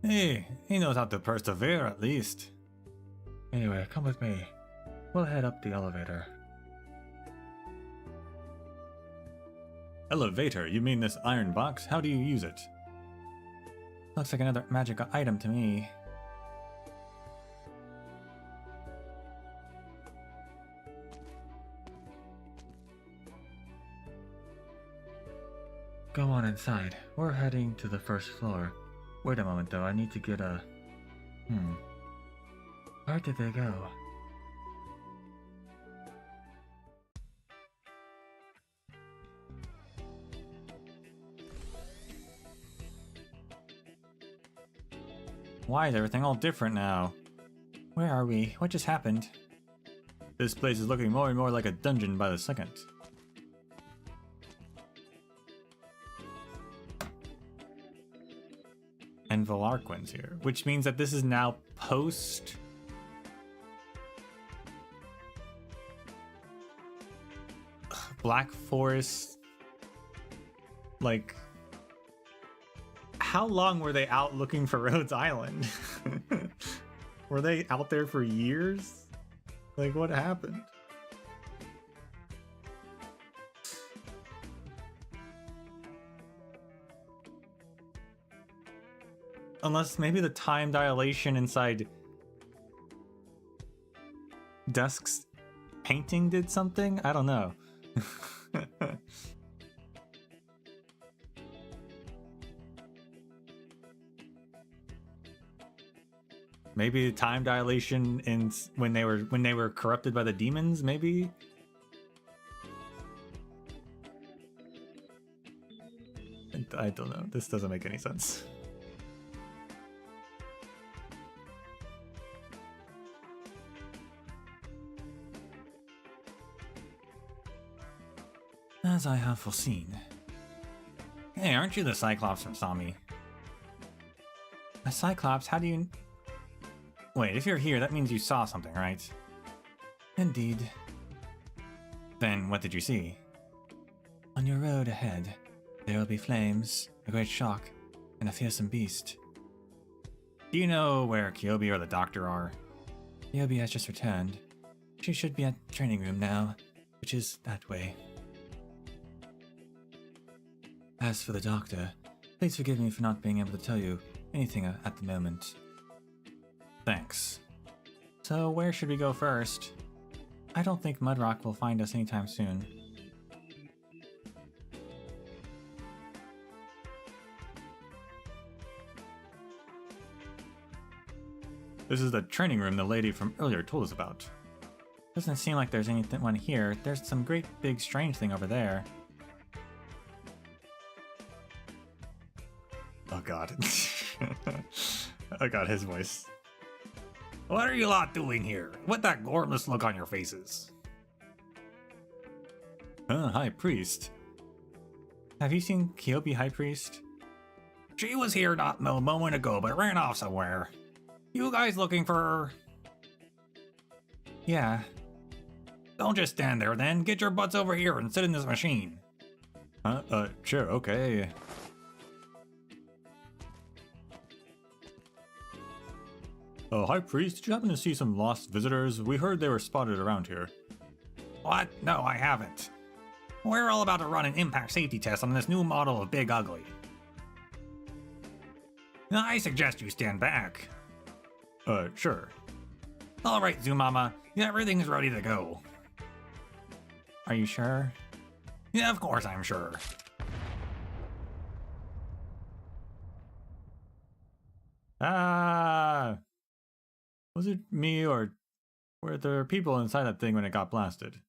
Hey, he knows how to persevere at least.
Anyway, come with me. We'll head up the elevator.
Elevator? You mean this iron box? How do you use it? Looks like another magic item to me.
Go on inside. We're heading to the first floor. Wait a moment though, I need to get a... Where did they go?
Why is everything all different now? Where are we? What just happened? This place is looking more and more like a dungeon by the second. And Valarquin's here, which means that this is now post... Black Forest... Like... How long were they out looking for Rhodes Island? Were they out there for years? Like, what happened? Unless maybe the time dilation inside Dusk's painting did something? I don't know. Maybe the time dilation in when they were corrupted by the demons, maybe? I don't know. This doesn't make any sense. As I have foreseen. Hey, aren't you the Cyclops from Sami? A Cyclops? How do you... Wait, if you're here, that means you saw something, right? Indeed. Then what did you see? On your road ahead, there will be flames, a great shock, and a fearsome beast. Do you know where Kyobi or the doctor are? Kyobi has just returned. She should be at the training room now, which is that way. As for the doctor, please forgive me for not being able to tell you anything at the moment. Thanks. So where should we go first? I don't think Mudrock will find us anytime soon. This is the training room the lady from earlier told us about. Doesn't seem like there's anyone here. There's some great big strange thing over there. Oh god. Oh god, his voice. What are you lot doing here? What that gormless look on your faces? High Priest. Have you seen Kyobi, High Priest? She was here not a moment ago, but ran off somewhere. You guys looking for her? Yeah. Don't just stand there then. Get your butts over here and sit in this machine. Sure, okay. Oh, High Priest, did you happen to see some lost visitors? We heard they were spotted around here. What? No, I haven't. We're all about to run an impact safety test on this new model of Big Ugly. I suggest you stand back. Sure. Alright, Zumama, everything's ready to go. Are you sure? Yeah, of course I'm sure. Was it me or were there people inside that thing when it got blasted?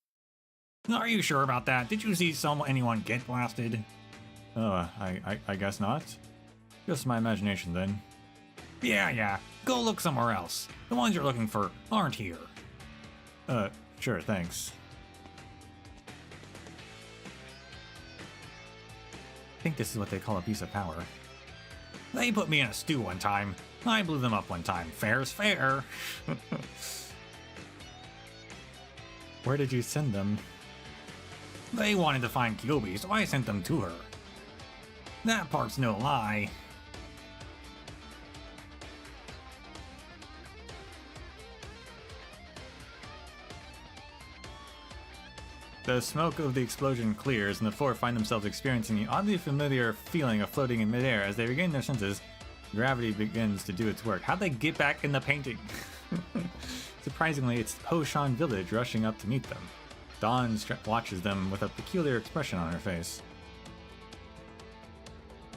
Are you sure about that? Did you see anyone get blasted? Oh, I guess not. Just my imagination then. Yeah. Go look somewhere else. The ones you're looking for aren't here. Sure, thanks. I think this is what they call abuse of power. They put me in a stew one time. I blew them up one time. Fair's fair. Where did you send them? They wanted to find Kyobi, so I sent them to her. That part's no lie. The smoke of the explosion clears, and the four find themselves experiencing the oddly familiar feeling of floating in midair. As they regain their senses, gravity begins to do its work. How'd they get back in the painting? Surprisingly, it's Hoshan village rushing up to meet them. Dawn watches them with a peculiar expression on her face.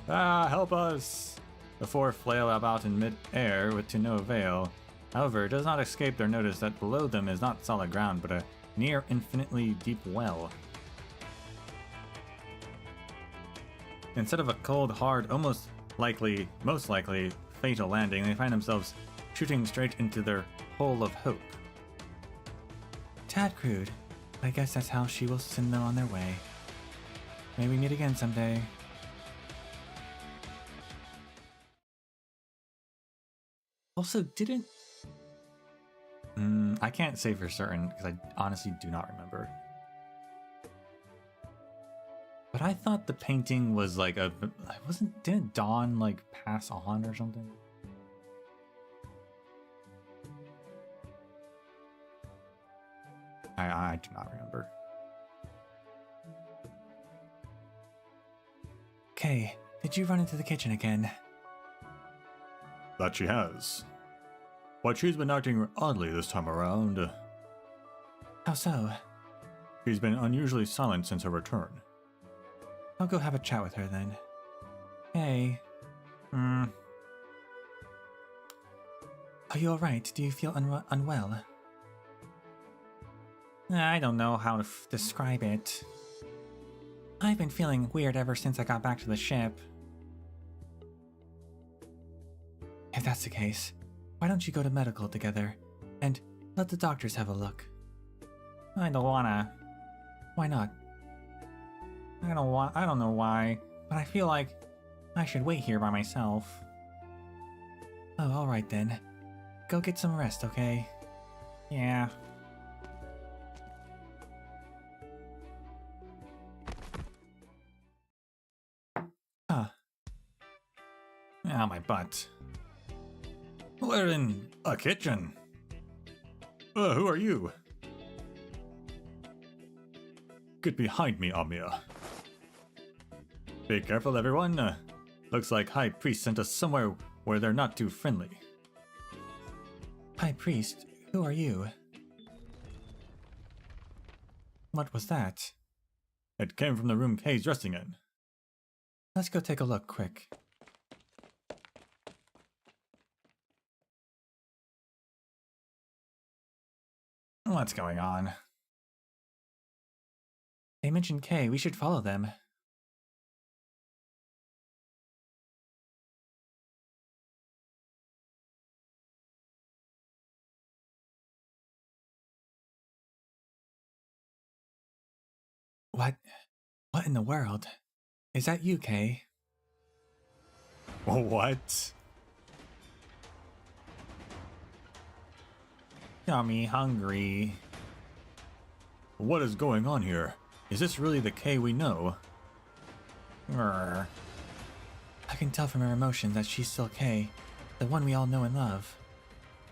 Ah, help us! The four flail about in mid-air to no avail. However, it does not escape their notice that below them is not solid ground, but a near infinitely deep well. Instead of a cold, hard, most likely, fatal landing, they find themselves shooting straight into their hole of hope. Tad crude. I guess that's how she will send them on their way. May we meet again someday. Also, didn't... I can't say for certain, because I honestly do not remember. But I thought the painting was like a... Didn't Dawn like pass on or something? I do not remember. Okay, did you run into the kitchen again? That she has. But she's been acting oddly this time around. How so? She's been unusually silent since her return. I'll go have a chat with her then. Hey. Are you alright? Do you feel unwell? I don't know how to describe it. I've been feeling weird ever since I got back to the ship.
If that's the case, why don't you go to medical together and let the doctors have a look?
I don't wanna.
Why not?
I don't know why, but I feel like I should wait here by myself.
Oh, alright then. Go get some rest, okay?
Yeah.
Huh.
Ah, my butt. We're in a kitchen. Who are you? Get behind me, Amia. Be careful, everyone. Looks like High Priest sent us somewhere where they're not too friendly.
High Priest, who are you? What was that?
It came from the room Kay's resting in.
Let's go take a look, quick.
What's going on?
They mentioned Kay, we should follow them. What in the world? Is that you, Kay?
What? Got me hungry. What is going on here? Is this really the Kay we know?
I can tell from her emotions that she's still Kay, the one we all know and love.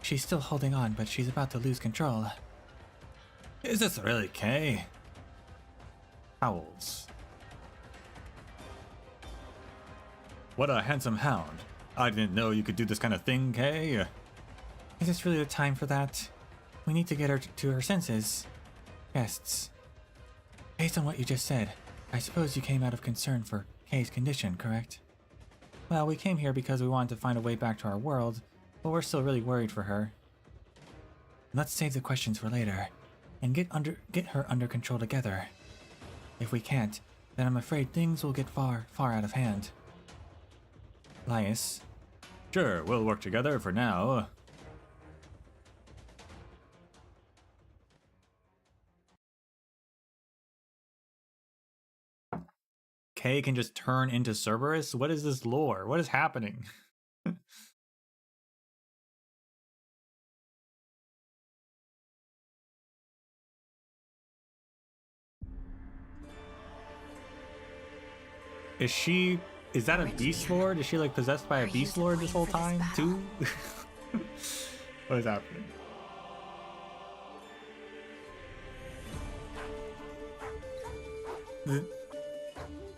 She's still holding on, but she's about to lose control.
Is this really Kay? Howls. What a handsome hound. I didn't know you could do this kind of thing, Kay.
Is this really the time for that? We need to get her to her senses. Guests. Based on what you just said, I suppose you came out of concern for Kay's condition, correct? Well, we came here because we wanted to find a way back to our world, but we're still really worried for her. Let's save the questions for later, and get her under control together. If we can't, then I'm afraid things will get far out of hand. Lias.
Sure, we'll work together for now. Kay can just turn into Cerberus? What is this lore? What is happening? Is that a beast lord? Is she like possessed by a beast lord this whole time too? What is happening?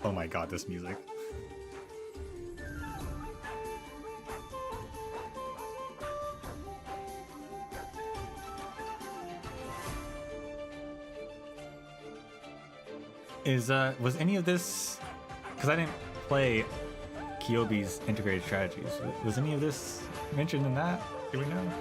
Oh my god, this music. Was any of this, because I didn't play Kyobi's integrated strategies, was any of this mentioned in that? Do we know?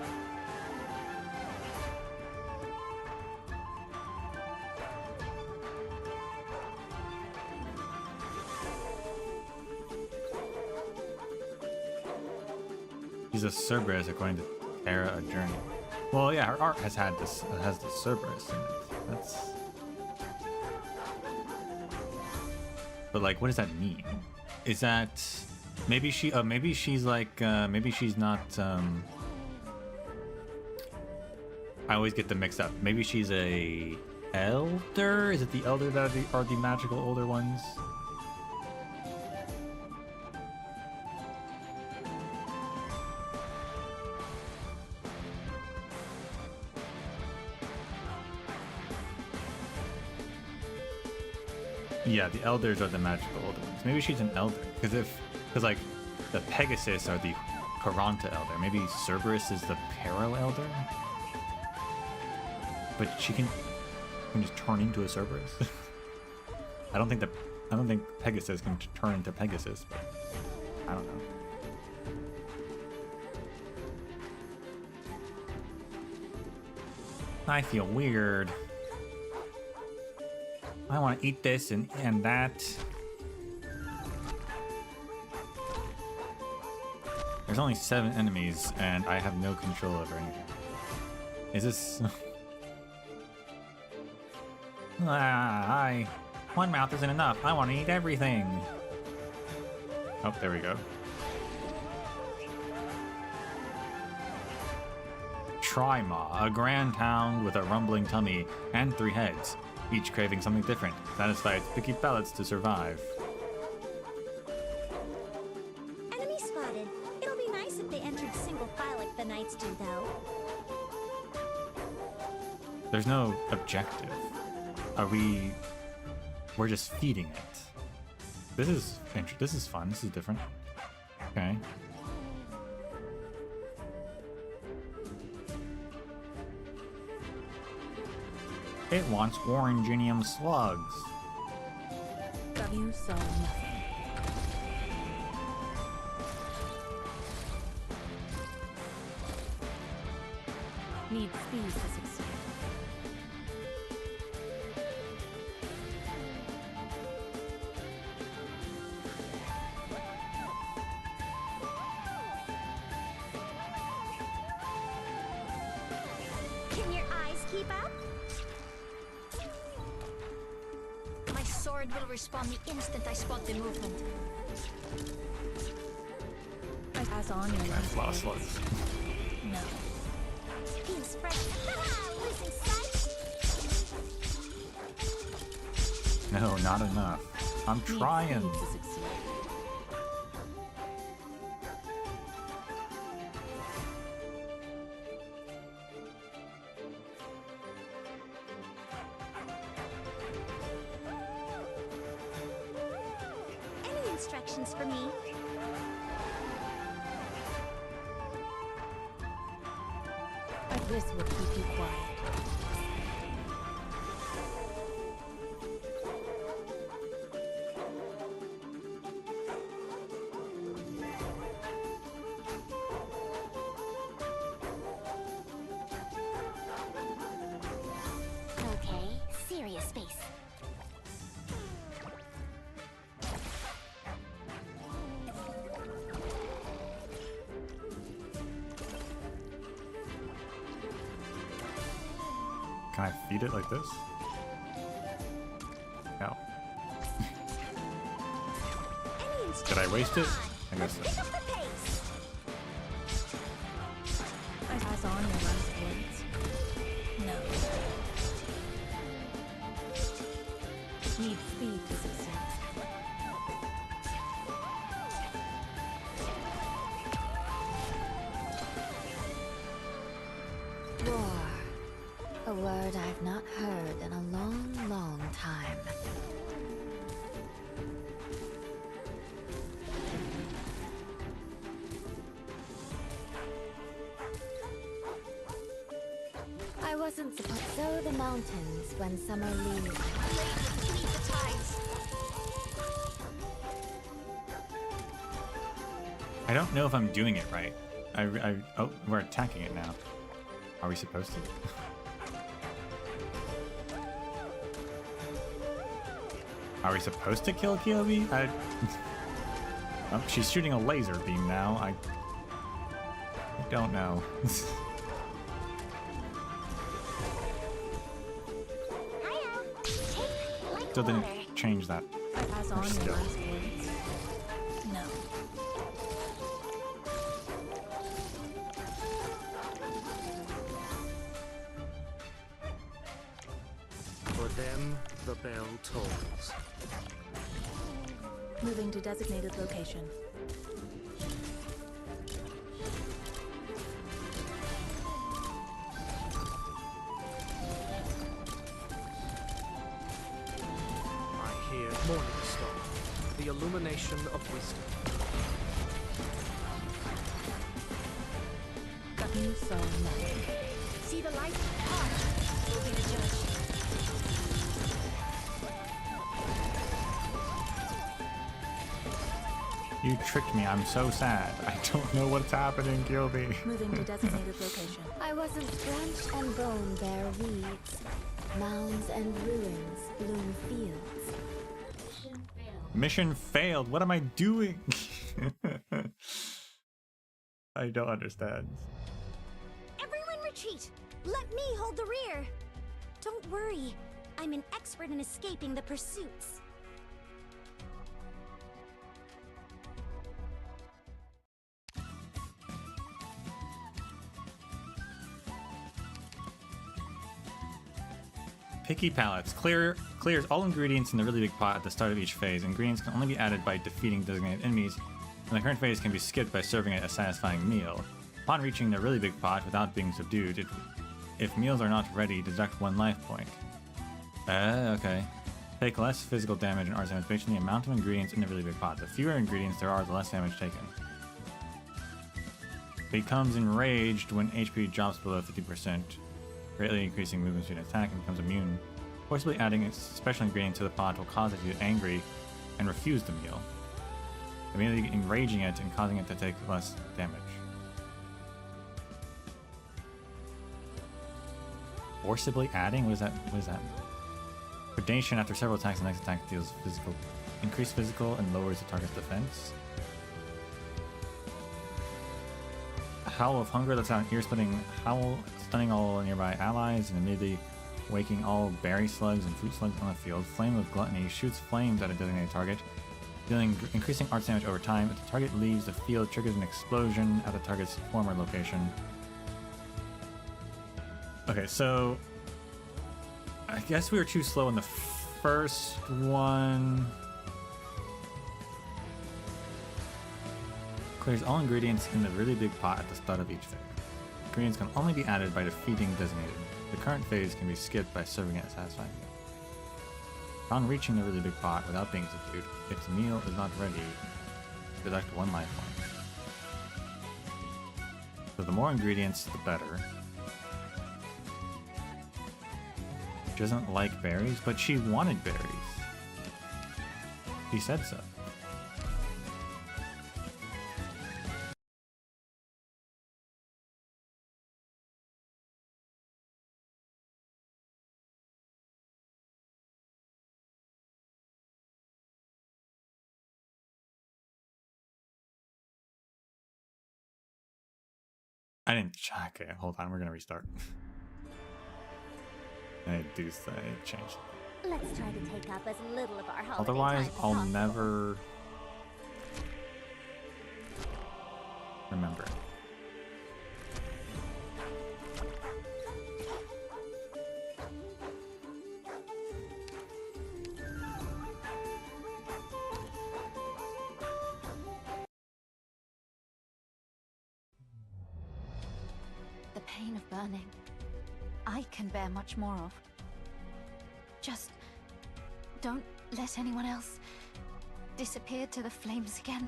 She's a Cerberus according to Terra, a journey. Well, yeah, her art has the Cerberus in it. That's. But like, what does that mean? Is that maybe she's like maybe she's not. I always get them mixed up. Maybe she's a elder. Is it the elder that are the magical older ones? Yeah, the elders are the magical older ones. Maybe she's an elder, because like the Pegasus are the Karanta elder. Maybe Cerberus is the Pero elder. But she can just turn into a Cerberus. I don't think Pegasus can turn into Pegasus, but I don't know. I feel weird. I want to eat this and that. There's only 7 enemies, and I have no control over anything. Is this... One mouth isn't enough. I want to eat everything. Oh, there we go. Trimaw, a grand hound with a rumbling tummy and 3 heads, each craving something different. Satisfy its picky palates to survive.
Enemy spotted. It'll be nice if they entered single file like the knights do, though.
There's no objective. We're just feeding it. This is fun. This is different. Okay. It wants oranginium slugs.
You saw nothing. Need speed to succeed.
Can your eyes keep up? My sword will respond the instant I spot the movement.
I pass on your
That's a lot of slugs.
No.
Feels fresh. Losing sight.
No, not enough. I'm trying.
Need speed to succeed.
Any instructions for me?
This will keep you quiet.
Okay, serious space.
Can I feed it like this? No. Did I waste it? I guess so.
Pick up the pace.
I pass on your last words. No. Need speed to succeed.
Roar. A word I've not heard in a long, long time. I wasn't supposed to sow the mountains when summer leaves.
Lead the tides.
I don't know if I'm doing it right. Oh, we're attacking it now. Are we supposed to? Are we supposed to kill Kyobi? Oh, she's shooting a laser beam now. I don't know. Still didn't change that.
I pass on your
Still.
last words. No.
For them, the bell tolls.
Moving to designated location.
I hear morning star, the illumination of wisdom.
You saw nothing.
See the light? Heart will be the judge.
You tricked me. I'm so sad. I don't know what's happening, Kyobi.
Moving to designated location.
I wasn't drenched and bone bare weeds. Mounds and ruins bloom fields.
Mission failed. What am I doing? I don't understand.
Everyone retreat! Let me hold the rear! Don't worry, I'm an expert in escaping the pursuits.
Picky palettes. Clears all ingredients in the really big pot at the start of each phase. Ingredients can only be added by defeating designated enemies, and the current phase can be skipped by serving it a satisfying meal. Upon reaching the really big pot without being subdued, if meals are not ready, deduct 1 life point. Okay. Take less physical damage and art damage based on the amount of ingredients in the really big pot. The fewer ingredients there are, the less damage taken. Becomes enraged when HP drops below 50%. Greatly increasing movement speed and attack, and becomes immune. Forcibly adding a special ingredient to the pot will cause it to get angry and refuse the meal, immediately enraging it and causing it to take less damage. Forcibly adding? What is that? What is that? Predation after several attacks, the next attack deals increased physical and lowers the target's defense. Howl of Hunger lets out an ear-splitting howl, stunning all nearby allies and immediately waking all berry slugs and fruit slugs on the field. Flame of Gluttony shoots flames at a designated target, dealing increasing arts damage over time. If the target leaves the field, triggers an explosion at the target's former location. Okay, so I guess we were too slow in the first one. Clears all ingredients in the really big pot at the start of each phase. Ingredients can only be added by defeating designated. The current phase can be skipped by serving it a satisfying meal. Upon reaching the really big pot without being subdued, if the meal is not ready, deduct 1 life point. So the more ingredients, the better. She doesn't like berries, but she wanted berries. She said so. I didn't check it. Hold on, we're gonna restart. I do say change.
Let's try to take up as little of our holiday
Otherwise,
time as
I'll
possible.
never remember.
The pain of burning, I can bear much more of. Just don't let anyone else disappear to the flames again.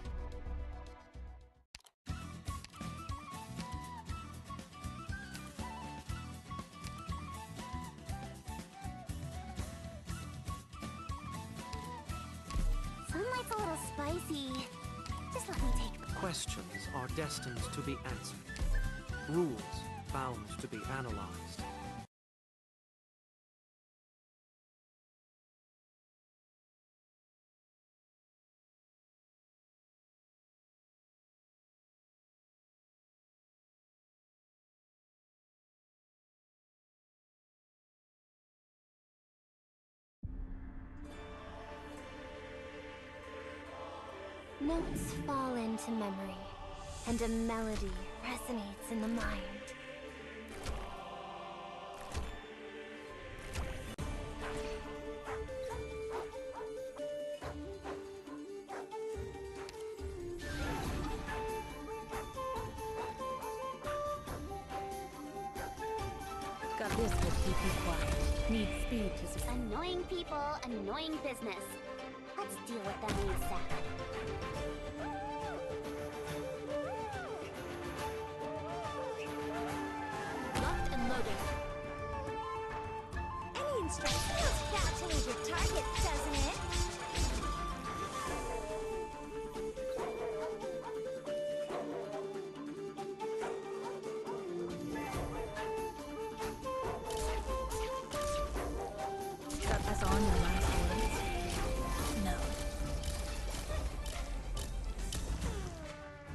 Sunlight's a little spicy. Just let me take...
Questions are destined to be answered. Rules bound to be analyzed.
Notes fall into memory, and a melody resonates in the mind.
Got this will keep you quiet. Need speed to succeed.
Annoying people, annoying business. Let's deal with them ASAP. Locked and loaded. Any instructions? That changes your target, doesn't it?
That pass on your last words? No.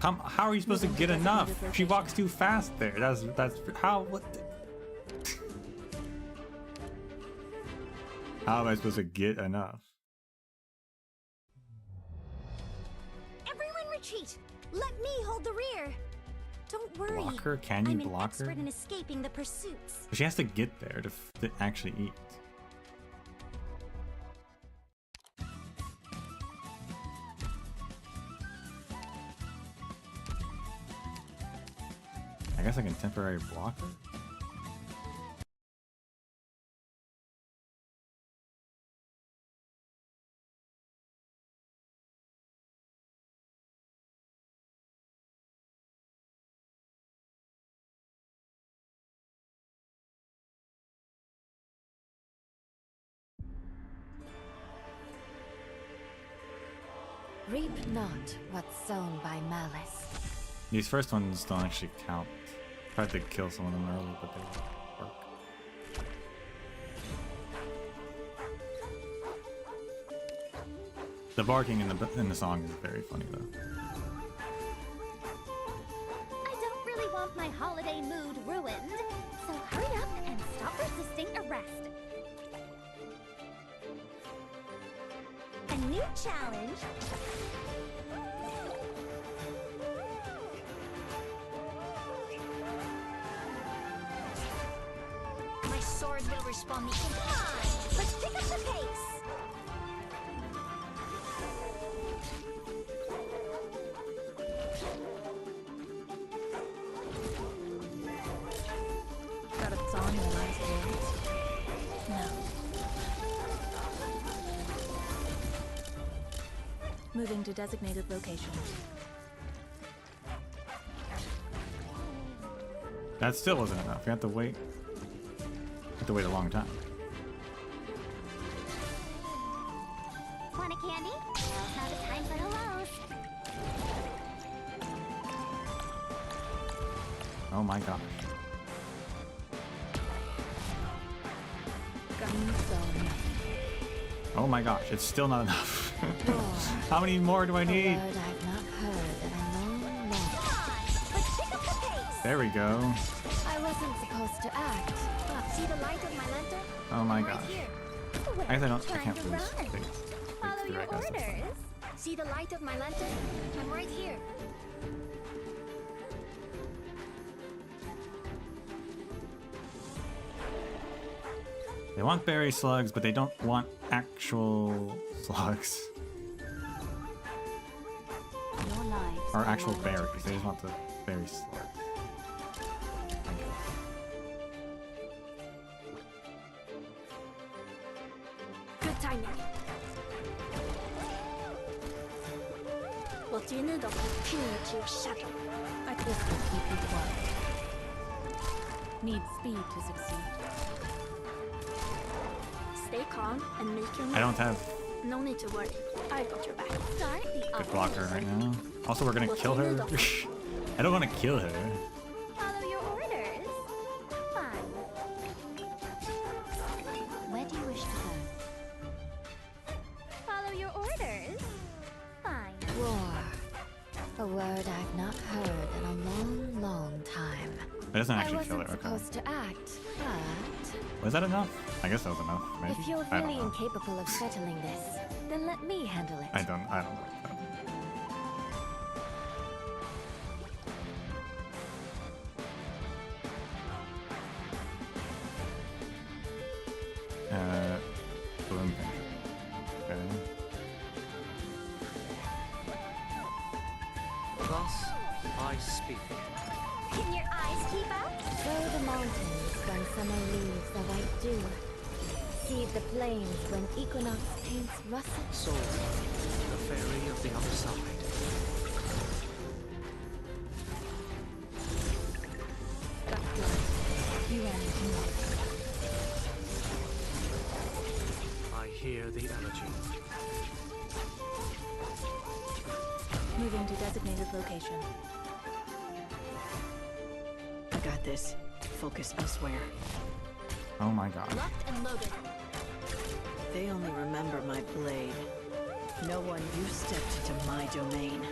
How are you supposed to get enough? She walks too fast there. That's how. What? How am I supposed to get enough?
Everyone retreat! Let me hold the rear! Don't worry.
Block her? Can you
I'm
block
an expert
her?
in escaping the pursuits.
She has to get there to actually eat. I guess I can temporary block her?
Reap not what's sown by malice.
These first ones don't actually count. Tried to kill some of them earlier, but they didn't work. The barking in the song is very funny though.
I don't really want my holiday mood ruined, so hurry up and stop resisting arrest. A new challenge. My sword will respond me. Come on, let's pick up the pace.
Got a song in the last words? No. Moving to designated location.
That still wasn't enough. You have to wait. You have to wait a long time.
Want a candy? Now's not the time for hellos.
Oh my gosh. Oh my gosh, it's still not enough. How many more do I need? There we go.
I wasn't supposed to act.
See the light of my lantern?
Oh my gosh. I guess I can't
Time to
lose.
run.
Wait,
Follow
through,
your
I guess that's fine.
orders. See the light of my lantern? I'm right here.
They want berry slugs, but they don't want actual slugs.
Your lives
Or
are
actual
already
berries. They just want the berry slugs.
Good timing. 我绝那种拼了只有下种。
I just will keep you quiet. Need speed to succeed.
Stay calm and make your move.
I don't have
No need to worry. I got your back. Start the
good blocker right now. Also, we're gonna kill her. I don't want to kill her.
Follow your orders. Fine.
Where do you wish to go?
Follow your orders. Fine.
War. A word I've not heard in a long, long time.
It doesn't
I
actually kill
wasn't
her. Okay.
supposed to act, but
Was that enough? I guess that was enough. Maybe.
if you're
I don't
really
know.
incapable of settling this, then let me handle it.
I don't know. Balloon thing. Okay.
Thus I speak.
Can your eyes keep up?
Sow the mountains when summer leaves the white dew. Seed the plains when equinox paints russet.
Soul, the fairy of the other side.
That's good. You ran into me.
I hear the elegy.
Moving to designated location.
I got this. Focus elsewhere.
Oh my god.
Locked and loaded.
They only remember my blade. No one, you stepped into my domain.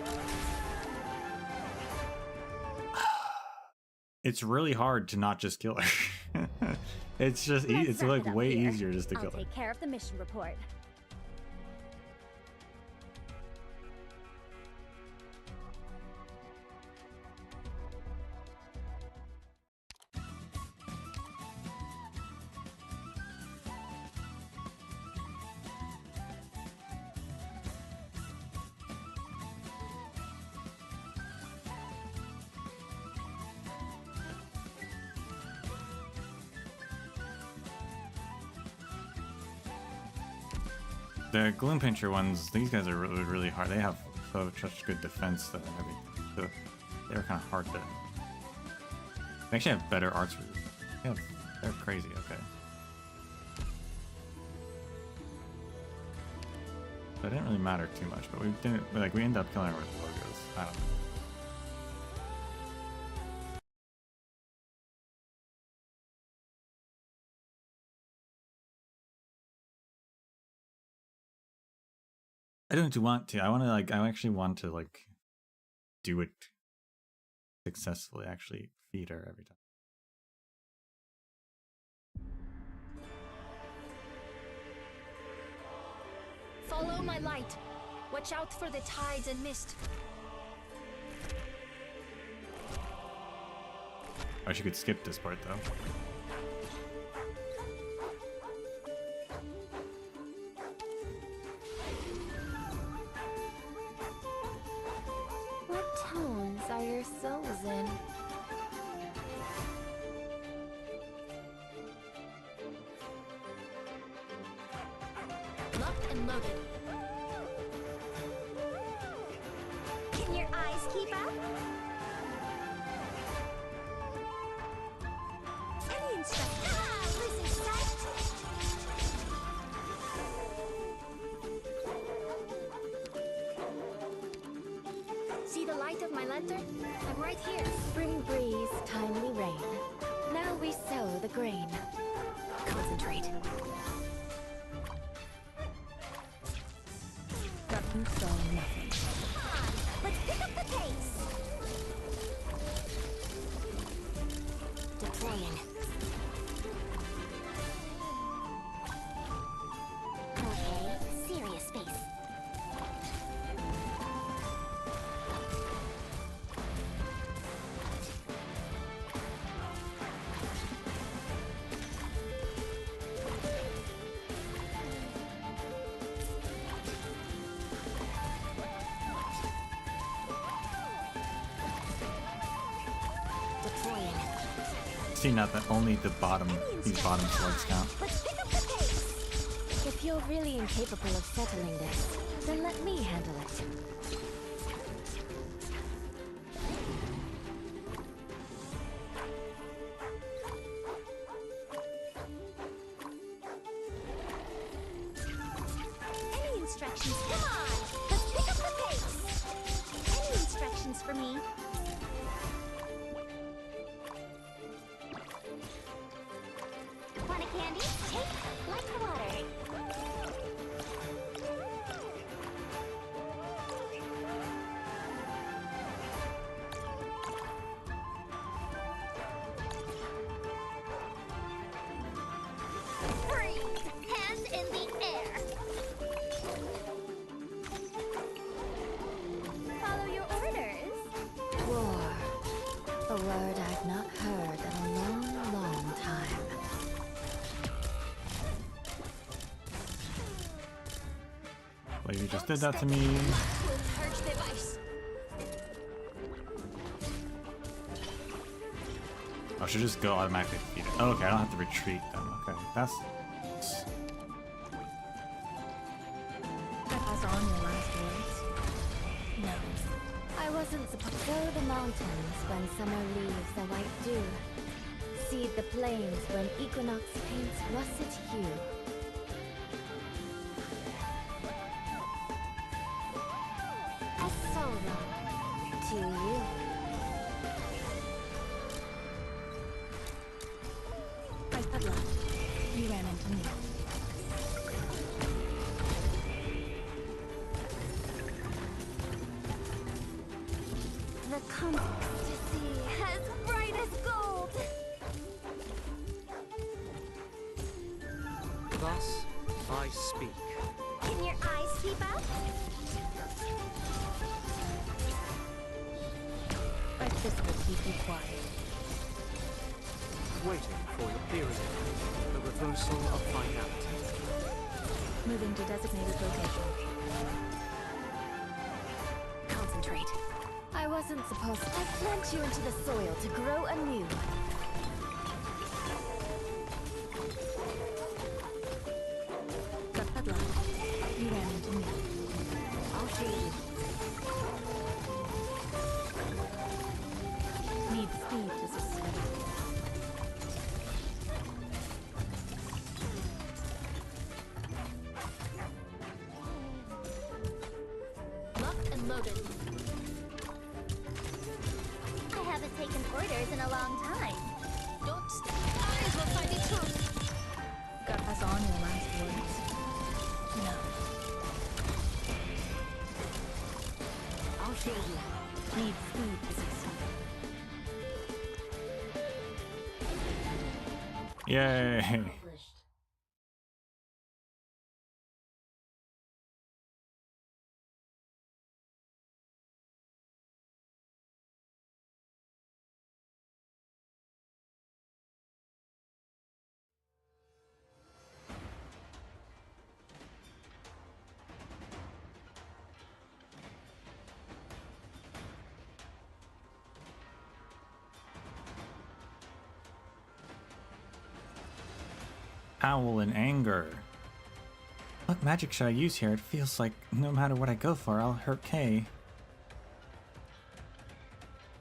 it's really hard to not just kill her. It's just it's like way easier just to kill her.
I'll take care of the mission report.
The Gloom Pincher ones, these guys are really, really hard. They have such good defense and everything. So they're kind of hard to... They actually have better arts. They're crazy, okay. But it didn't really matter too much, but we ended up killing her with logos. I don't know. I don't want to. I actually want to like do it successfully. Actually feed her every time.
Follow my light. Watch out for the tides and mist.
I wish you could skip this part though.
What tones are your souls in?
Locked and loaded.
Can your eyes keep up? Any instructor? Losing sight?
See the light of my lantern? I'm right here.
Spring breeze, timely rain. Now we sow the grain. Concentrate.
Nothing, so nothing.
Come on, let's pick up the pace.
Deploying. Okay, serious space. Deploying.
See now that only these bottom slugs count.
Let's pick up the pace.
If you're really incapable of settling this, then let me handle it.
Any instructions? Come on, let's pick up the pace. Any instructions for me? Want a candy? Take like the water. Freeze! Hands in the air. Follow your orders.
War. A word I've not heard in a long, long time.
Like you just did that to me.
We'll purge the vice.
I should just go automatically defeat it. Oh, okay, I don't have to retreat then. Okay, that's...
Pass on your last words. No.
I wasn't supposed to go the mountains when summer leaves the white dew. Seed the plains when equinox paints russet hue. A solo to you.
I said love. You ran into me.
The compass to see as bright as gold.
Thus, I speak.
Can your eyes keep up?
My fist will keep you quiet.
Waiting for your period. The reversal of finality.
Moving to designated location.
Concentrate. I wasn't supposed to. I plant you into the soil to grow anew.
Got that line. You ran into me.
I'll show you.
Need speed to sustain.
Locked and loaded.
I haven't taken orders in a long time.
Don't step. Eyes will find the truth.
Gotta pass on your last words. No.
I'll show you.
Need speed to succeed.
Yay! Howl in anger. What magic should I use here? It feels like no matter what I go for, I'll hurt Kay.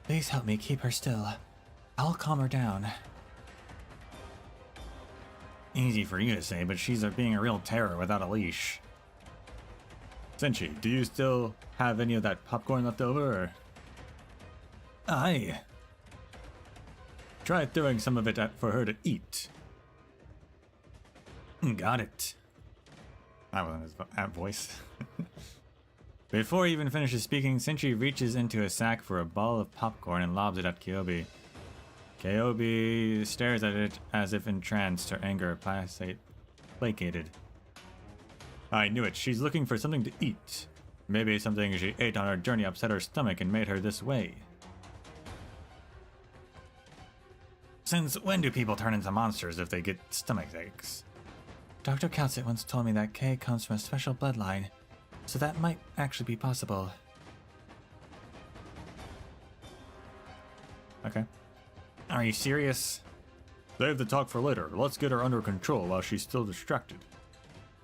Please help me keep her still. I'll calm her down. Easy for you to say, but she's being a real terror without a leash. Senshi, do you still have any of that popcorn left over, or? Aye. Try throwing some of it for her to eat. Got it. That wasn't his voice. Before he even finishes speaking, Senshi reaches into a sack for a ball of popcorn and lobs it at Kyobi. Kyobi stares at it as if entranced, her anger placated. I knew it. She's looking for something to eat. Maybe something she ate on her journey upset her stomach and made her this way. Since when do people turn into monsters if they get stomach aches? Dr. Calcit once told me that Kay comes from a special bloodline, so that might actually be possible. Okay. Are you serious? Save the talk for later. Let's get her under control while she's still distracted.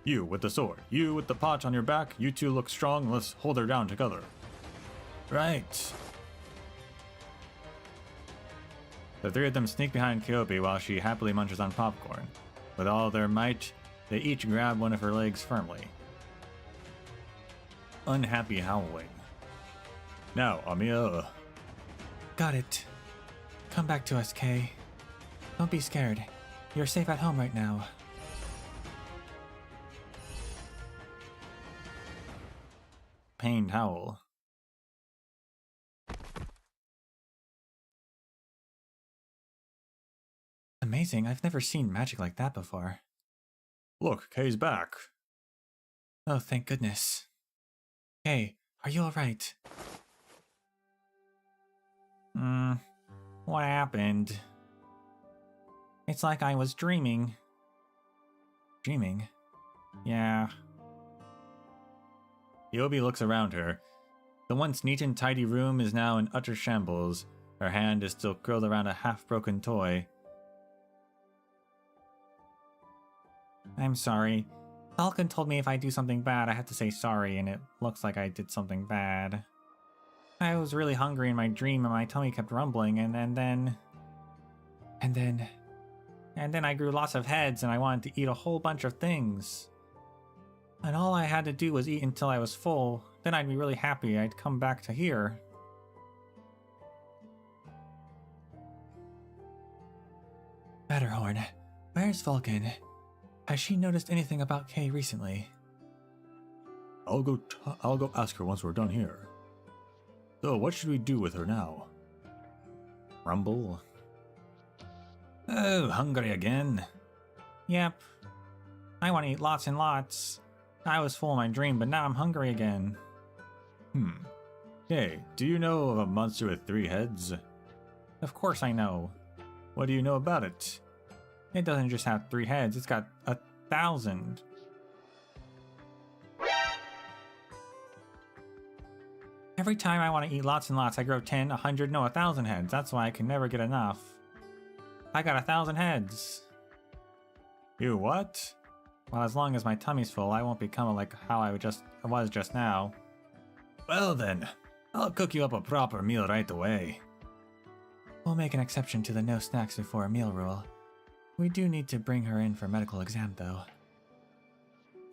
You with the sword, you with the pot on your back, you two look strong, let's hold her down together. Right. The three of them sneak behind Kyobi while she happily munches on popcorn. With all their might, they each grab one of her legs firmly. Unhappy howling. Now, Amiya. Got it. Come back to us, Kay. Don't be scared. You're safe at home right now. Pained howl. Amazing, I've never seen magic like that before. Look, Kay's back. Oh, thank goodness. Kay, are you alright? What happened? It's like I was dreaming. Dreaming? Yeah. Yobi looks around her. The once neat and tidy room is now in utter shambles. Her hand is still curled around a half-broken toy. I'm sorry. Falcon told me if I do something bad, I have to say sorry, and it looks like I did something bad. I was really hungry in my dream, and my tummy kept rumbling, and then I grew lots of heads, and I wanted to eat a whole bunch of things. And all I had to do was eat until I was full. Then I'd be really happy. I'd come back to here. Matterhorn, where's Vulcan? Has she noticed anything about Kay recently? I'll go ask her once we're done here. So, what should we do with her now? Rumble? Oh, hungry again? Yep. I want to eat lots and lots. I was full in my dream, but now I'm hungry again.
Hey, do you know of a monster with 3 heads?
Of course I know.
What do you know about it?
It doesn't just have 3 heads, it's got 1,000. Every time I want to eat lots and lots, I grow 10, 100, no, 1,000 heads. That's why I can never get enough. I got 1,000 heads.
You what?
Well, as long as my tummy's full, I won't become like how I was just now.
Well then, I'll cook you up a proper meal right away.
We'll make an exception to the no snacks before a meal rule. We do need to bring her in for medical exam, though.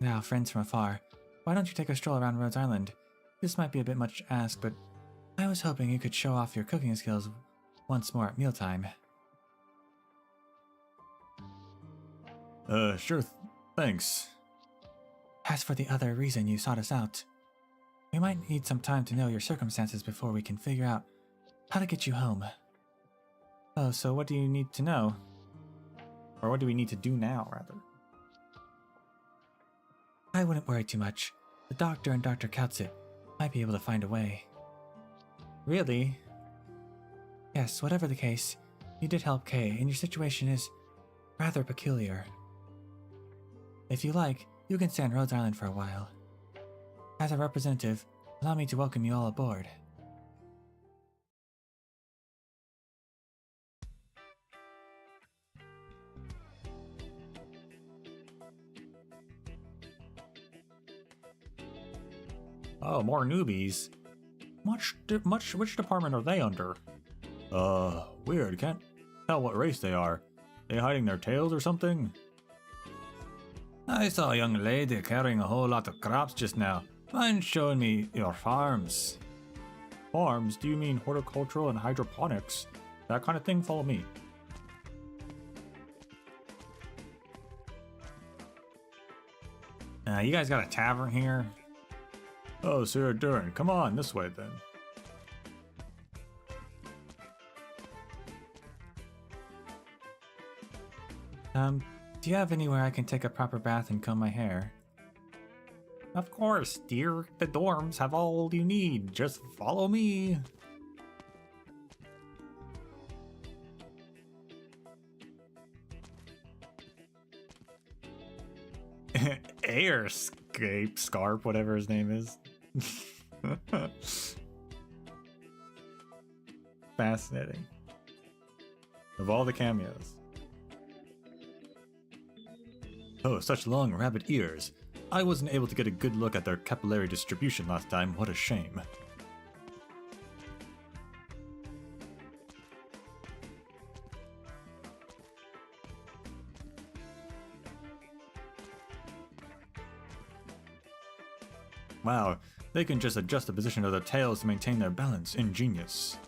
Now, friends from afar, why don't you take a stroll around Rhodes Island? This might be a bit much to ask, but I was hoping you could show off your cooking skills once more at mealtime.
Sure, thanks.
As for the other reason you sought us out, we might need some time to know your circumstances before we can figure out how to get you home. Oh, so what do you need to know? Or what do we need to do now, rather? I wouldn't worry too much. The doctor and Dr. Kautsit might be able to find a way. Really? Yes, whatever the case, you did help Kay, and your situation is rather peculiar. If you like, you can stay on Rhodes Island for a while. As a representative, allow me to welcome you all aboard. Oh, more newbies. Which department are they under?
Weird. Can't tell what race they are. They hiding their tails or something? I saw a young lady carrying a whole lot of crops just now. Mind showing me your farms?
Farms? Do you mean horticultural and hydroponics? That kind of thing? Follow me. You guys got a tavern here?
Oh, so you're Durin. Come on, this way then.
Do you have anywhere I can take a proper bath and comb my hair? Of course, dear. The dorms have all you need. Just follow me. Airscape Scarp, whatever his name is. Fascinating. Of all the cameos.
Oh, such long rabbit ears. I wasn't able to get a good look at their capillary distribution last time. What a shame. Wow, they can just adjust the position of their tails to maintain their balance. Ingenious.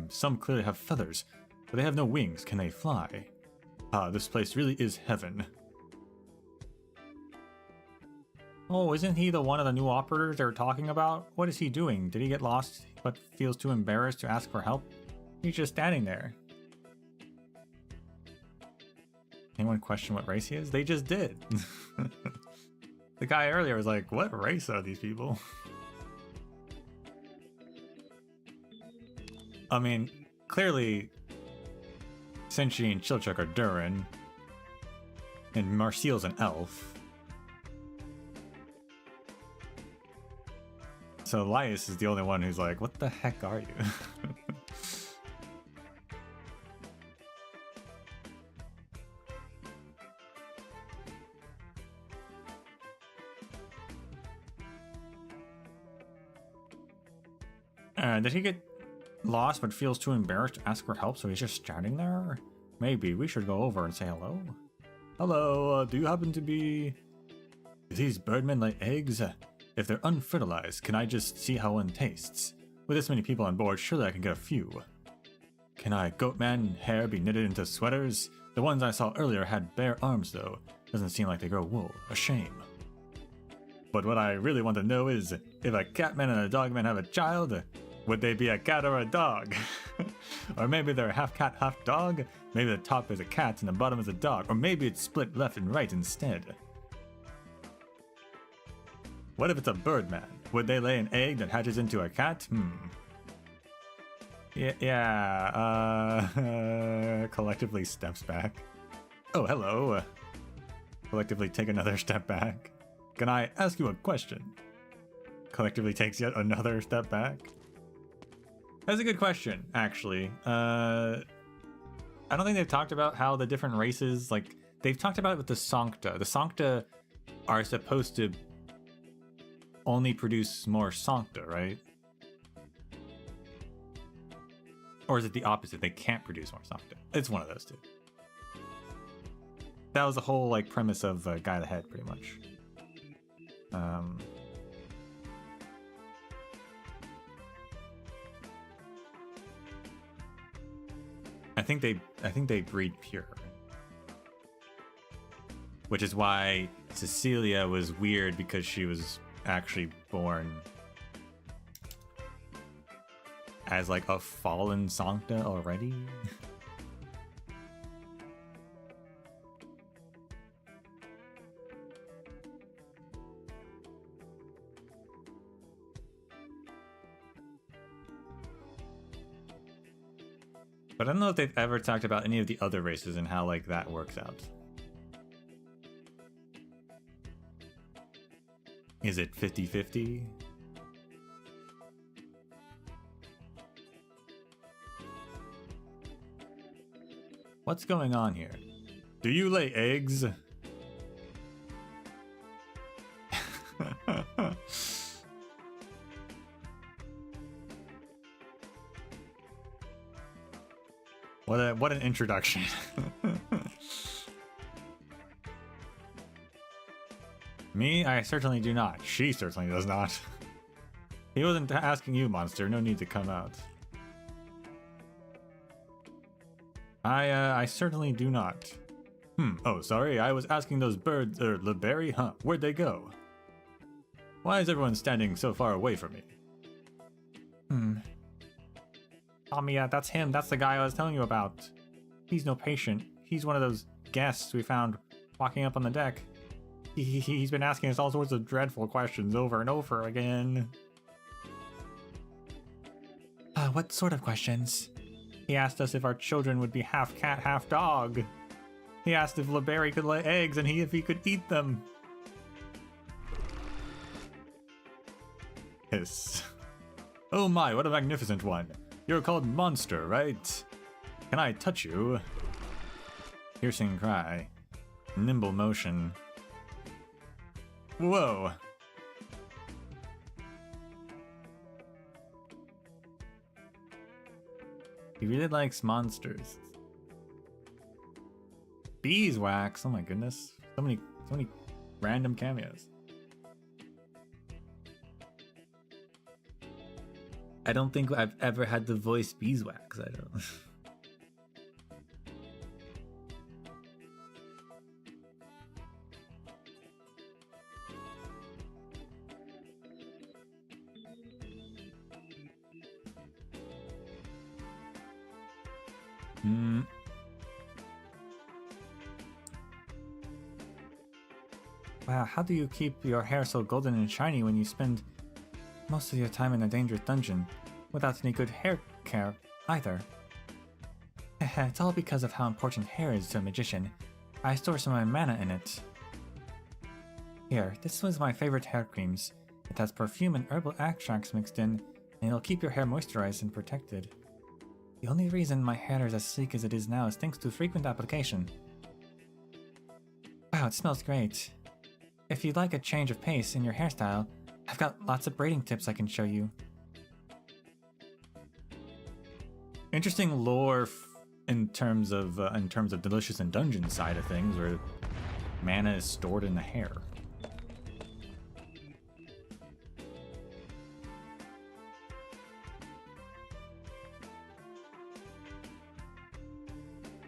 Some clearly have feathers, but they have no wings. Can they fly? Ah, this place really is heaven.
Oh, isn't he the one of the new operators they were talking about? What is he doing? Did he get lost but feels too embarrassed to ask for help? He's just standing there. Anyone question what race he is? They just did. The guy earlier was like, what race are these people? I mean, clearly Senshi and Chilchuk are Durin, and Marciel's an elf. So Elias is the only one who's like, what the heck are you? Did he get lost but feels too embarrassed to ask for help, so he's just standing there? Maybe we should go over and say hello.
Hello, do you happen to be... Do these birdmen lay eggs? If they're unfertilized, can I just see how one tastes? With this many people on board, surely I can get a few. Can I, goatman, hair be knitted into sweaters? The ones I saw earlier had bare arms though. Doesn't seem like they grow wool. A shame. But what I really want to know is, if a catman and a dogman have a child, Would they be a cat or a dog? Or maybe they're half cat, half dog? Maybe the top is a cat and the bottom is a dog. Or maybe it's split left and right instead. What if it's a birdman? Would they lay an egg that hatches into a cat? Collectively steps back. Oh, hello. Collectively take another step back. Can I ask you a question? Collectively takes yet another step back. That's a good question, actually. I don't think they've talked about how the different races, like, they've talked about it with the Sancta. The Sancta are supposed to only produce more Sancta, right? Or is it the opposite? They can't produce more Sancta. It's one of those two. That was the whole, like, premise of Guy the Head, pretty much. I think they breed pure. Which is why Cecilia was weird, because she was actually born as like a fallen Sancta already. But I don't know if they've ever talked about any of the other races and how like that works out. Is it 50-50? What's going on here? Do you lay eggs? What an introduction. Me? I certainly do not. She certainly does not. He wasn't asking you, monster. No need to come out. I certainly do not. Oh, sorry. I was asking those birds, Liberry? Huh. Where'd they go? Why is everyone standing so far away from me? Tommy, that's him. That's the guy I was telling you about. He's no patient. He's one of those guests we found walking up on the deck. He's been asking us all sorts of dreadful questions over and over again. What sort of questions? He asked us if our children would be half cat, half dog. He asked if Liberry could lay eggs and if he could eat them. Hiss. Oh my, what a magnificent one. You're called Monster, right? Can I touch you? Piercing cry. Nimble motion. Whoa. He really likes monsters. Beeswax. Oh my goodness. So many random cameos. I don't think I've ever had the voice Beeswax. I don't. Wow, how do you keep your hair so golden and shiny when you spend most of your time in a dangerous dungeon without any good hair care either? It's all because of how important hair is to a magician. I store some of my mana in it. Here, this was my favorite hair creams. It has perfume and herbal extracts mixed in, and it'll keep your hair moisturized and protected. The only reason my hair is as sleek as it is now is thanks to frequent application. Wow, it smells great. If you'd like a change of pace in your hairstyle, I've got lots of braiding tips I can show you. Interesting lore in terms of Delicious and Dungeon side of things, where mana is stored in the hair.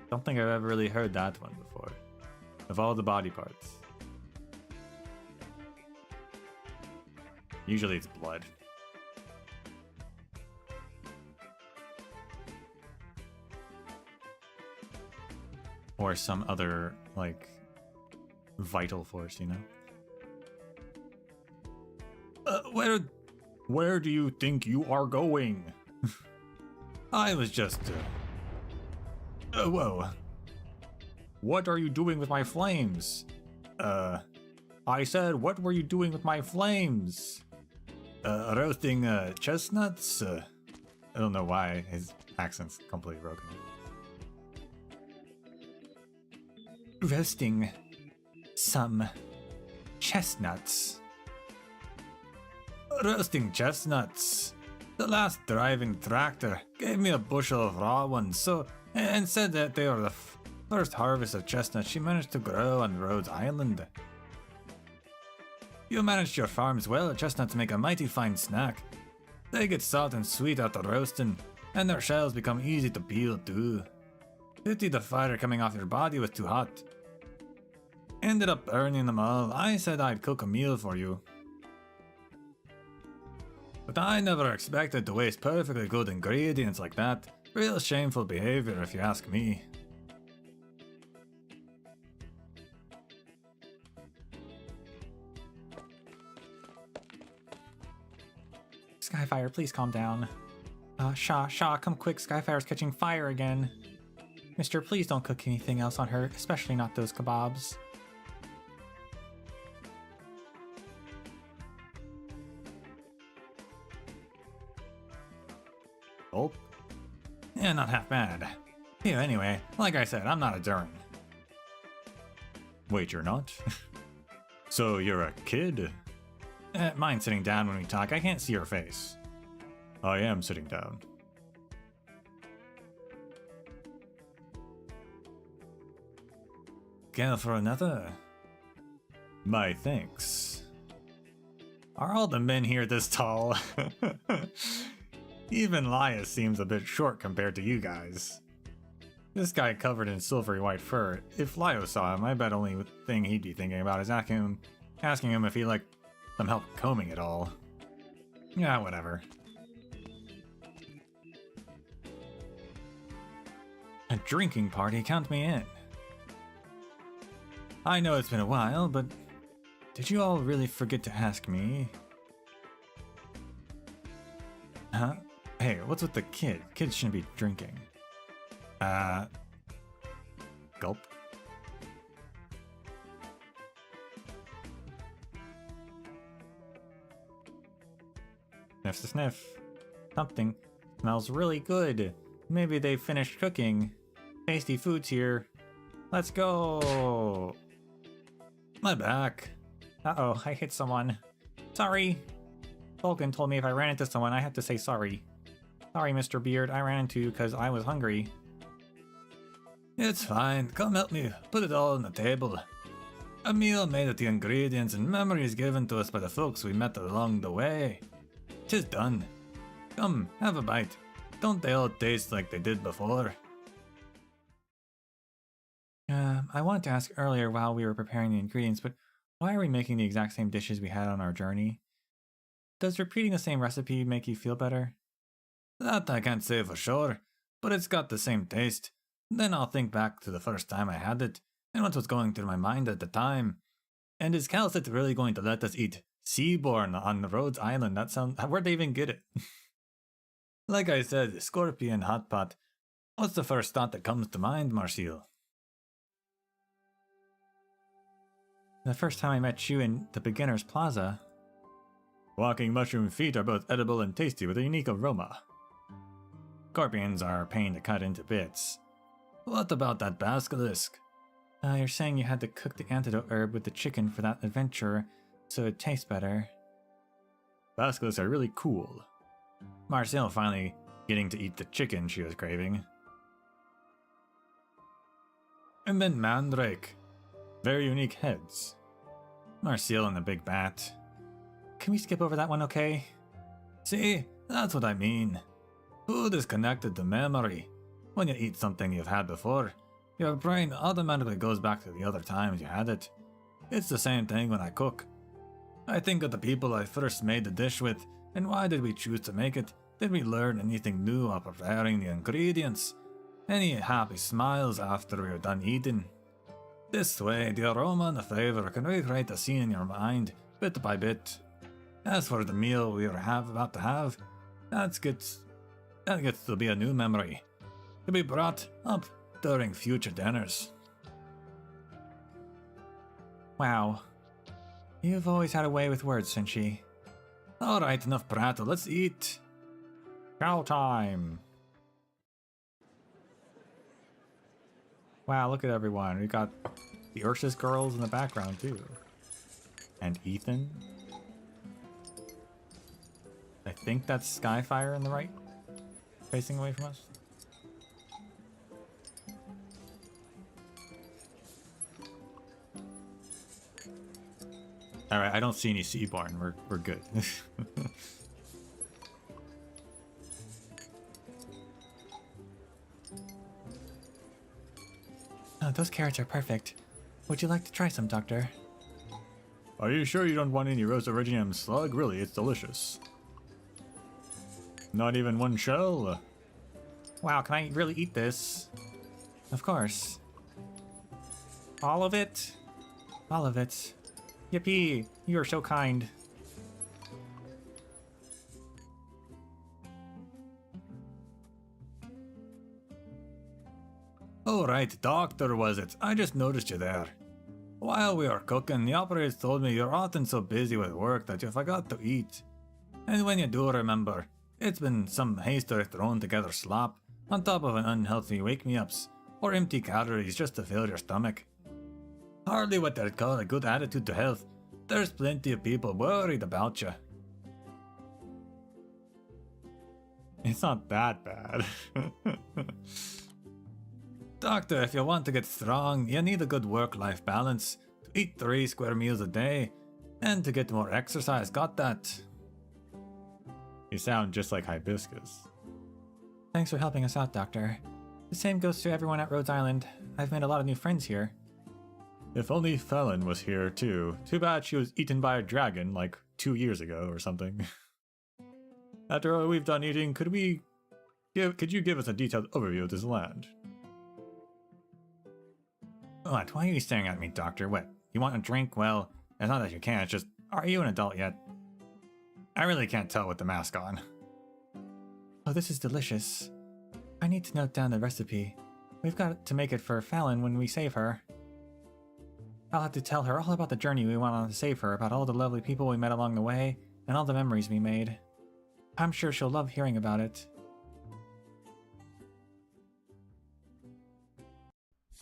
Don't think I've ever really heard that one before. Of all the body parts. Usually it's blood.
or some other, like, vital force, you know? Where do you think you are going? I was just, whoa. What are you doing with my flames? I said, what were you doing with my flames? Roasting, chestnuts? I don't know why his accent's completely broken. Roasting some chestnuts. Roasting chestnuts. The last driving tractor gave me a bushel of raw ones, and said that they were the first harvest of chestnuts she managed to grow on Rhodes Island. You managed your farms well. Chestnuts make a mighty fine snack. They get salt and sweet after roasting, and their shells become easy to peel too. Pity the fire coming off your body was too hot. Ended up burning them all. I said I'd cook a meal for you. But I never expected to waste perfectly good ingredients like that. Real shameful behavior if you ask me.
Skyfire, please calm down. Shaw, come quick, Skyfire's catching fire again. Mister, please don't cook anything else on her, especially not those kebabs.
Oh. Yeah, not half bad. Yeah, anyway, like I said, I'm not a Durin. Wait, you're not? So you're a kid? Mind sitting down when we talk. I can't see your face. I am sitting down. Care for another? My thanks. Are all the men here this tall? Even Laius seems a bit short compared to you guys. This guy covered in silvery white fur. If Laios saw him, I bet only thing he'd be thinking about is asking him if he liked some help combing it all. Yeah, whatever. A drinking party, count me in. I know it's been a while, but did you all really forget to ask me? Huh? Hey, what's with the kid? Kids shouldn't be drinking. Gulp. Sniff to sniff. Something smells really good. Maybe they finished cooking. Tasty food's here. Let's go. My back. Uh-oh, I hit someone. Sorry. Vulcan told me if I ran into someone, I had to say sorry. Sorry, Mr. Beard, I ran into you because I was hungry. It's fine. Come help me put it all on the table. A meal made of the ingredients and memories given to us by the folks we met along the way. 'Tis done. Come, have a bite. Don't they all taste like they did before? I wanted to ask earlier while we were preparing the ingredients, but why are we making the exact same dishes we had on our journey? Does repeating the same recipe make you feel better? That I can't say for sure, but it's got the same taste. Then I'll think back to the first time I had it, and what was going through my mind at the time. And is Calcit really going to let us eat Seaborn on the Rhodes Island? That sounds... Where'd they even get it? Like I said, Scorpion Hot Pot. What's the first thought that comes to mind, Marcel? The first time I met you in the Beginner's Plaza. Walking mushroom feet are both edible and tasty with a unique aroma. Scorpions are a pain to cut into bits. What about that basilisk? You're saying you had to cook the antidote herb with the chicken for that adventure, so it tastes better. Basilisks are really cool. Marcel finally getting to eat the chicken she was craving. And then Mandrake. Very unique heads. Marcel and the big bat. Can we skip over that one, okay? See, that's what I mean. Food is connected to memory. When you eat something you've had before, your brain automatically goes back to the other times you had it. It's the same thing when I cook. I think of the people I first made the dish with, and why did we choose to make it? Did we learn anything new while preparing the ingredients?
Any happy smiles after we're done eating? This way, the aroma and the flavor can recreate the scene in your mind, bit by bit. As for the meal we are about to have, that gets to be a new memory, to be brought up during future dinners.
Wow. You've always had a way with words, Senshi.
Alright, enough prattle, let's eat.
Chow time! Wow, look at everyone. We got the Ursus girls in the background, too. And Ethan. I think that's Skyfire on the right, facing away from us.
Alright, I don't see any Seaborn. We're good.
Oh, those carrots are perfect. Would you like to try some, Doctor?
Are you sure you don't want any roast originium slug? Really, it's delicious. Not even one shell?
Wow, can I really eat this? Of course. All of it? All of it. Yippee! You are so kind.
Oh right, Doctor was it? I just noticed you there. While we were cooking, the operators told me you're often so busy with work that you forgot to eat. And when you do remember, it's been some hastily thrown together slop on top of an unhealthy wake-me-ups or empty calories just to fill your stomach. Hardly what they'd call a good attitude to health. There's plenty of people worried about you.
It's not that bad.
Doctor, if you want to get strong, you need a good work-life balance. To eat 3 square meals a day, and to get more exercise, got that?
You sound just like Hibiscus. Thanks for helping us out, Doctor. The same goes to everyone at Rhodes Island. I've made a lot of new friends here.
If only Felon was here too. Too bad she was eaten by a dragon like 2 years ago or something. After all we've done eating, could you give us a detailed overview of this land?
What? Why are you staring at me, Doctor? What? You want a drink? Well, it's not that you can't, it's just, are you an adult yet?
I really can't tell with the mask on.
Oh, this is delicious. I need to note down the recipe. We've got to make it for Fallon when we save her. I'll have to tell her all about the journey we went on to save her, about all the lovely people we met along the way, and all the memories we made. I'm sure she'll love hearing about it.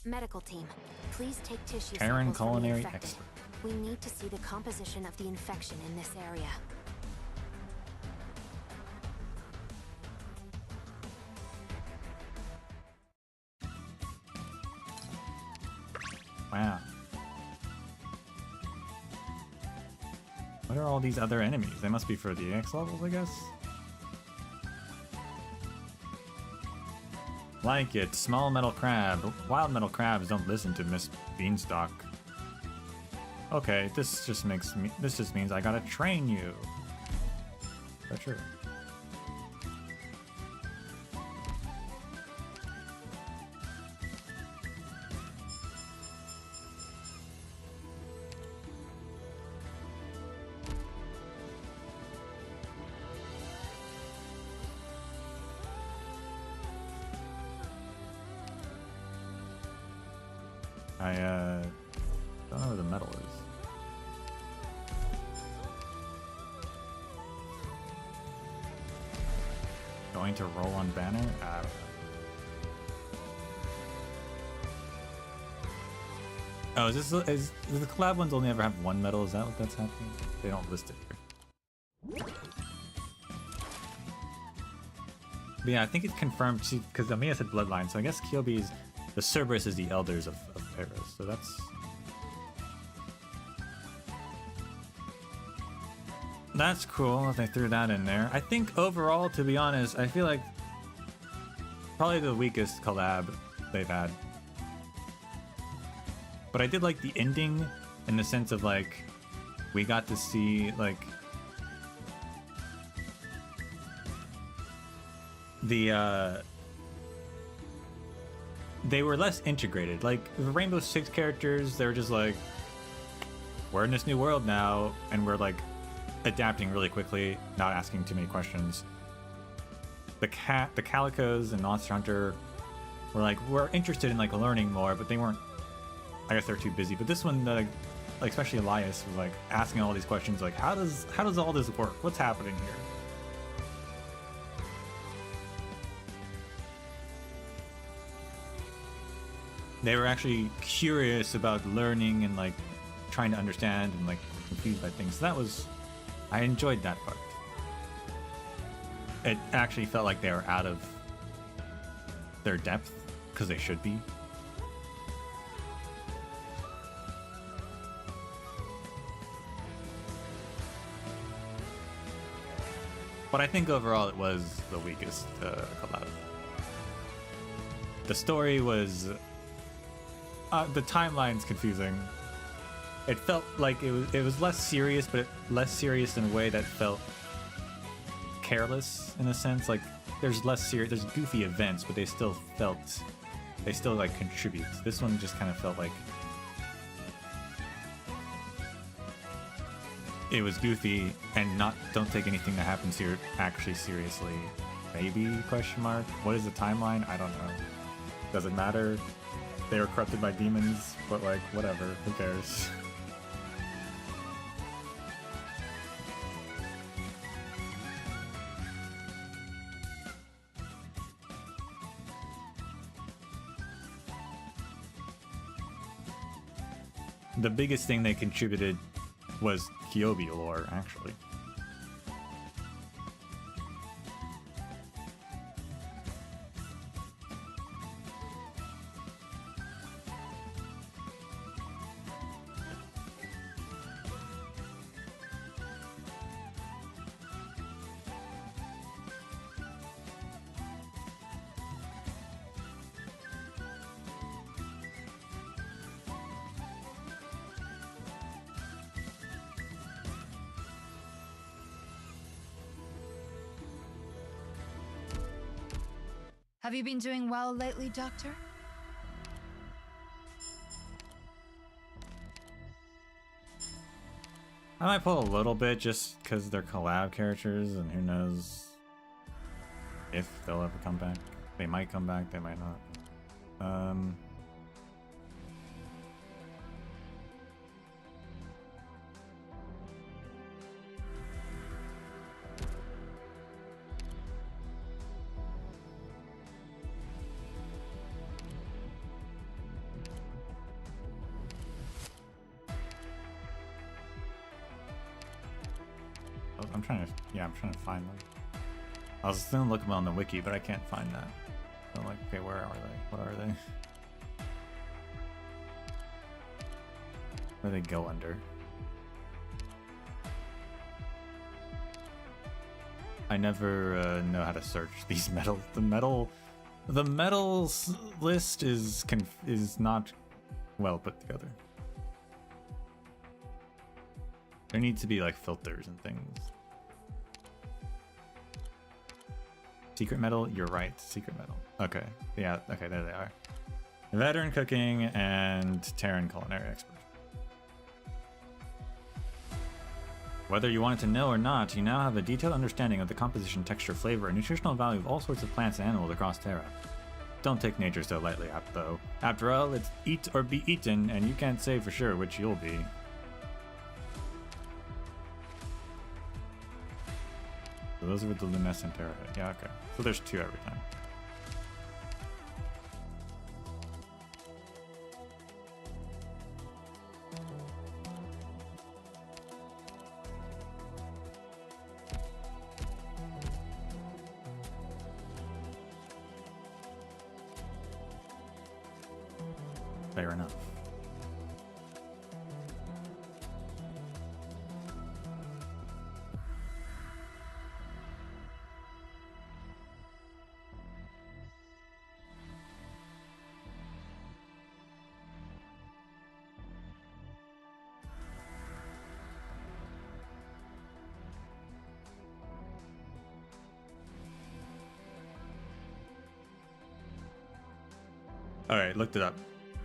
Medical team, please take tissue
Terran
samples from the
culinary
infected.
expert.
We need to see the composition of the infection in this area.
Wow. What are all these other enemies? They must be for the EX levels, I guess?
Like it, small metal crab. Wild metal crabs don't listen to Miss Beanstalk.
Okay, this just means I gotta train you. Is that true?
I don't know where the metal is.
Going to roll on banner? I don't know.
Oh, is the collab ones only ever have one medal? Is that what that's happening? They don't list it here.
But yeah, I think it's confirmed, because Amia said bloodline, so I guess Kyobi's,
The Cerberus is the elders of Terra, so that's cool if they threw that in there. I think overall, to be honest, I feel like probably the weakest collab they've had.
But I did like the ending in the sense of like, we got to see like
they were less integrated. Like the Rainbow Six characters, they were just like, we're in this new world now, and we're like adapting really quickly, not asking too many questions. The Calicos and Monster Hunter were like, we're interested in like learning more, but they weren't. I guess they're too busy. But this one, like especially Elias, was like asking all these questions, like how does all this work? What's happening here? They were actually curious about learning and like trying to understand and like confused by things. So that was, I enjoyed that part. It actually felt like they were out of their depth, because they should be. But I think overall it was the weakest collab. The story was... the timeline's confusing. It felt like it was less serious, but less serious in a way that felt careless in a sense. Like there's less serious, there's goofy events, but they still like contribute. This one just kind of felt like it was goofy and don't take anything that happens here actually seriously. Maybe, question mark. What is the timeline? I don't know. Does it matter? They were corrupted by demons, but like, whatever, who cares? The biggest thing they contributed was Kyobi lore, actually.
Have you been doing well lately, Doctor?
I might pull a little bit just because they're collab characters, and who knows if they'll ever come back. They might come back, they might not. I'm trying to find them. I was gonna look them on the wiki, but I can't find that. So I'm like, okay, where are they? What are they? Where do they go under? I never know how to search these metals. The metals list is not well put together. There needs to be like filters and things. Secret metal? You're right. Secret metal. Okay. Yeah, okay, there they are. Veteran cooking and Terran culinary expert. Whether you wanted to know or not, you now have a detailed understanding of the composition, texture, flavor, and nutritional value of all sorts of plants and animals across Terra. Don't take nature so lightly, though. After all, it's eat or be eaten, and you can't say for sure which you'll be. So those are with the luminescent Terra. Yeah, okay. So there's 2 every time. Fair enough. Alright, looked it up.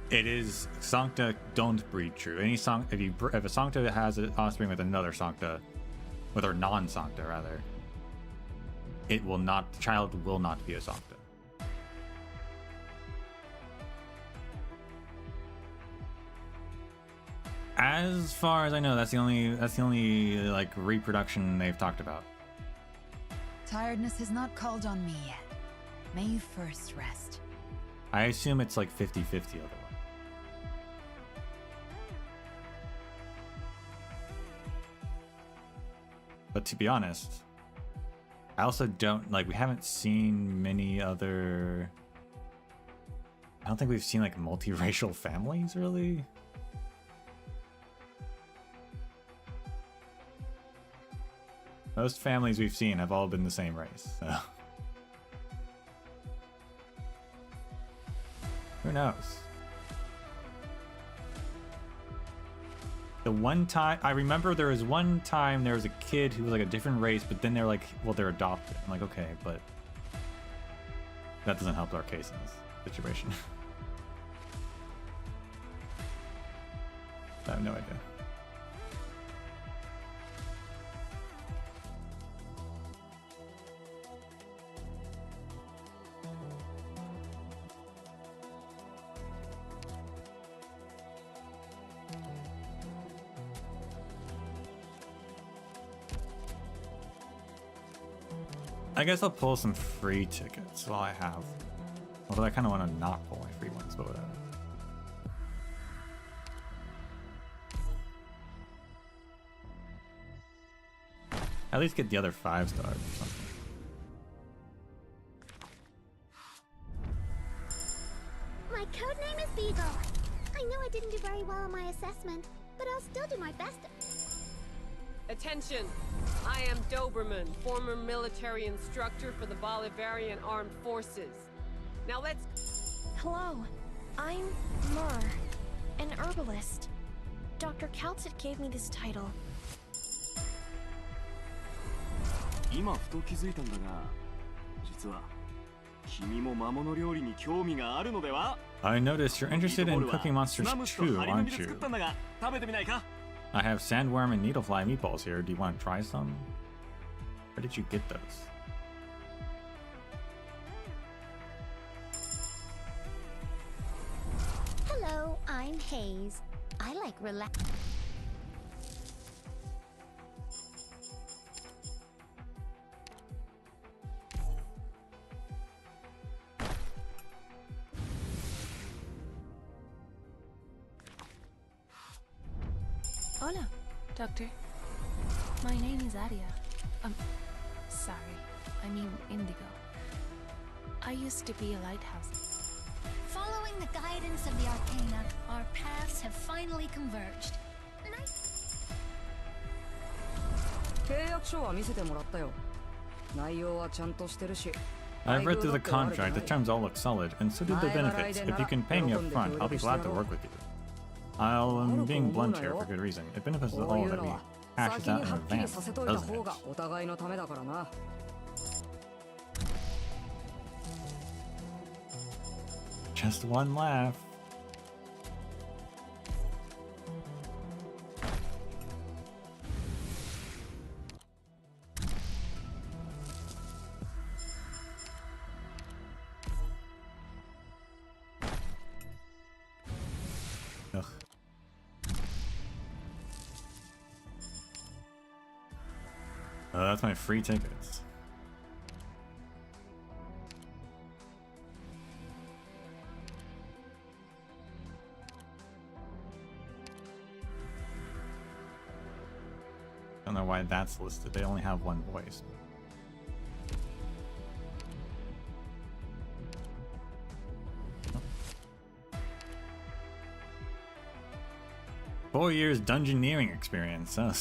It is Sancta don't breed true. Any if a Sancta has an offspring with another Sancta, with a non-Sancta rather, it will not, the child will not be a Sancta. As far as I know, that's the only like reproduction they've talked about.
Tiredness has not called on me yet. May you first rest.
I assume it's like 50-50 otherwise. But to be honest, I also don't like, we haven't seen many other, I don't think we've seen like multiracial families really. Most families we've seen have all been the same race, so. Who knows? The one time, I remember there was one time there was a kid who was like a different race, but then they're like, well, they're adopted. I'm like, okay, but that doesn't help our case in this situation. I have no idea. I guess I'll pull some free tickets while I have. Although I kind of want to not pull my free ones, but whatever. At least get the other 5 stars or something.
My codename is Beagle. I know I didn't do very well on my assessment, but I'll still do my best.
Attention! I am Doberman, former military instructor for the Bolivarian Armed Forces. Now let's...
Hello, I'm Myrrh, an herbalist. Dr. Kaltzit gave me this title.
I noticed you're interested in Cooking Monsters too, aren't you? I have sandworm and needlefly meatballs here. Do you want to try some? Where did you get those?
Hello, I'm Hayes. I like relax.
Hola, Doctor. My name is Arya. Sorry. I mean Indigo. I used to be a lighthouse.
Following the guidance of the Arcana, our paths have finally converged.
I've read through the contract. The terms all look solid, and so do the benefits. If you can pay me up front, I'll be glad to work with you. I'm being blunt here for good reason. It benefits us all that we hash this out in advance, doesn't it? Just one laugh. Ugh. That's my free tickets. Don't know why that's listed. They only have one voice. Oh. 4 years dungeoneering experience. Oh,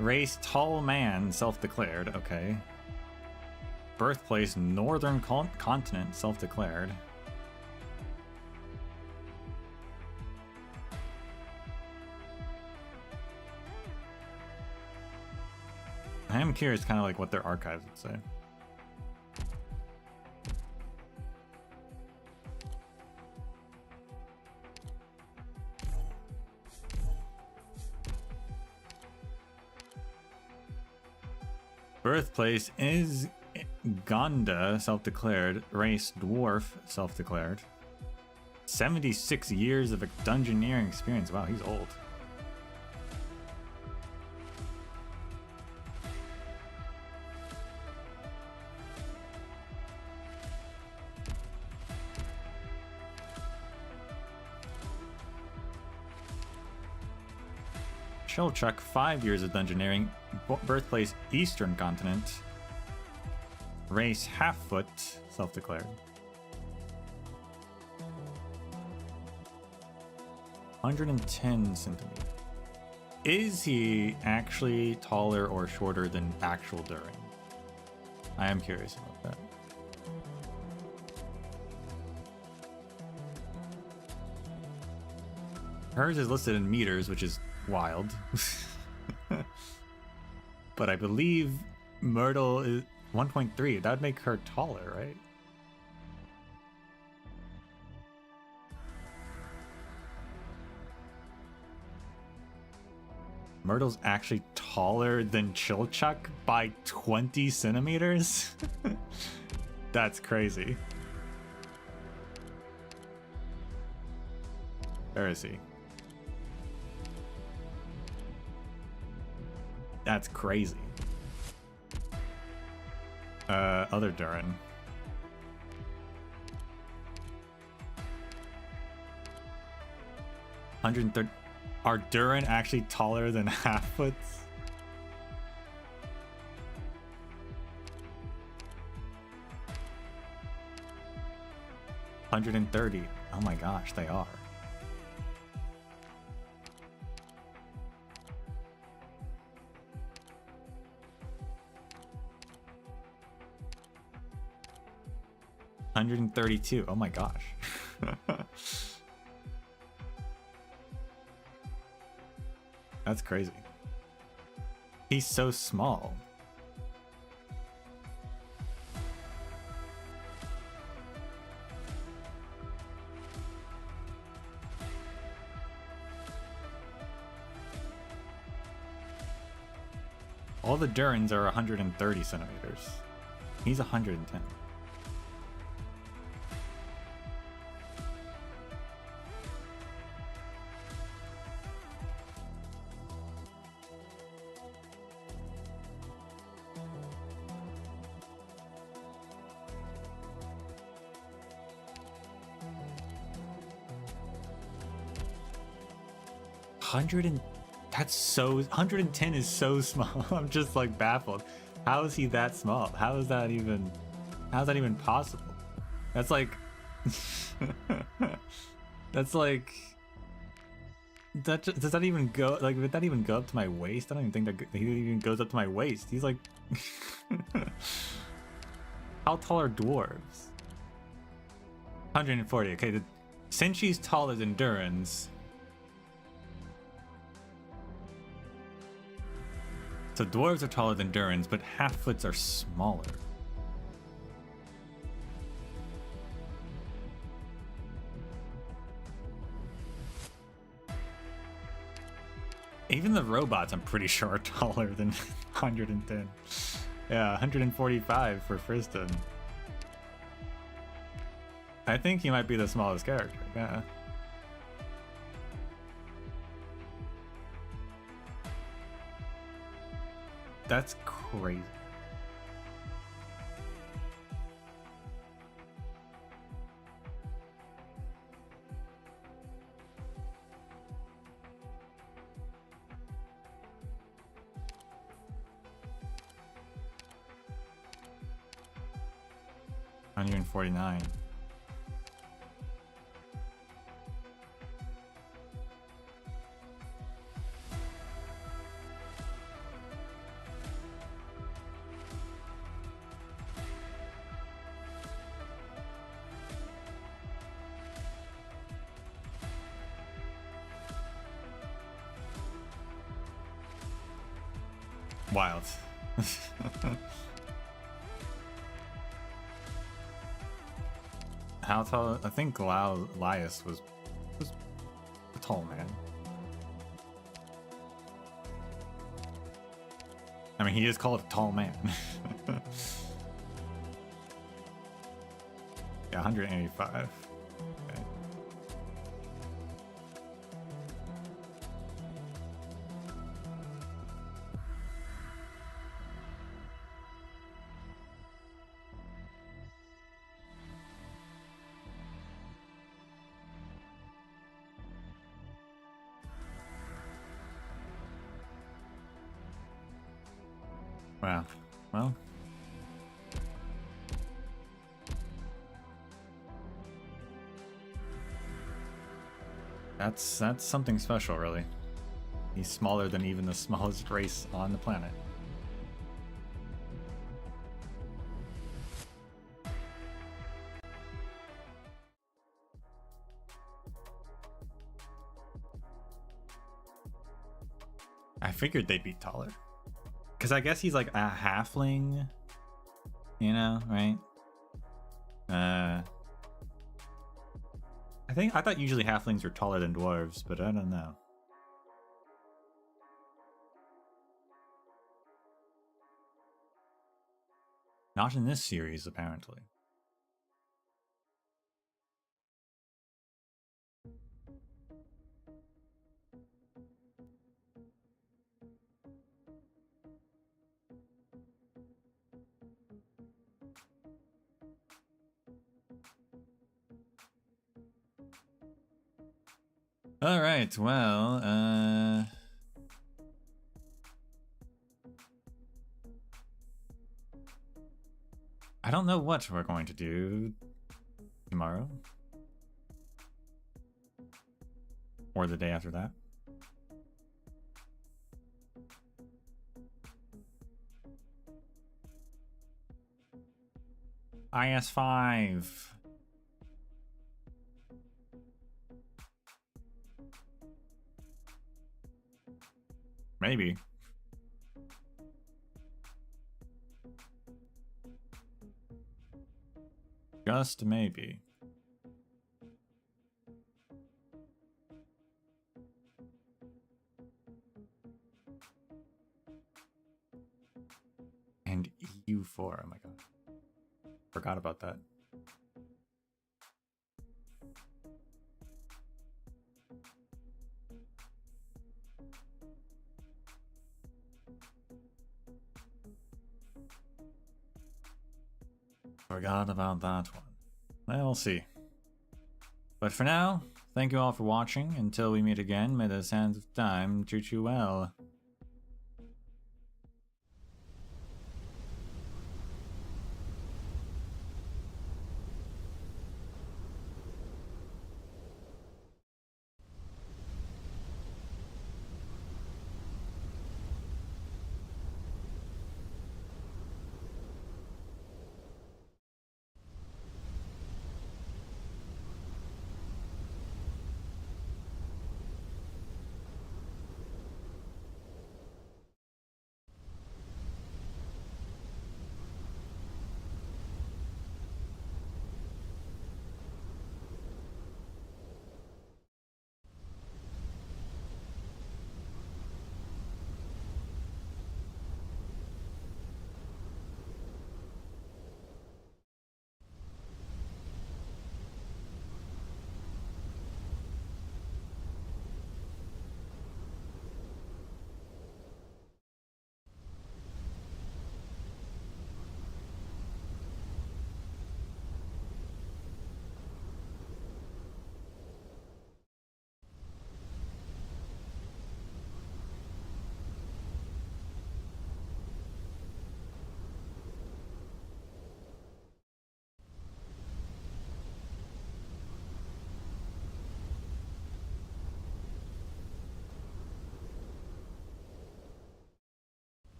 race tall man, self-declared. Okay. Birthplace northern continent, self-declared. I am curious kind of like what their archives would say. Birthplace is Gonda, self-declared. Race dwarf, self-declared. 76 years of dungeoneering experience. Wow, he's old. Chilchuck, 5 years of dungeoneering. Birthplace, Eastern Continent. Race, half-foot, self-declared. 110 centimeters. Is he actually taller or shorter than actual Durin? I am curious about that. Hers is listed in meters, which is wild. But I believe Myrtle is 1.3. That would make her taller, right? Myrtle's actually taller than Chilchuck by 20 centimeters? That's crazy. Where is he? That's crazy. Other Durin. 130. Are Durin actually taller than half-foots? $130. Oh my gosh, they are. $132. Oh my gosh. That's crazy. He's so small. All the Durins are 130 centimeters. He's 110. That's so 110 is so small. I'm just like baffled. How is he that small? How is that even possible? That's like that's like does that even go, like, would that even go up to my waist? I don't even think that he even goes up to my waist. He's like how tall are dwarves? 140. Okay, since she's taller than Durin's, so dwarves are taller than Durins, but half-foots are smaller. Even the robots, I'm pretty sure, are taller than 110. Yeah, 145 for Friston. I think he might be the smallest character, yeah. That's crazy. $149. Wild. How tall? I think Lias was a tall man. I mean, he is called a tall man. Yeah, 185. Okay. Wow. Well. That's something special, really. He's smaller than even the smallest race on the planet. I figured they'd be taller. Because I guess he's like a halfling, you know, right? I thought usually halflings were taller than dwarves, but I don't know. Not in this series, apparently. All right, well, I don't know what we're going to do tomorrow. Or the day after that. IS5. Maybe. Just maybe. And EU4, oh my god. Forgot about that. Forgot about that one. Well, we'll see. But for now, thank you all for watching. Until we meet again, may the sands of time treat you well.